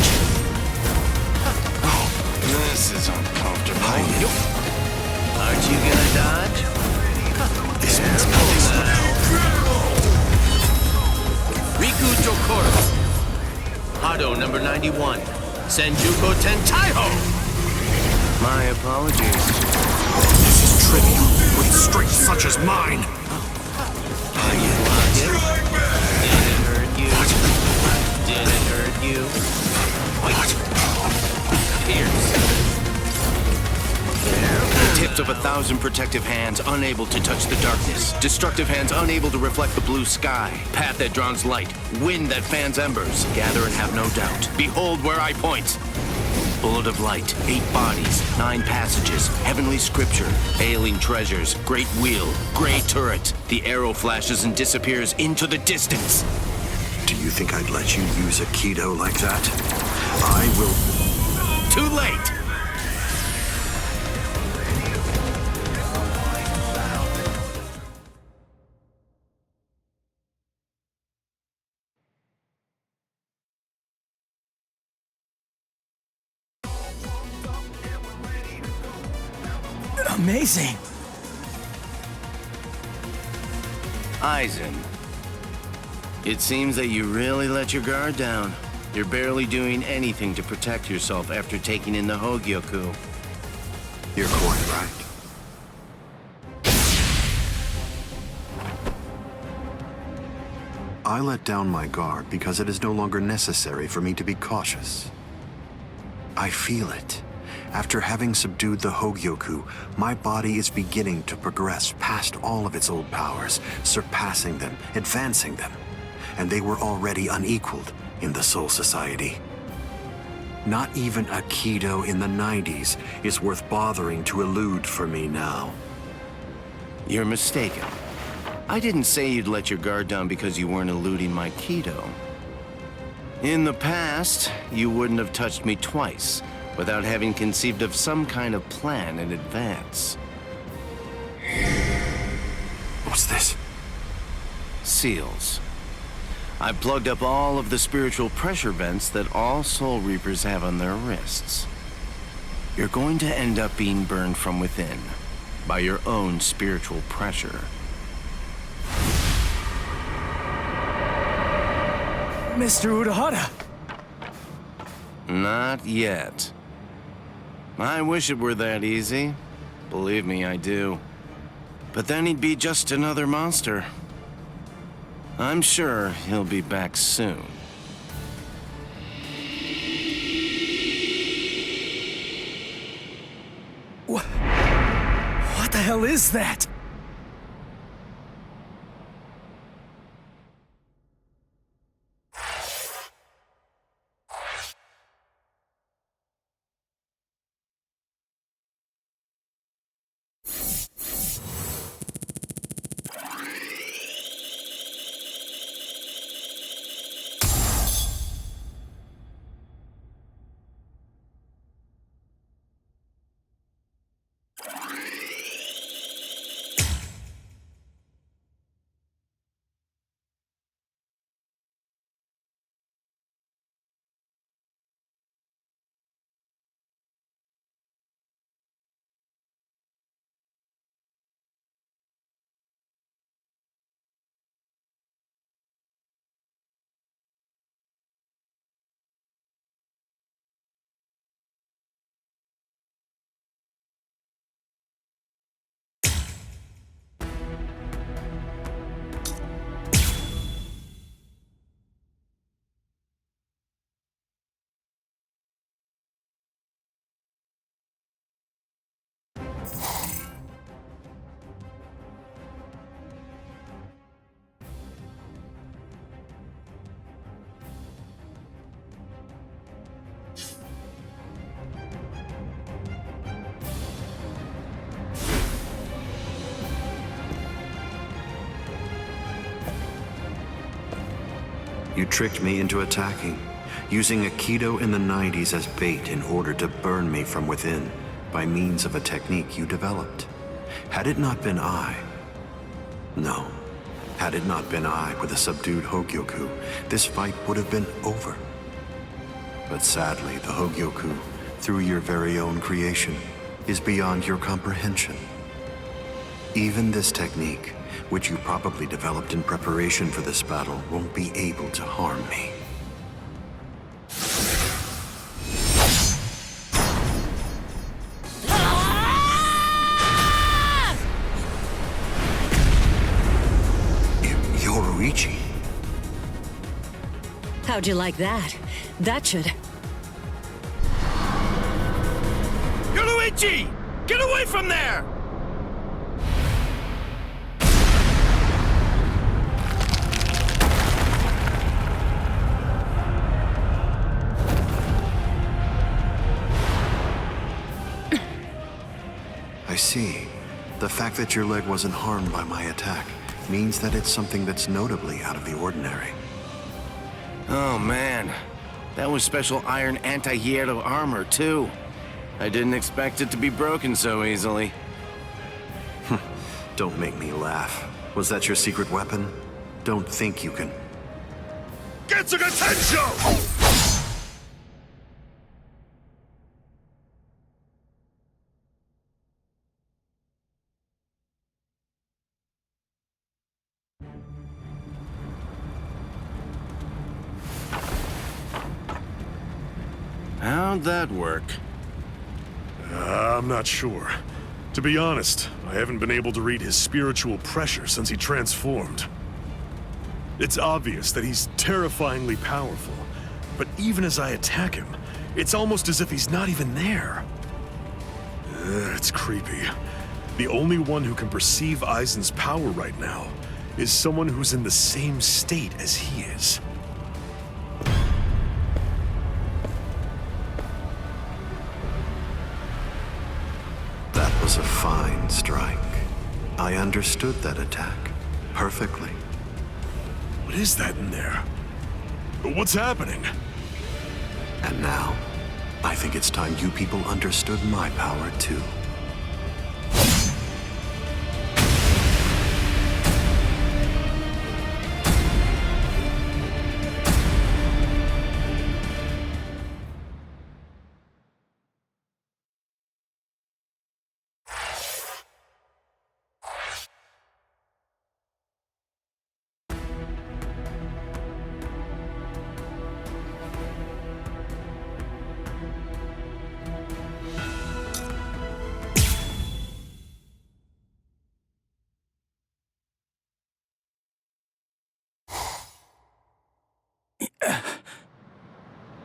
This is uncomfortable. Yo. Aren't you gonna dodge? This means Careful nothing. now. Riku Tokoro. Hado number 91. Senjuko Tentaiho. My apologies. This is trivial with strength such as mine. Can you block it? you. Wait. Pierce. The tips of 1,000 protective hands unable to touch the darkness. Destructive hands unable to reflect the blue sky. Path that draws light. Wind that fans embers. Gather and have no doubt. Behold where I point. Bullet of light, 8 bodies, 9 passages, heavenly scripture, ailing treasures, great wheel, gray turret. The arrow flashes and disappears into the distance. Do you think I'd let you use a Kido like that? I will... Too late! Amazing. Aizen. It seems that you really let your guard down. You're barely doing anything to protect yourself after taking in the Hogyoku. You're quite right. I let down my guard because it is no longer necessary for me to be cautious. I feel it. After having subdued the Hogyoku, my body is beginning to progress past all of its old powers, surpassing them, advancing them. And they were already unequaled in the Soul Society. Not even a Kido in the 90s is worth bothering to elude for me now. You're mistaken. I didn't say you'd let your guard down because you weren't eluding my Kido. In the past, you wouldn't have touched me twice without having conceived of some kind of plan in advance. What's this? Seals. I've plugged up all of the spiritual pressure vents that all Soul Reapers have on their wrists. You're going to end up being burned from within by your own spiritual pressure. Mr. Urahara! Not yet. I wish it were that easy. Believe me, I do. But then he'd be just another monster. I'm sure he'll be back soon. What the hell is that? You tricked me into attacking, using a Kido in the 90s as bait in order to burn me from within by means of a technique you developed. Had it not been I... No. Had it not been I with a subdued Hogyoku, this fight would have been over. But sadly, the Hogyoku, through your very own creation, is beyond your comprehension. Even this technique, which you probably developed in preparation for this battle, won't be able to harm me. How'd you like that? That should... Yoruichi! Get away from there! I see. The fact that your leg wasn't harmed by my attack means that it's something that's notably out of the ordinary. Oh man, that was special iron anti-hierro armor too. I didn't expect it to be broken so easily. Don't make me laugh. Was that your secret weapon? Don't think you can... Getsuga Tensho! How'd that work? I'm not sure. To be honest, I haven't been able to read his spiritual pressure since he transformed. It's obvious that he's terrifyingly powerful, but even as I attack him, it's almost as if he's not even there. It's creepy. The only one who can perceive Aizen's power right now is someone who's in the same state as he is. That was a fine strike. I understood that attack perfectly. What is that in there? What's happening? And now, I think it's time you people understood my power too.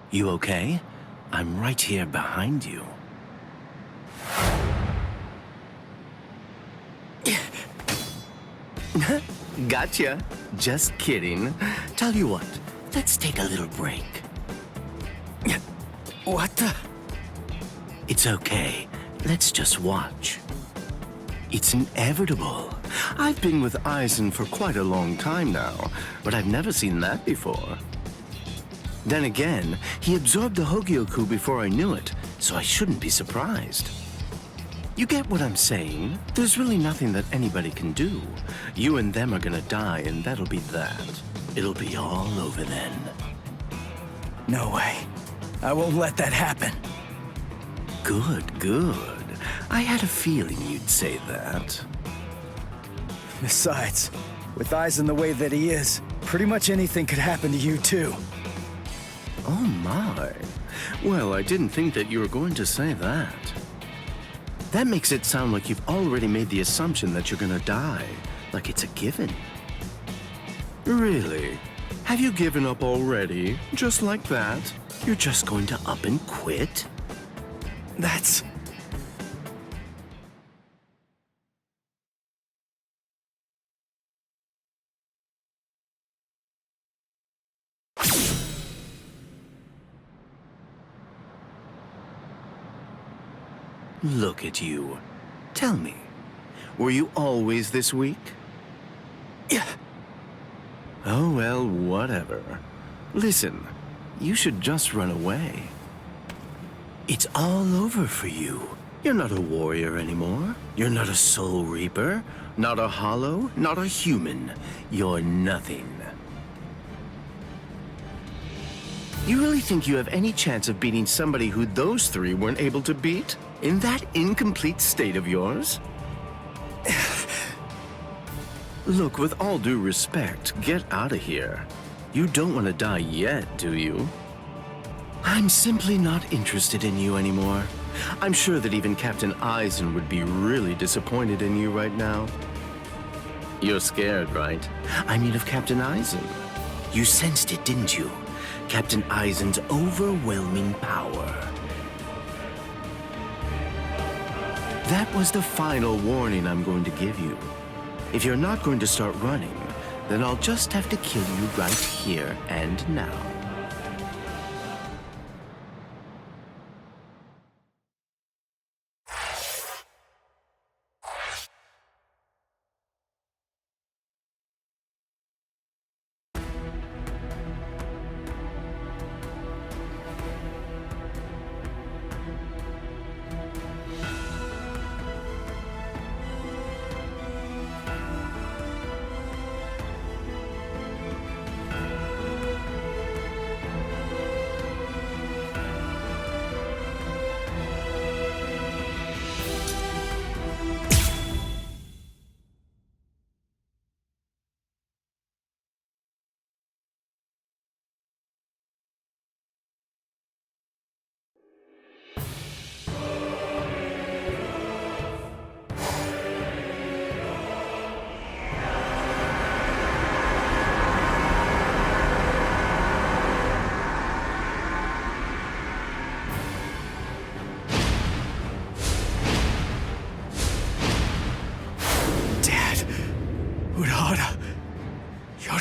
You okay? I'm right here behind you. Gotcha. Just kidding. Tell you what, let's take a little break. What the? It's okay. Let's just watch. It's inevitable. I've been with Aizen for quite a long time now, but I've never seen that before. Then again, he absorbed the Hogyoku before I knew it, so I shouldn't be surprised. You get what I'm saying? There's really nothing that anybody can do. You and them are gonna die, and that'll be that. It'll be all over then. No way. I won't let that happen. Good, good. I had a feeling you'd say that. Besides, with Aizen the way that he is, pretty much anything could happen to you too. Oh my. Well, I didn't think that you were going to say that. That makes it sound like you've already made the assumption that you're gonna die, like it's a given. Really? Have you given up already? Just like that? You're just going to up and quit? That's... Look at you. Tell me, were you always this weak? Yeah. Oh, well, whatever. Listen, you should just run away. It's all over for you. You're not a warrior anymore. You're not a soul reaper, not a hollow, not a human. You're nothing. You really think you have any chance of beating somebody who those three weren't able to beat? In that incomplete state of yours? Look, with all due respect, get out of here. You don't want to die yet, do you? I'm simply not interested in you anymore. I'm sure that even Captain Aizen would be really disappointed in you right now. You're scared, right? I mean of Captain Aizen. You sensed it, didn't you? Captain Aizen's overwhelming power. That was the final warning I'm going to give you. If you're not going to start running, then I'll just have to kill you right here and now.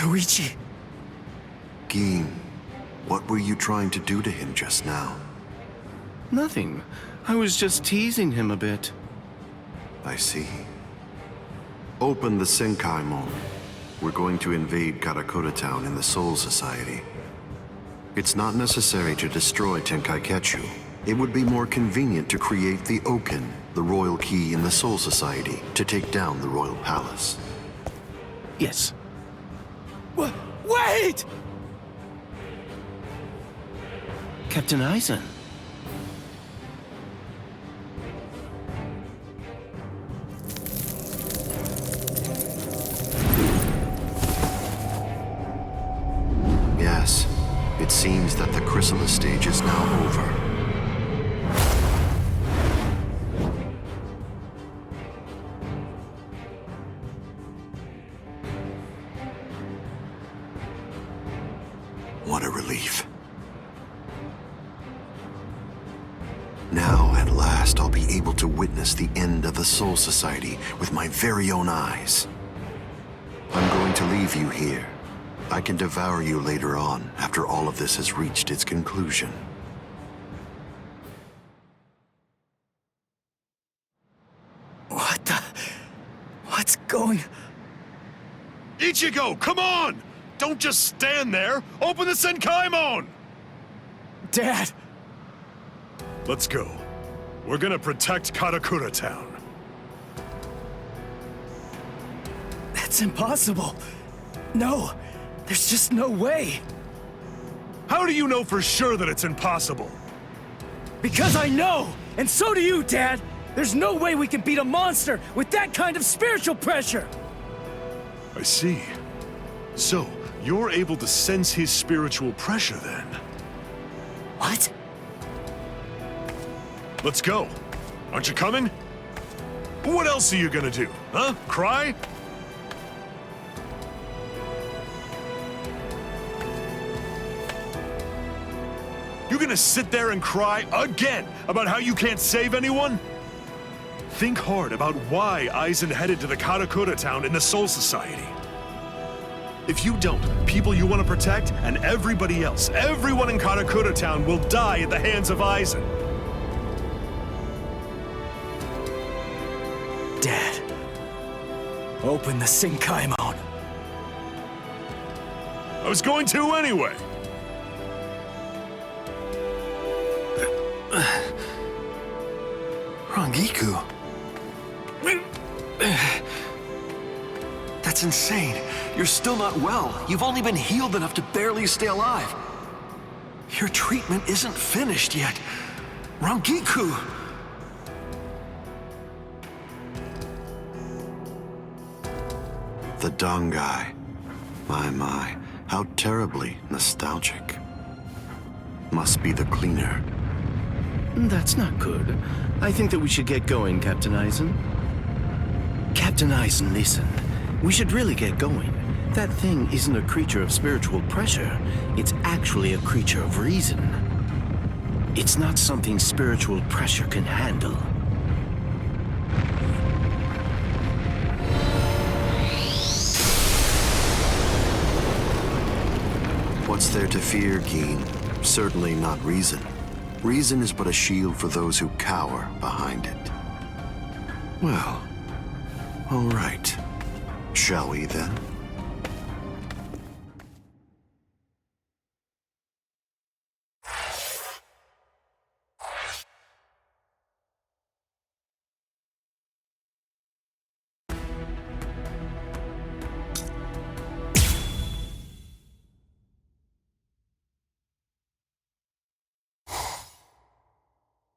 Yoruichi. Gin, what were you trying to do to him just now? Nothing. I was just teasing him a bit. I see. Open the Senkaimon. We're going to invade Karakura Town in the Soul Society. It's not necessary to destroy Tenkaiketsu. It would be more convenient to create the Oken, the royal key in the Soul Society, to take down the royal palace. Yes. Wait! Captain Aizen. Yes, it seems that the chrysalis stage is now over. What a relief. Now, at last, I'll be able to witness the end of the Soul Society with my very own eyes. I'm going to leave you here. I can devour you later on, after all of this has reached its conclusion. What's going... Ichigo, come on! Don't just stand there! Open the Senkaimon! Dad! Let's go. We're gonna protect Karakura Town. That's impossible. No, there's just no way. How do you know for sure that it's impossible? Because I know! And so do you, Dad! There's no way we can beat a monster with that kind of spiritual pressure! I see. So, you're able to sense his spiritual pressure, then? What? Let's go. Aren't you coming? What else are you gonna do, huh? Cry? You gonna sit there and cry again about how you can't save anyone? Think hard about why Aizen headed to the Karakura Town in the Soul Society. If you don't, people you want to protect and everybody else, everyone in Karakura Town will die at the hands of Aizen. Dad, open the Senkaimon. I was going to anyway. Rangiku. That's insane. You're still not well. You've only been healed enough to barely stay alive. Your treatment isn't finished yet. Rangiku! The Dangai. My, how terribly nostalgic. Must be the cleaner. That's not good. I think that we should get going, Captain Aizen. Captain Aizen, listen. We should really get going. That thing isn't a creature of spiritual pressure. It's actually a creature of reason. It's not something spiritual pressure can handle. What's there to fear, Geen? Certainly not reason. Reason is but a shield for those who cower behind it. Well, all right. Shall we then?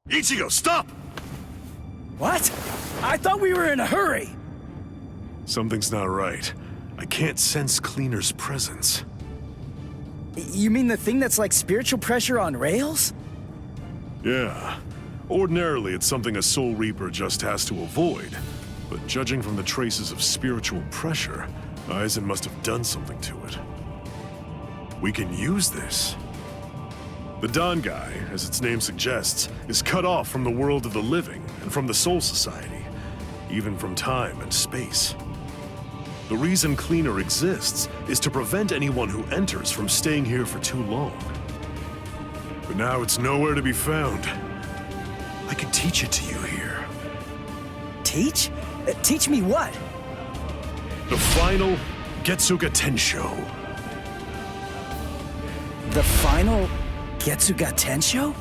Ichigo, stop! What? I thought we were in a hurry! Something's not right. I can't sense Cleaner's presence. You mean the thing that's like spiritual pressure on rails? Yeah. Ordinarily, it's something a Soul Reaper just has to avoid. But judging from the traces of spiritual pressure, Aizen must have done something to it. We can use this. The Dangai, as its name suggests, is cut off from the world of the living and from the Soul Society, even from time and space. The reason Cleaner exists is to prevent anyone who enters from staying here for too long. But now it's nowhere to be found. I could teach it to you here. Teach? Teach me what? The final Getsuga Tensho. The final Getsuga Tensho?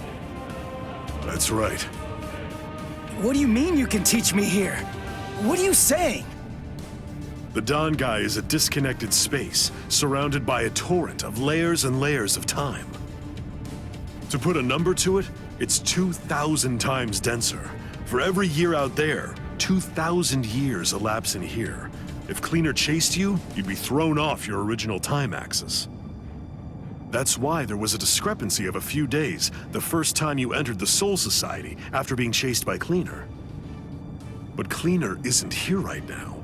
That's right. What do you mean you can teach me here? What are you saying? The Dangai is a disconnected space, surrounded by a torrent of layers and layers of time. To put a number to it, it's 2,000 times denser. For every year out there, 2,000 years elapse in here. If Cleaner chased you, you'd be thrown off your original time axis. That's why there was a discrepancy of a few days the first time you entered the Soul Society after being chased by Cleaner. But Cleaner isn't here right now.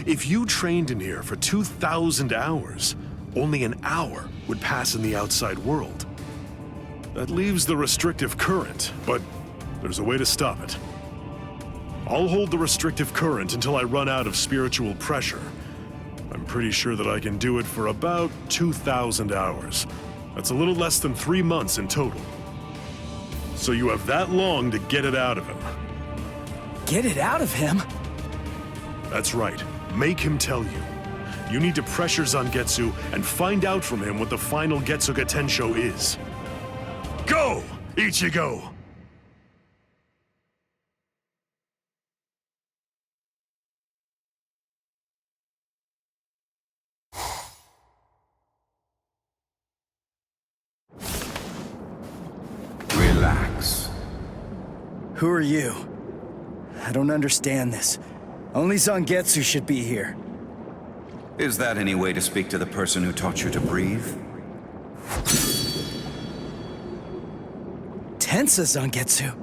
If you trained in here for 2,000 hours, only an hour would pass in the outside world. That leaves the restrictive current, but there's a way to stop it. I'll hold the restrictive current until I run out of spiritual pressure. I'm pretty sure that I can do it for about 2,000 hours. That's a little less than 3 months in total. So you have that long to get it out of him. Get it out of him? That's right. Make him tell you. You need to pressure Zangetsu and find out from him what the final Getsuga Tensho is. Go, Ichigo! Relax. Who are you? I don't understand this. Only Zangetsu should be here. Is that any way to speak to the person who taught you to breathe? Tensa Zangetsu.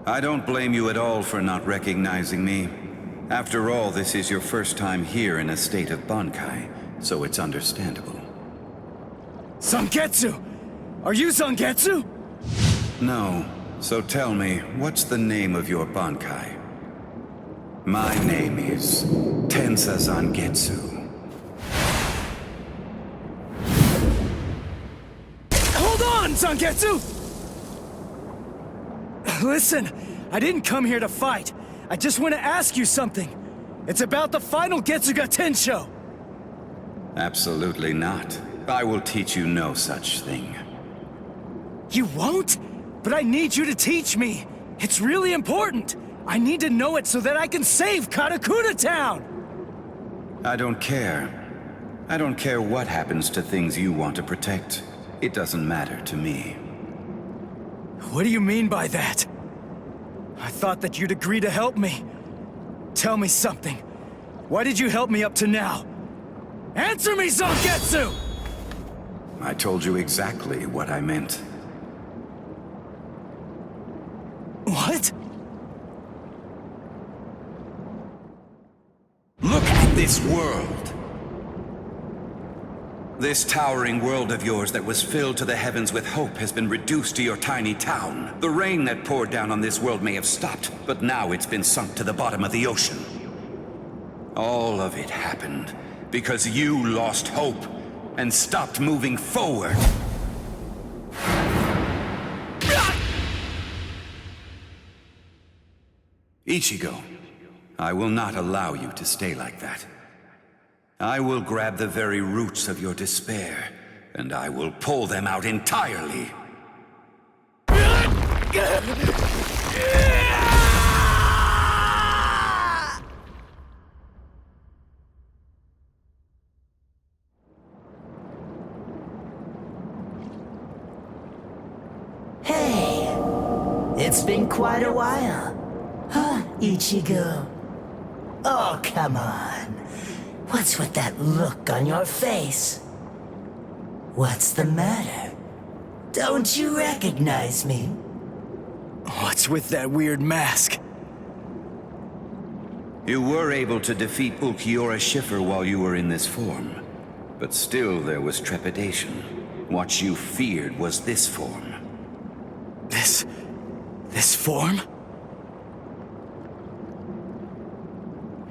I don't blame you at all for not recognizing me. After all, this is your first time here in a state of Bankai, so it's understandable. Zangetsu! Are you Zangetsu? No. So tell me, what's the name of your Bankai? My name is Tensa Zangetsu. Hold on, Zangetsu! Listen, I didn't come here to fight. I just want to ask you something. It's about the final Getsuga Tensho. Absolutely not. I will teach you no such thing. You won't? But I need you to teach me. It's really important. I need to know it so that I can save Karakura Town. I don't care. I don't care what happens to things you want to protect. It doesn't matter to me. What do you mean by that? I thought that you'd agree to help me. Tell me something. Why did you help me up to now? Answer me, Zangetsu! I told you exactly what I meant. What? Look this world. This towering world of yours that was filled to the heavens with hope has been reduced to your tiny town. The rain that poured down on this world may have stopped, but now it's been sunk to the bottom of the ocean. All of it happened because you lost hope and stopped moving forward. Ichigo, I will not allow you to stay like that. I will grab the very roots of your despair, and I will pull them out entirely. Hey, it's been quite a while. Huh, Ichigo? Oh, come on. What's with that look on your face? What's the matter? Don't you recognize me? What's with that weird mask? You were able to defeat Ulquiorra Schiffer while you were in this form, but still there was trepidation. What you feared was this form. This form?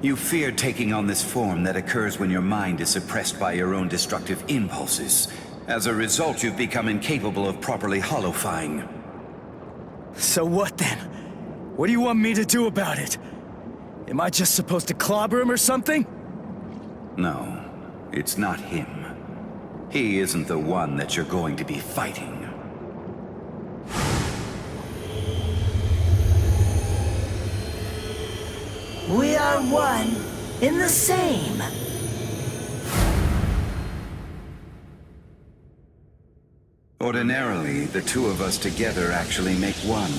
You feared taking on this form that occurs when your mind is suppressed by your own destructive impulses. As a result, you've become incapable of properly holofying. So what then? What do you want me to do about it? Am I just supposed to clobber him or something? No, it's not him. He isn't the one that you're going to be fighting. We are one in the same. Ordinarily, the two of us together actually make one.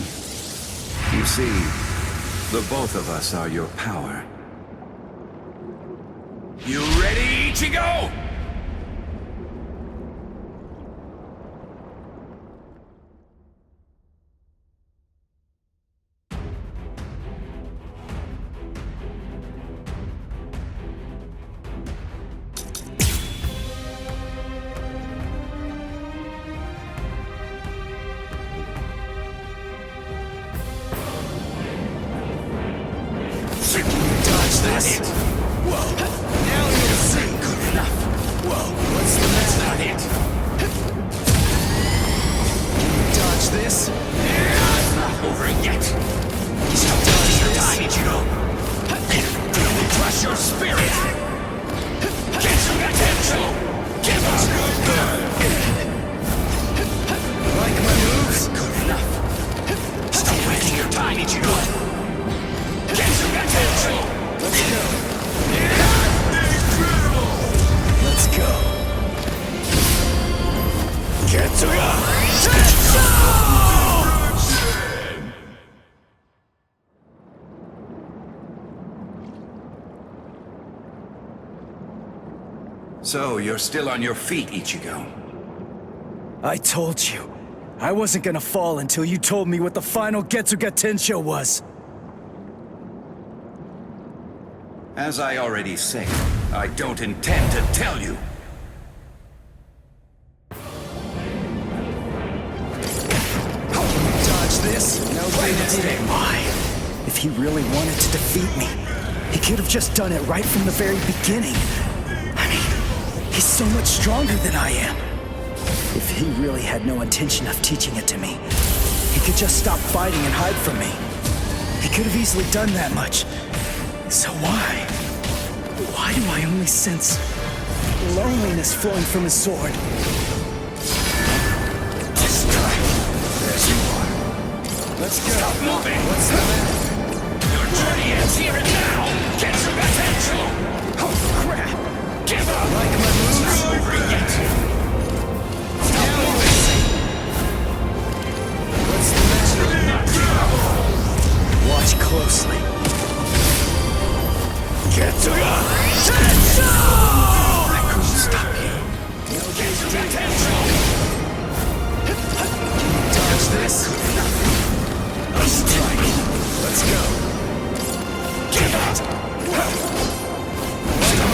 You see, the both of us are your power. You ready, Ichigo? This? Whoa! Now you'll see. Good enough. Whoa! What's the matter? That's not it. Can you dodge this? It's not over yet. Stop dodging your time, Ichigo. You'll crush your spirit. Get some attention. Give us good. Like my moves? Good enough. Stop wasting your time, Ichigo. Get some attention. Let's go. Let's go. Get to So, you're still on your feet, Ichigo. I told you. I wasn't gonna fall until you told me what the final Getsuga Tensho was. As I already said, I don't intend to tell you. Dodge this? No big deal. Why? If he really wanted to defeat me, he could have just done it right from the very beginning. I mean, he's so much stronger than I am. If he really had no intention of teaching it to me, he could just stop fighting and hide from me. He could have easily done that much. So why? Why do I only sense loneliness flowing from his sword? This time, there you are. Let's go. Stop moving. What's the matter? Your journey ends here and now. Get some attention. Oh, crap. Give up. Like my moves? It's not over yet. Stop moving. What's the matter? Watch closely. Get to attention! I couldn't stop you. Get some attention. Dodge this? A strike. Let's go. Give up. Stop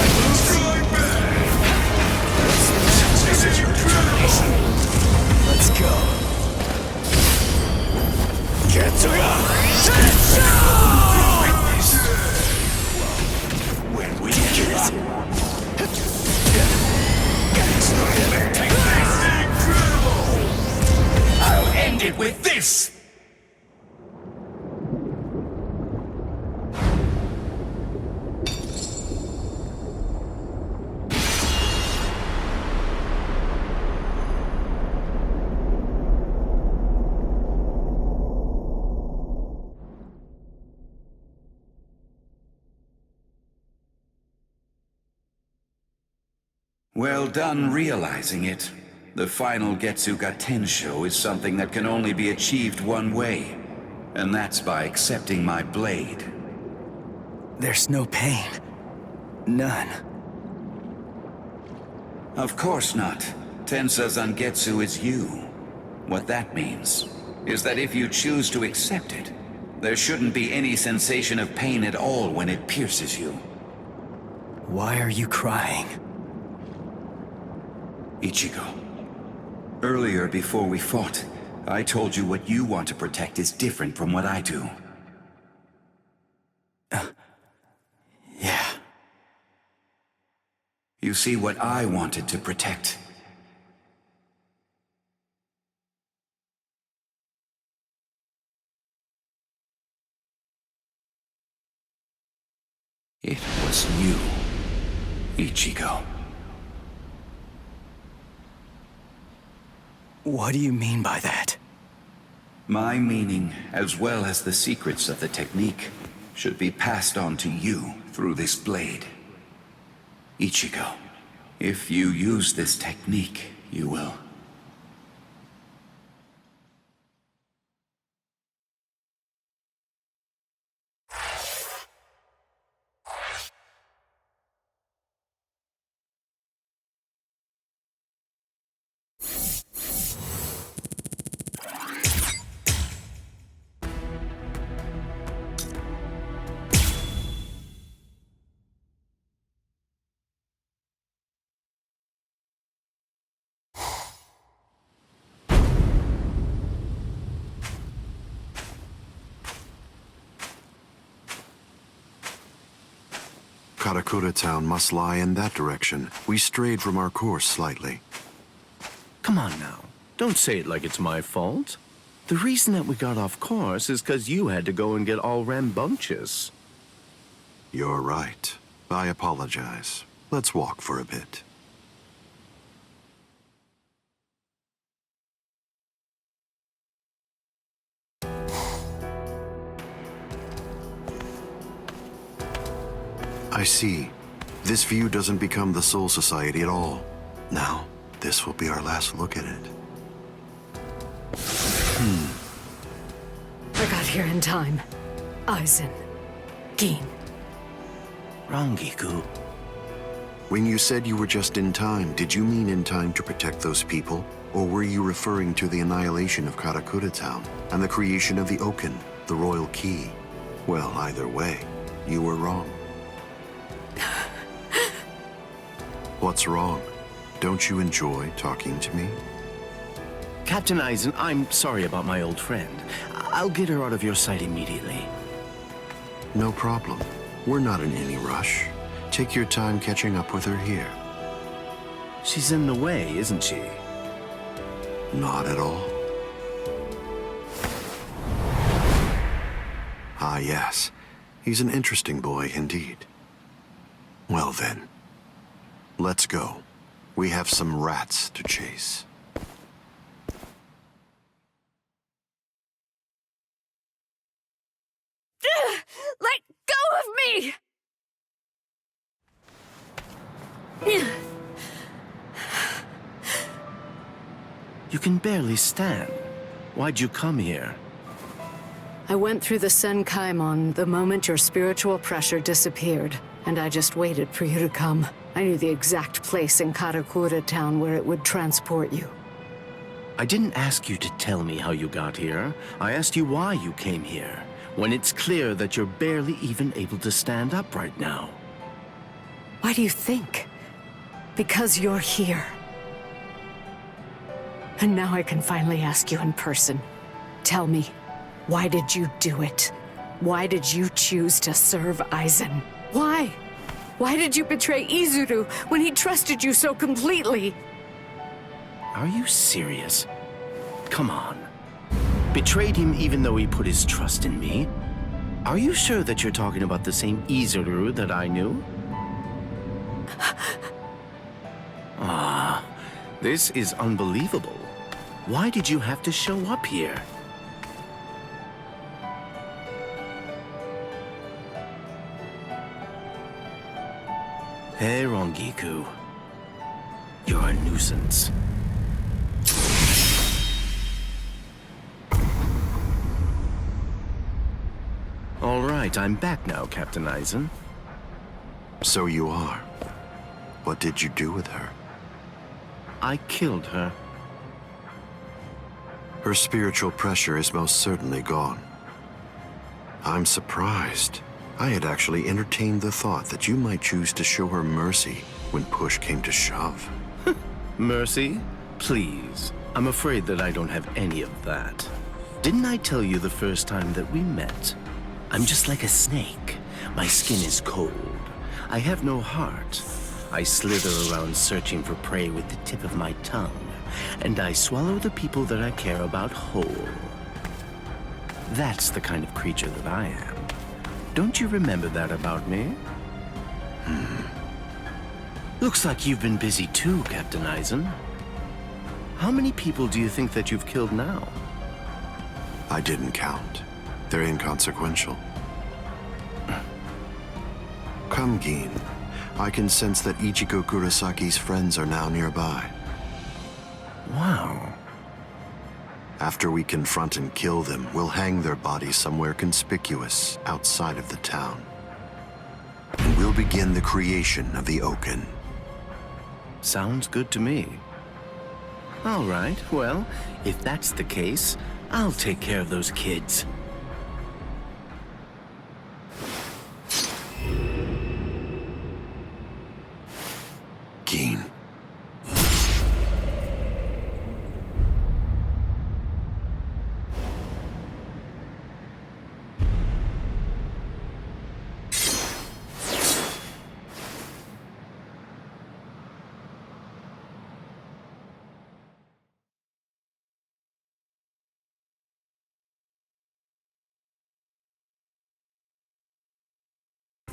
Well done realizing it. The final Getsuga Tensho is something that can only be achieved one way, and that's by accepting my blade. There's no pain. None. Of course not. Tensa Zangetsu is you. What that means is that if you choose to accept it, there shouldn't be any sensation of pain at all when it pierces you. Why are you crying? Ichigo, earlier before we fought, I told you what you want to protect is different from what I do. Yeah. You see, what I wanted to protect it was you, Ichigo. What do you mean by that? My meaning, as well as the secrets of the technique, should be passed on to you through this blade. Ichigo, if you use this technique, you will. Karakura Town must lie in that direction. We strayed from our course slightly. Come on now. Don't say it like it's my fault. The reason that we got off course is because you had to go and get all rambunctious. You're right. I apologize. Let's walk for a bit. I see. This view doesn't become the Soul Society at all. Now, this will be our last look at it. I got here in time. Aizen. Gin. Rangiku. When you said you were just in time, did you mean in time to protect those people? Or were you referring to the annihilation of Karakura Town and the creation of the Oken, the Royal Key? Well, either way, you were wrong. What's wrong? Don't you enjoy talking to me? Captain Aizen, I'm sorry about my old friend. I'll get her out of your sight immediately. No problem. We're not in any rush. Take your time catching up with her here. She's in the way, isn't she? Not at all. Ah, yes. He's an interesting boy indeed. Well then, let's go. We have some rats to chase. Let go of me! You can barely stand. Why'd you come here? I went through the Senkaimon the moment your spiritual pressure disappeared, and I just waited for you to come. I knew the exact place in Karakura Town where it would transport you. I didn't ask you to tell me how you got here. I asked you why you came here, when it's clear that you're barely even able to stand up right now. Why do you think? Because you're here. And now I can finally ask you in person. Tell me, why did you do it? Why did you choose to serve Aizen? Why? Why did you betray Izuru when he trusted you so completely? Are you serious? Come on. Betrayed him even though he put his trust in me? Are you sure that you're talking about the same Izuru that I knew? Ah, this is unbelievable. Why did you have to show up here? Hey, Rangiku. You're a nuisance. All right, I'm back now, Captain Eisen. So you are. What did you do with her? I killed her. Her spiritual pressure is most certainly gone. I'm surprised. I had actually entertained the thought that you might choose to show her mercy when push came to shove. Mercy? Please. I'm afraid that I don't have any of that. Didn't I tell you the first time that we met? I'm just like a snake. My skin is cold. I have no heart. I slither around searching for prey with the tip of my tongue, and I swallow the people that I care about whole. That's the kind of creature that I am. Don't you remember that about me? Looks like you've been busy too, Captain Eisen. How many people do you think that you've killed now? I didn't count. They're inconsequential. Come, Gin. I can sense that Ichigo Kurosaki's friends are now nearby. Wow. After we confront and kill them, we'll hang their bodies somewhere conspicuous outside of the town. And we'll begin the creation of the Oaken. Sounds good to me. All right, well, if that's the case, I'll take care of those kids. Gin.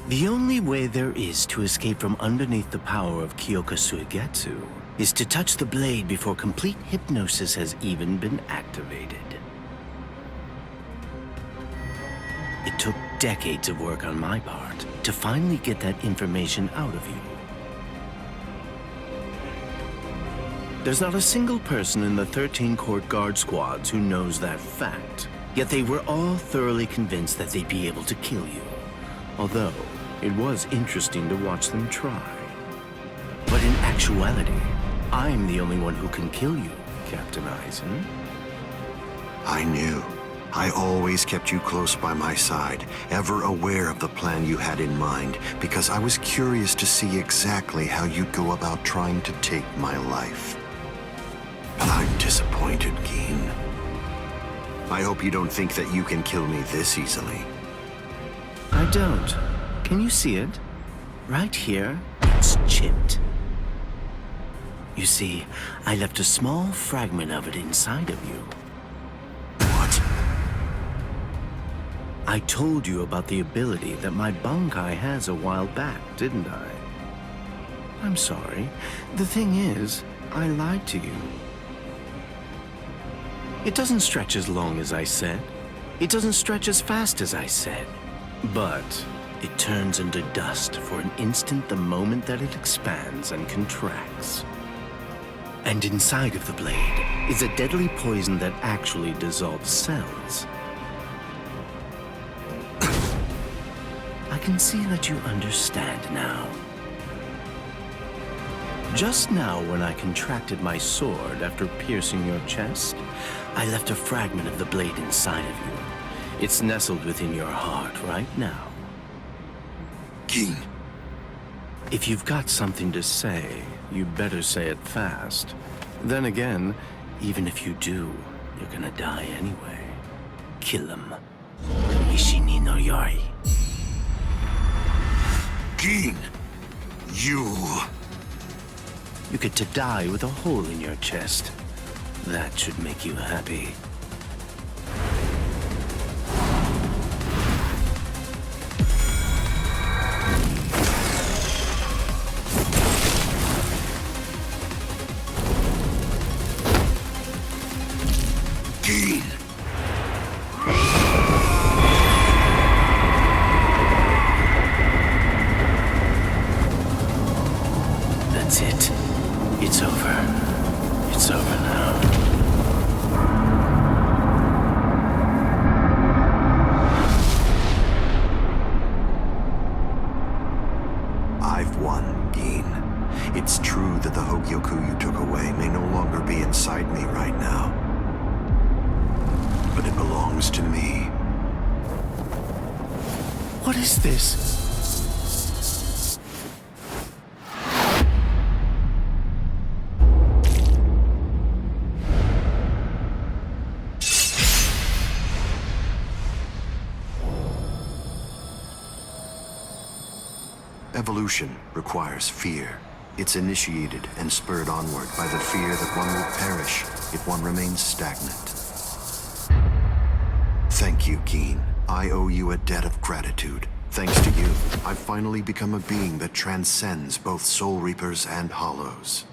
The only way there is to escape from underneath the power of Kyoka Suigetsu is to touch the blade before complete hypnosis has even been activated. It took decades of work on my part to finally get that information out of you. There's not a single person in the 13 court guard squads who knows that fact, yet they were all thoroughly convinced that they'd be able to kill you. Although, it was interesting to watch them try. But in actuality, I'm the only one who can kill you, Captain Eisen. I knew. I always kept you close by my side, ever aware of the plan you had in mind, because I was curious to see exactly how you'd go about trying to take my life. But I'm disappointed, Gin. I hope you don't think that you can kill me this easily. I don't. Can you see it? Right here, it's chipped. You see, I left a small fragment of it inside of you. What? I told you about the ability that my Bankai has a while back, didn't I? I'm sorry. The thing is, I lied to you. It doesn't stretch as long as I said. It doesn't stretch as fast as I said. But it turns into dust for an instant the moment that it expands and contracts. And inside of the blade is a deadly poison that actually dissolves cells. I can see that you understand now. Just now, when I contracted my sword after piercing your chest, I left a fragment of the blade inside of you. It's nestled within your heart right now. Gin. If you've got something to say, you better say it fast. Then again, even if you do, you're gonna die anyway. Kill him. Ishini no Yori. Gin! You get to die with a hole in your chest. That should make you happy. Gin! That's it. It's over. What is this? Evolution requires fear. It's initiated and spurred onward by the fear that one will perish if one remains stagnant. Thank you, Keen. I owe you a debt of gratitude. Thanks to you, I've finally become a being that transcends both Soul Reapers and Hollows.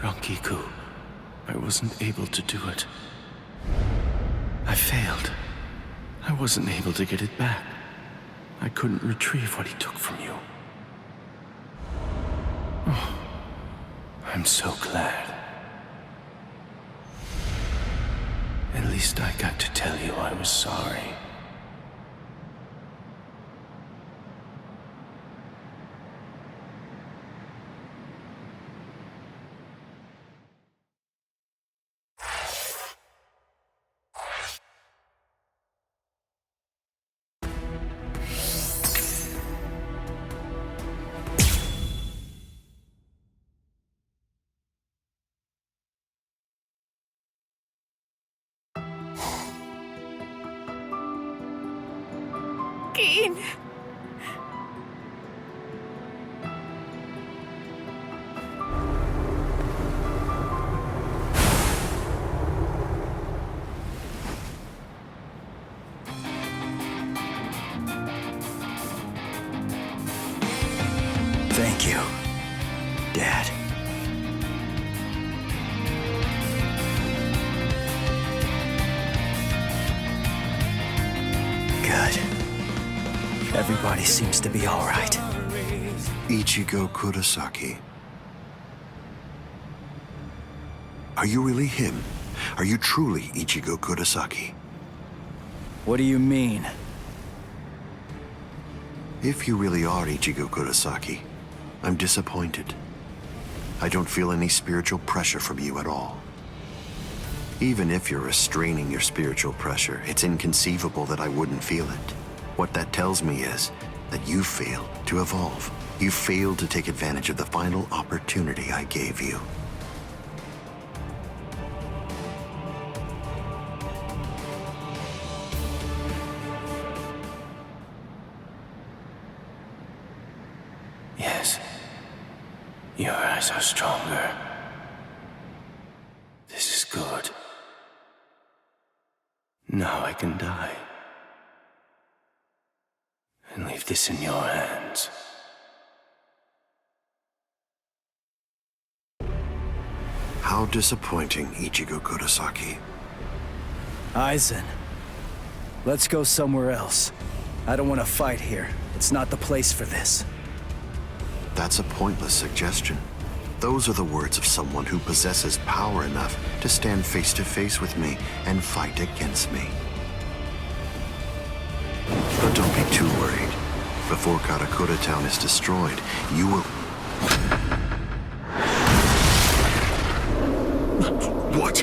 Rangiku, I wasn't able to do it. I failed. I wasn't able to get it back. I couldn't retrieve what he took from you. Oh, I'm so glad. At least I got to tell you I was sorry. Keen! Thank you, Dad. Good. Everybody seems to be all right. Ichigo Kurosaki. Are you really him? Are you truly Ichigo Kurosaki? What do you mean? If you really are Ichigo Kurosaki, I'm disappointed. I don't feel any spiritual pressure from you at all. Even if you're restraining your spiritual pressure, it's inconceivable that I wouldn't feel it. What that tells me is that you failed to evolve. You failed to take advantage of the final opportunity I gave you. Yes. Your eyes are stronger. This is good. Now I can die. And leave this in your hands. How disappointing, Ichigo Kurosaki. Aizen, let's go somewhere else. I don't want to fight here. It's not the place for this. That's a pointless suggestion. Those are the words of someone who possesses power enough to stand face to face with me and fight against me. But don't be too worried. Before Karakura Town is destroyed, you will... What?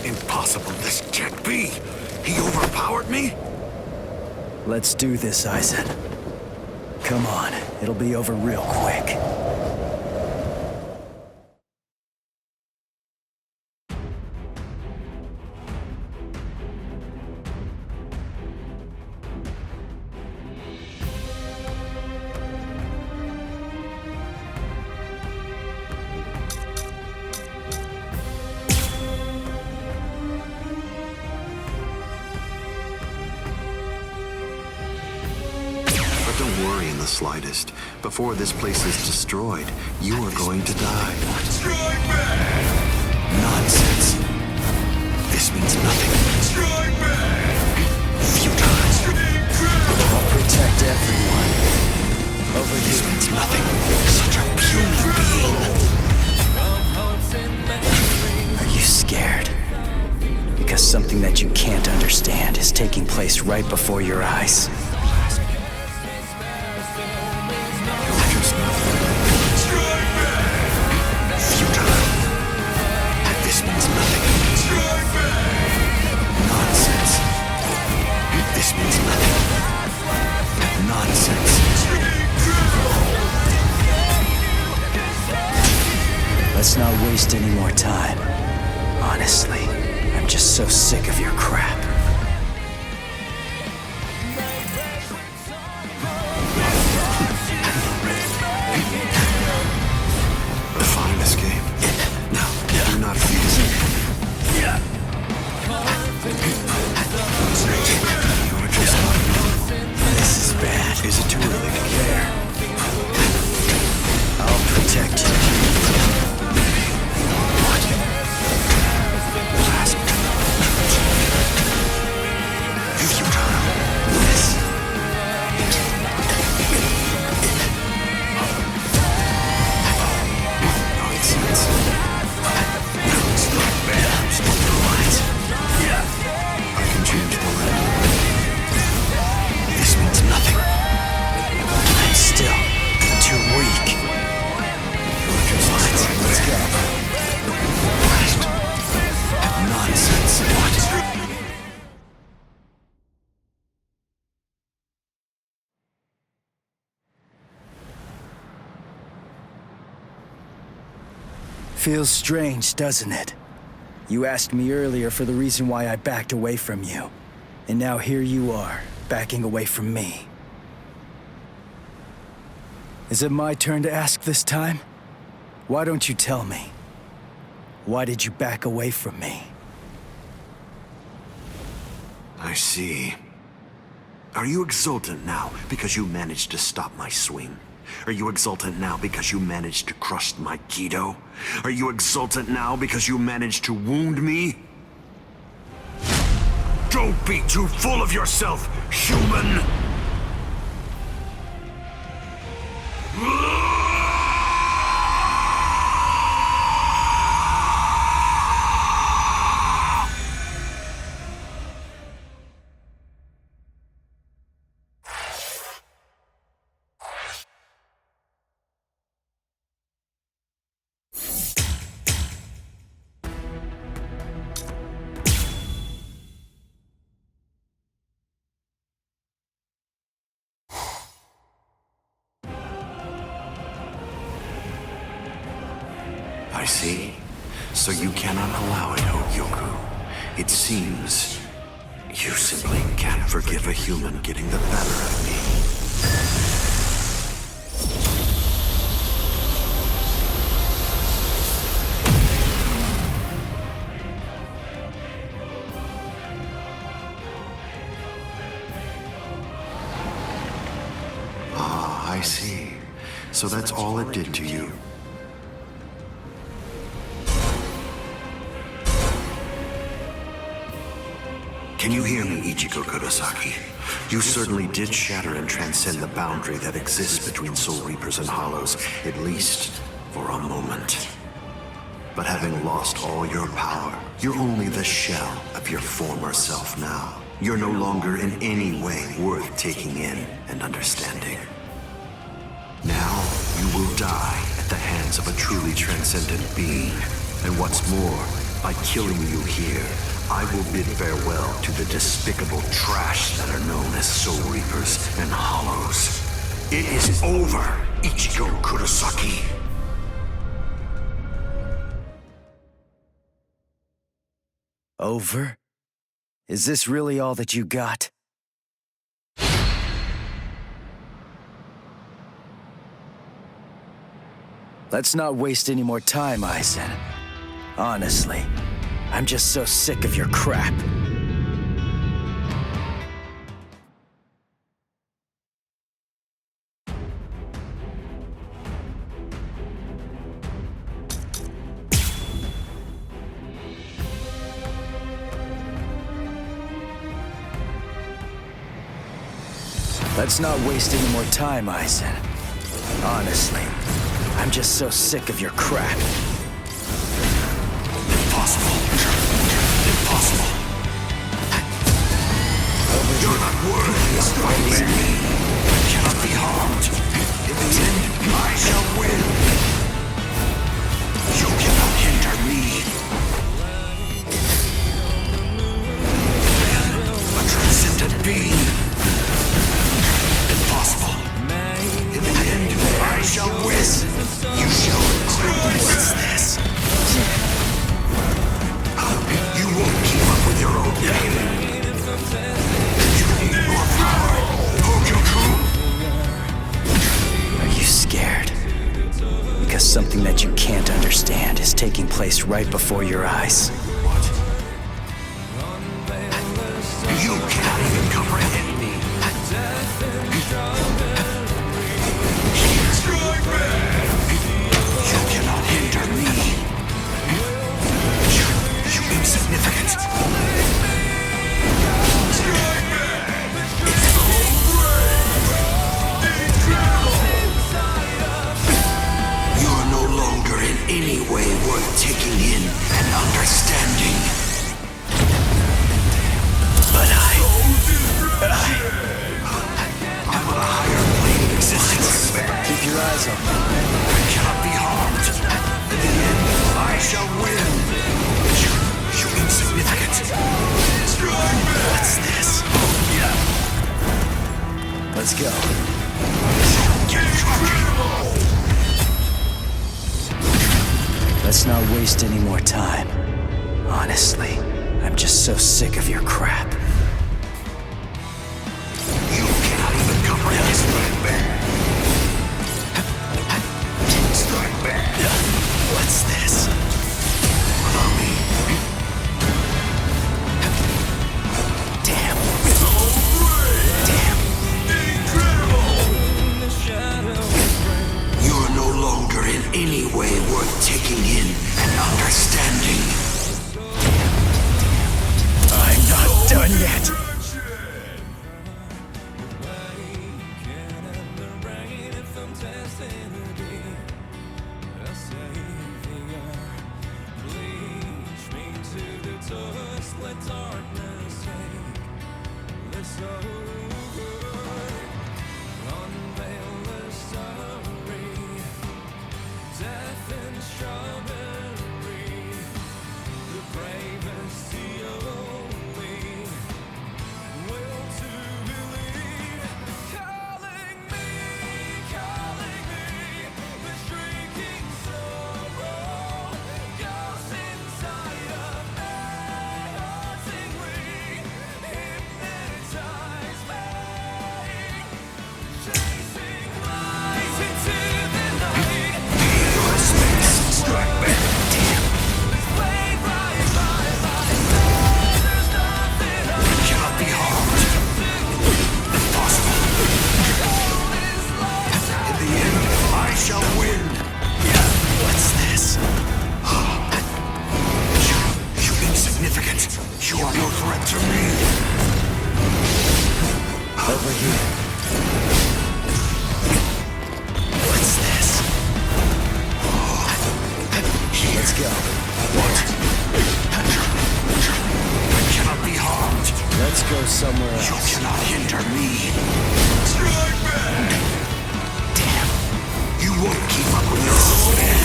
Impossible, this can't be! He overpowered me? Let's do this, Aizen. Come on, it'll be over real quick. Don't worry in the slightest. Before this place is destroyed, you are going to die. Strike back! Nonsense. This means nothing. Strike back! Futile. I'll protect everyone. Over here means nothing. Such a puny being. understand is taking place right before your eyes. This means nothing. Nonsense. This means nothing. Nonsense. Let's not waste any more time. Honestly, I'm just so sick of your crap. Define escape. No, do not feed us. You're just not normal. This is bad. Is it too early to care? I'll protect you. Feels strange, doesn't it? You asked me earlier for the reason why I backed away from you. And now here you are, backing away from me. Is it my turn to ask this time? Why don't you tell me? Why did you back away from me? I see. Are you exultant now because you managed to stop my swing? Are you exultant now because you managed to crush my Kido? Are you exultant now because you managed to wound me? Don't be too full of yourself, human! I see. So you cannot allow it, Hogyoku. It seems you simply can't forgive a human getting the better of me. Ah, I see. So that's all it did to you. Can you hear me, Ichigo Kurosaki? You certainly did shatter and transcend the boundary that exists between Soul Reapers and Hollows, at least for a moment. But having lost all your power, you're only the shell of your former self now. You're no longer in any way worth taking in and understanding. Now, you will die at the hands of a truly transcendent being. And what's more, by killing you here, I will bid farewell to the despicable trash that are known as Soul Reapers and Hollows. It is over, Ichigo Kurosaki. Over? Is this really all that you got? Let's not waste any more time, Aizen. Honestly, I'm just so sick of your crap. Let's not waste any more time, Aizen. Honestly, I'm just so sick of your crap. Impossible. Impossible. You're not worthy of fighting me. You cannot be harmed. In the end, I shall win. You cannot hinder me. A transcendent being. Impossible. In the end, I shall win. You shall regret. What's this? You won't keep up with your own game. You need more power. Are you scared? Because something that you can't understand is taking place right before your eyes. You cannot even comprehend me. You cannot hinder me. You insignificant. You are no longer in any way worth taking in and understanding. But I'm on a higher plane of existence. Keep your eyes open. I cannot be harmed. In the end, I shall win. You insignificant. What's this? Let's go. Let's not waste any more time. Honestly, I'm just so sick of your crap. You cannot even comprehend. Strike back. What's this? Allow me. Damn. You are no longer in any way worth taking in and understanding. I'm not done yet. You are no threat to me. Over here. What's this? Let's go. What? I cannot be harmed. Let's go somewhere else. You cannot hinder me. Damn. You won't keep up with your own head.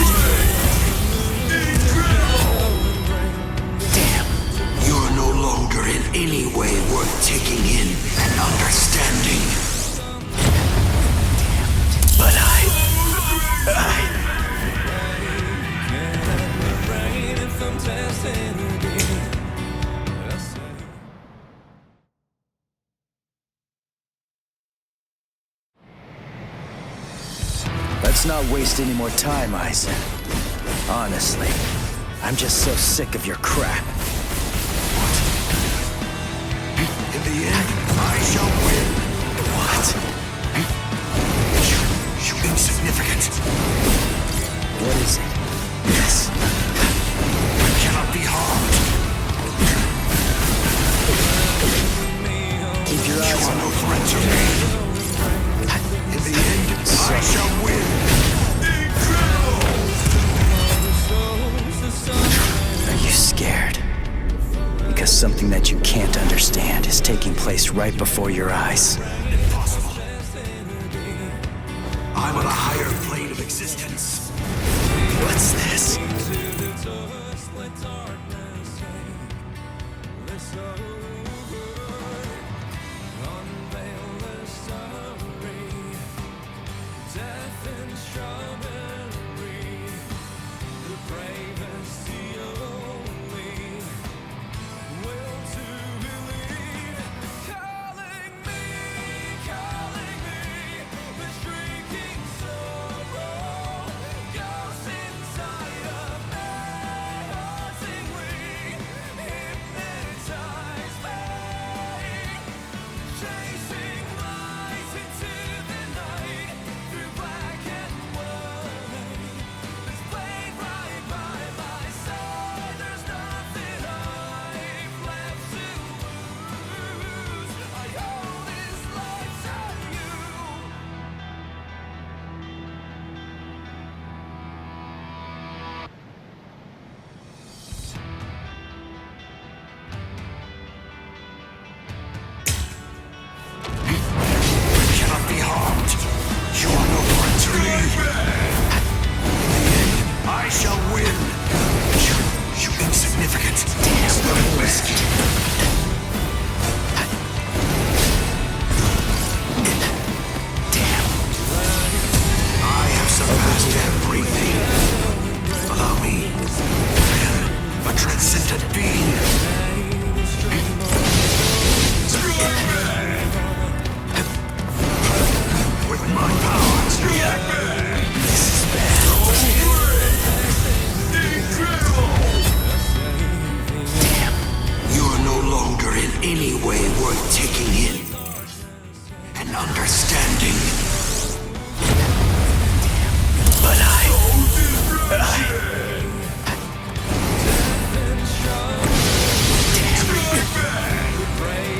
You are no longer in any way worth taking in and understanding. But let's not waste any more time, Aizen. Honestly, I'm just so sick of your crap. In the end, I shall win. What? You insignificant. What is it? Yes. You cannot be harmed. Keep your eyes on. You are no threat to me. In the end, I shall win. Are you scared? Because something something that you can't understand is taking place right before your eyes. Impossible. I'm on a higher plane of existence. What's this? I shall win! You insignificant, damn whiskey! Damn! I have surpassed everything! Allow me, a transcendent being! With my powers, this is bad. You're no longer in any way worth taking in and understanding. But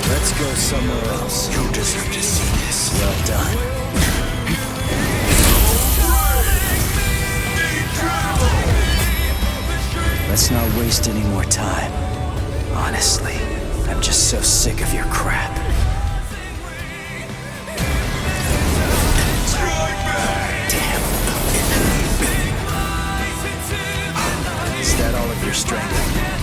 Let's go somewhere else. You deserve to see this. Well done. Let's not waste any more time. Honestly, I'm just so sick of your crap. Damn. Is that all of your strength?